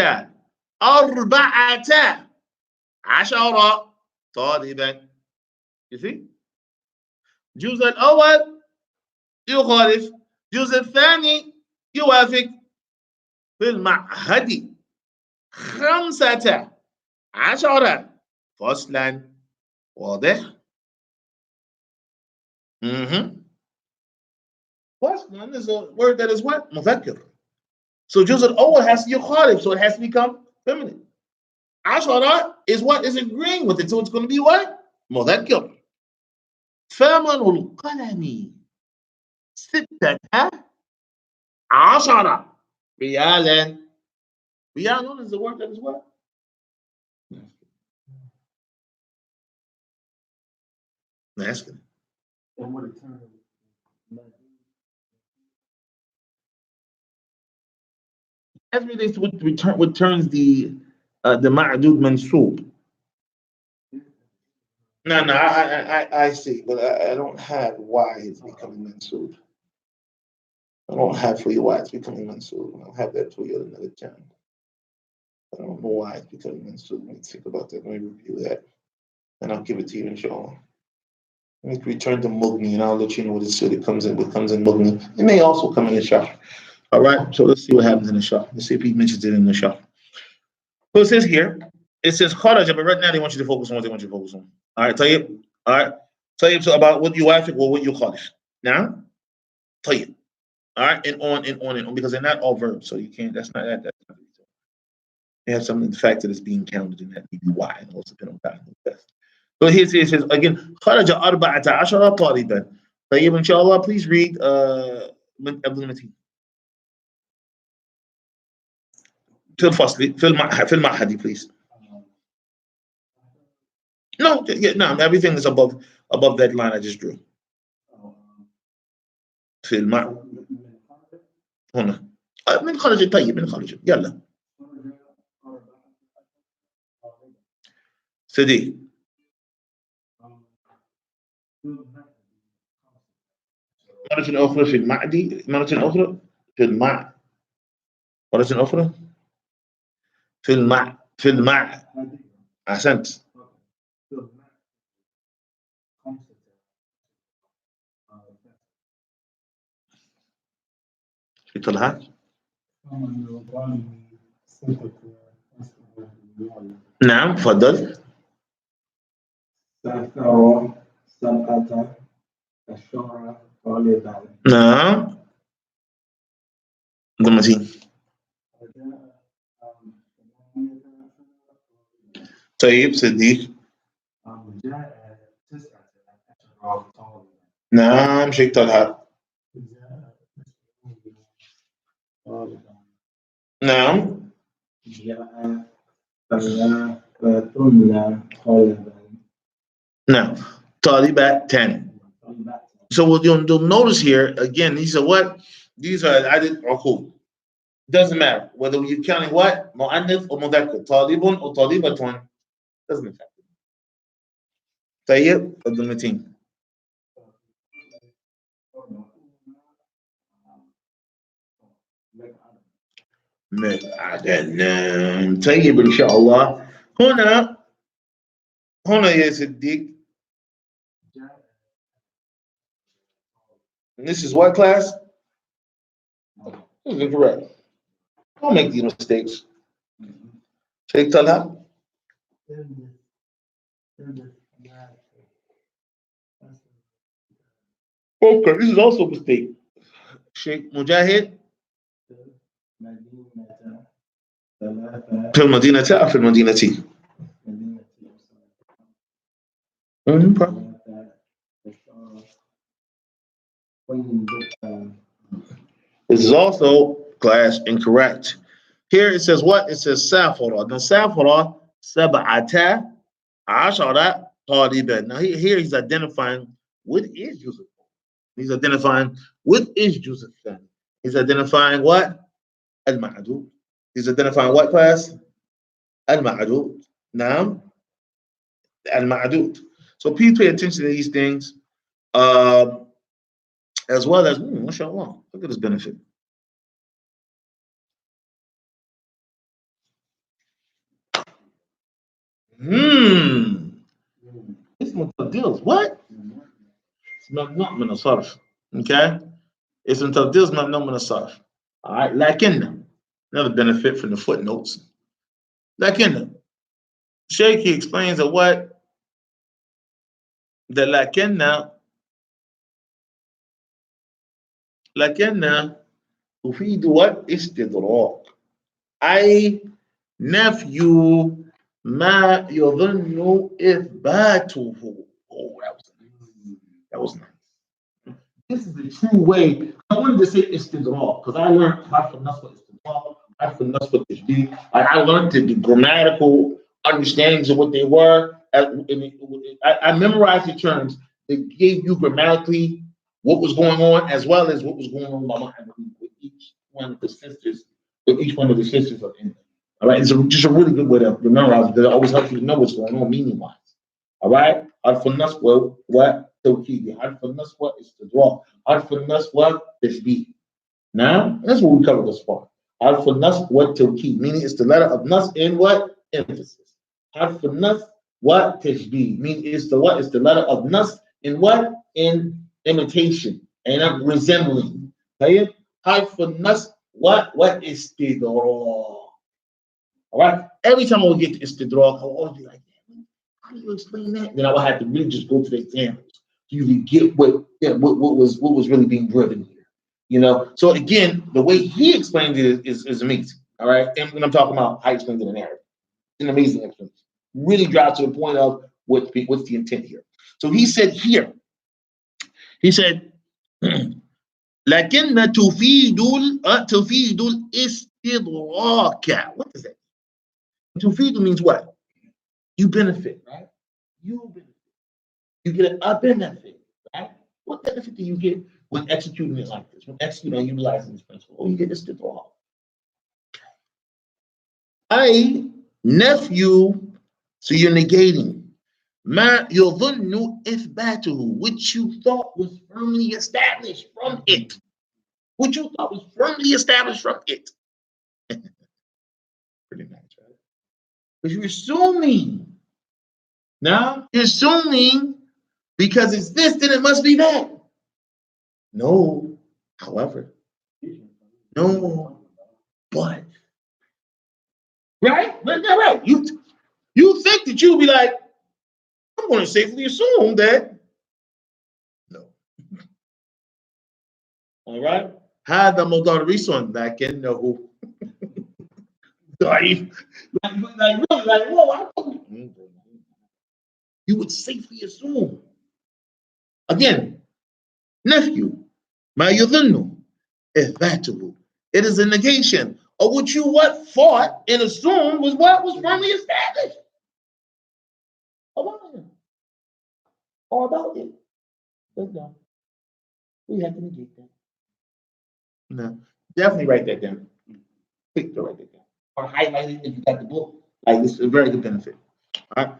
14 طالبا. You see? الجزء الأول يخالف. الجزء الثاني يوافق. في المعهد 15 فصلا. واضح؟ فصلا is a word that is what? مذكر. So الجزء الأول has to يخالف, so it has to become feminine. 10 is what? Is agreeing with it, so it's going to be what? مذكر. ثمن القلم 16 ريالا. ريال is the word that is what? Masculine. As relates to what turns the ma'dud mansub. No, I see, but I don't have why it's becoming mansub. I don't have for you why it's becoming mansub. I'll have that for you another time. I don't know why it's becoming mansub. Let me think about that. Let me review that, and I'll give it to you, inshallah. Let me return to Mughni, and I'll let you know what it comes in. What comes in Mughni. It may also come in the Shah. All right, so let's see what happens in the Shah. Let's see if he mentions it in the Shah. So it says here, it says Kharaja, but right now they want you to focus on what they want you to focus on. All right, Tayyib. All right, Tayyib. So about what you wafiq or what you khalif. Now, Tayyib. All right, and on, because they're not all verbs, so you can't. That's not that. That's not they have some fact that is being counted in that maybe why, and also depending on God. So here it says again, Kharaja 14 طالبا. Tayyib, inshallah, please read Abdul Mateen. في الفصل في المعهد please. No, everything is above that line I just drew. في المعهد هنا من خرج. طيب من خرج يلا سدي. مرة أخرى في المعدي. مرة أخرى في المع. مرة أخرى في المع. أحسنت. في طلعت. نعم تفضل. نعم ضمتين. طيب صديق. نعم شيء طلعت. نعم نعم طالبة. So what you'll notice here again, these are what? These are added uqud. Doesn't matter whether you're counting what? Mu'annath or mudhakkar, talibun or talibatun. doesn't affect it. طيب قدم متين. متعدن طيب ان شاء الله. هنا يا صديق. This is what class? This is incorrect. Don't make these mistakes. Sheikh Talha? Okay, this is also a mistake. Sheikh Mujahid? في المدينة أو في المدينة؟ This is also class incorrect. Here it says what? It says سافر. Now سافر سبعة عشرة طالبا. Now here he's identifying what is Joseph. He's identifying what is Joseph. He's identifying what? المعدود. He's identifying what class? المعدود. Now المعدود. So please pay attention to these things. As well as, mashallah, look at this benefit. اسم تبديل what? It's ممنوع من الصرف. Okay? اسم تبديل ممنوع من الصرف. All right, لكن another benefit from the footnotes. لكن Sheikh explains that what? That لكن تفيد what? استدراك. أي نفي ما يظن إثباته. Oh, that was nice. This is the true way. I wanted to say istidrak because I learned how to nasba istidrak, how to nasba tashbih. I learned the grammatical understandings of what they were. I memorized the terms that gave you grammatically what was going on as well as what was going on with each one of the sisters, of India. All right, it's just a really good way to memorize because it always helps you to know what's going on meaning-wise. All right, حرف النصب وتوكيد. حرف النصب واستدراك. حرف النصب وتشبيه. Now, that's what we covered thus far. حرف النصب والتوكيد, meaning it's the letter of nas in what? Emphasis. حرف النصب وتشبيه, meaning it's the what? It's the letter of nas in what? In imitation and resembling. طيب حرف النصب واستدراك. All right. Every time I would get to istidrak, I would always be like, how do you explain that? Then I would have to really just go to the examples to really get what was really being driven here. You know. So again, the way he explained it is amazing. All right. And when I'm talking about how he explained it in Arabic, it's an amazing explanation. Really drives to the point of what's the intent here. So he said here. He said, لكن تفيد الاستدراك. What does that mean? Tufidu means what? You benefit, right? You benefit. You get a benefit, right? What benefit do you get when executing it like this? When executing and utilizing this principle? Oh, you get this istidrak. I nephew, so you're negating. Ma yadhunnu ithbatuhu, which you thought was firmly established from it. Which you thought was firmly established from it. Pretty nice, right? Because you're assuming. Now, you're assuming because it's this, then it must be that. No, however. No, but. Right? Right. You think that you'll be like, I'm going to safely assume that. No. All right? هذا مدرس لكنه ضعيف. Like, whoa, you would safely assume. Again, nephew, ما يظن إثباته. It is a negation of what you thought and assumed was what was firmly established. Or about it. But no, we have to negate that. No, definitely write that down. Quick to write that down. Or highlight it if you got the book. Like, this is a very good benefit. All right.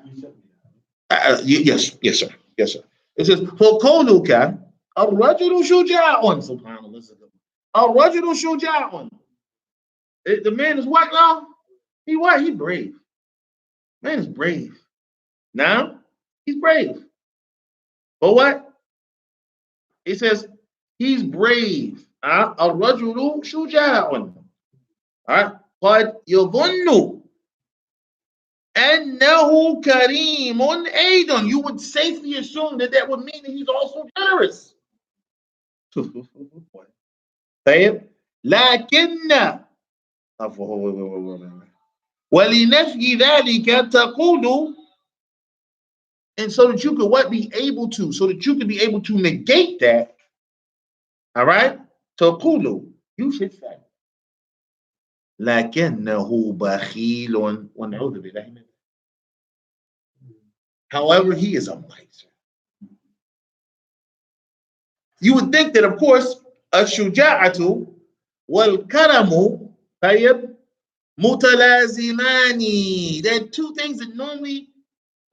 Yes, yes, sir. Yes, sir. It says, فَقَوْلُكَ الرَّجُلُ شُجَاعٌ SubhanAllah. الرَّجُلُ شُجَاعٌ. The man is what now? He what? He brave. Man is brave. Now, he's brave. But what? It says, he's brave. الرَّجُلُ شُجَاعٌ. All right. قَدْ يَظُنُّ أَنَّهُ كَرِيمٌ أَيْضًا. You would safely assume that would mean that he's also generous. طيب لكن ولنفي ذلك تقول, and so that you could what be able to, so that you could be able to negate that. All right. تقول, you should say لكنه بخيل ونعوذ بالله منه. However, he is a miser. You would think that, of course, الشجاعة والكرم طيب متلازمani. They're two things that normally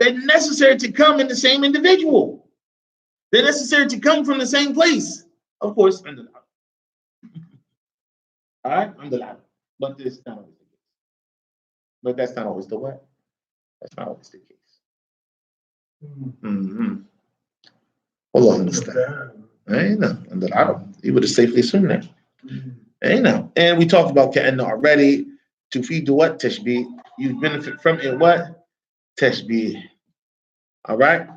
they're necessary to come in the same individual. They're necessary to come from the same place. Of course, under the all right, under the but this not always the case. But that's not always the way. That's not always the case. Mm-hmm. Allah understand. I know. Under the Arab, you would have safely assumed that. I know. And we talked about Ka'anna already. To feed the what? Tashbih. You benefit from it what? Tashbih. All right?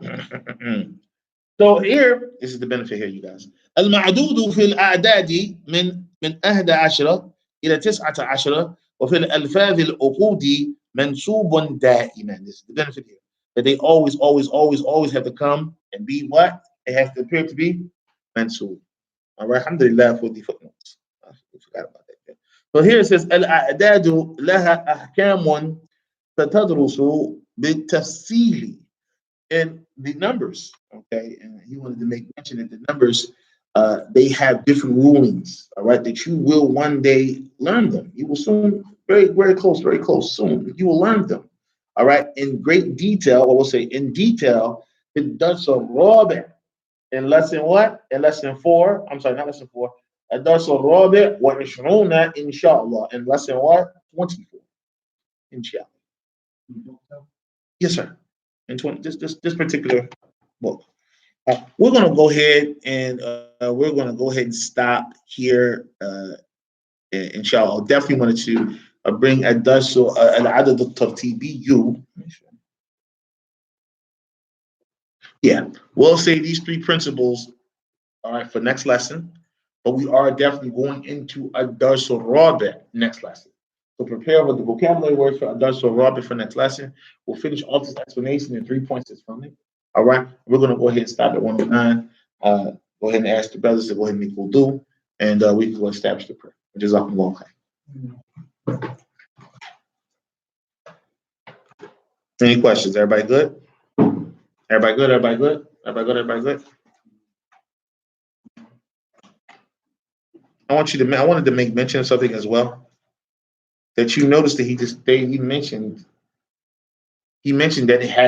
So here, this is the benefit here, you guys. المعدود في الأعداد من 11 إلى 19 وفي الألفاظ العقود منسوب دائما. This is the benefit here. That they always have to come and be what? It has to appear to be mansub. All right, alhamdulillah for the footnotes. I forgot about that. So here it says الأعداد لها أحكام تتدرس بالتفصيل. And the numbers, okay, and he wanted to make mention that the numbers, they have different rulings, all right, that you will one day learn them. You will soon, very close soon, you will learn them, all right, in great detail, or we'll say in detail. It does so rabi' in lesson what? In lesson 4, I'm sorry, not lesson 4, it does so rabi' wa ishruna inshallah, in lesson what? 24, inshallah. Yes, sir. In 20, this particular book. We're going to go ahead and stop here. Inshallah, definitely wanted to bring al-darsu al-adad al-tartibiyu. Yeah, we'll say these 3 principles, all right, for next lesson, but we are definitely going into al-darsu al-rabi' next lesson. So prepare with the vocabulary words for al-darsu al-rabi' for next lesson. We'll finish all this explanation in 3 points that's from it. All right, we're going to go ahead and stop at 109. Go ahead and ask the brothers to go ahead and make wudu, and we can go establish the prayer. Jazakumullah khair. Any questions? Everybody good? Everybody good? Everybody good? Everybody good? Everybody good? I wanted to make mention of something as well. That you noticed that he mentioned that it has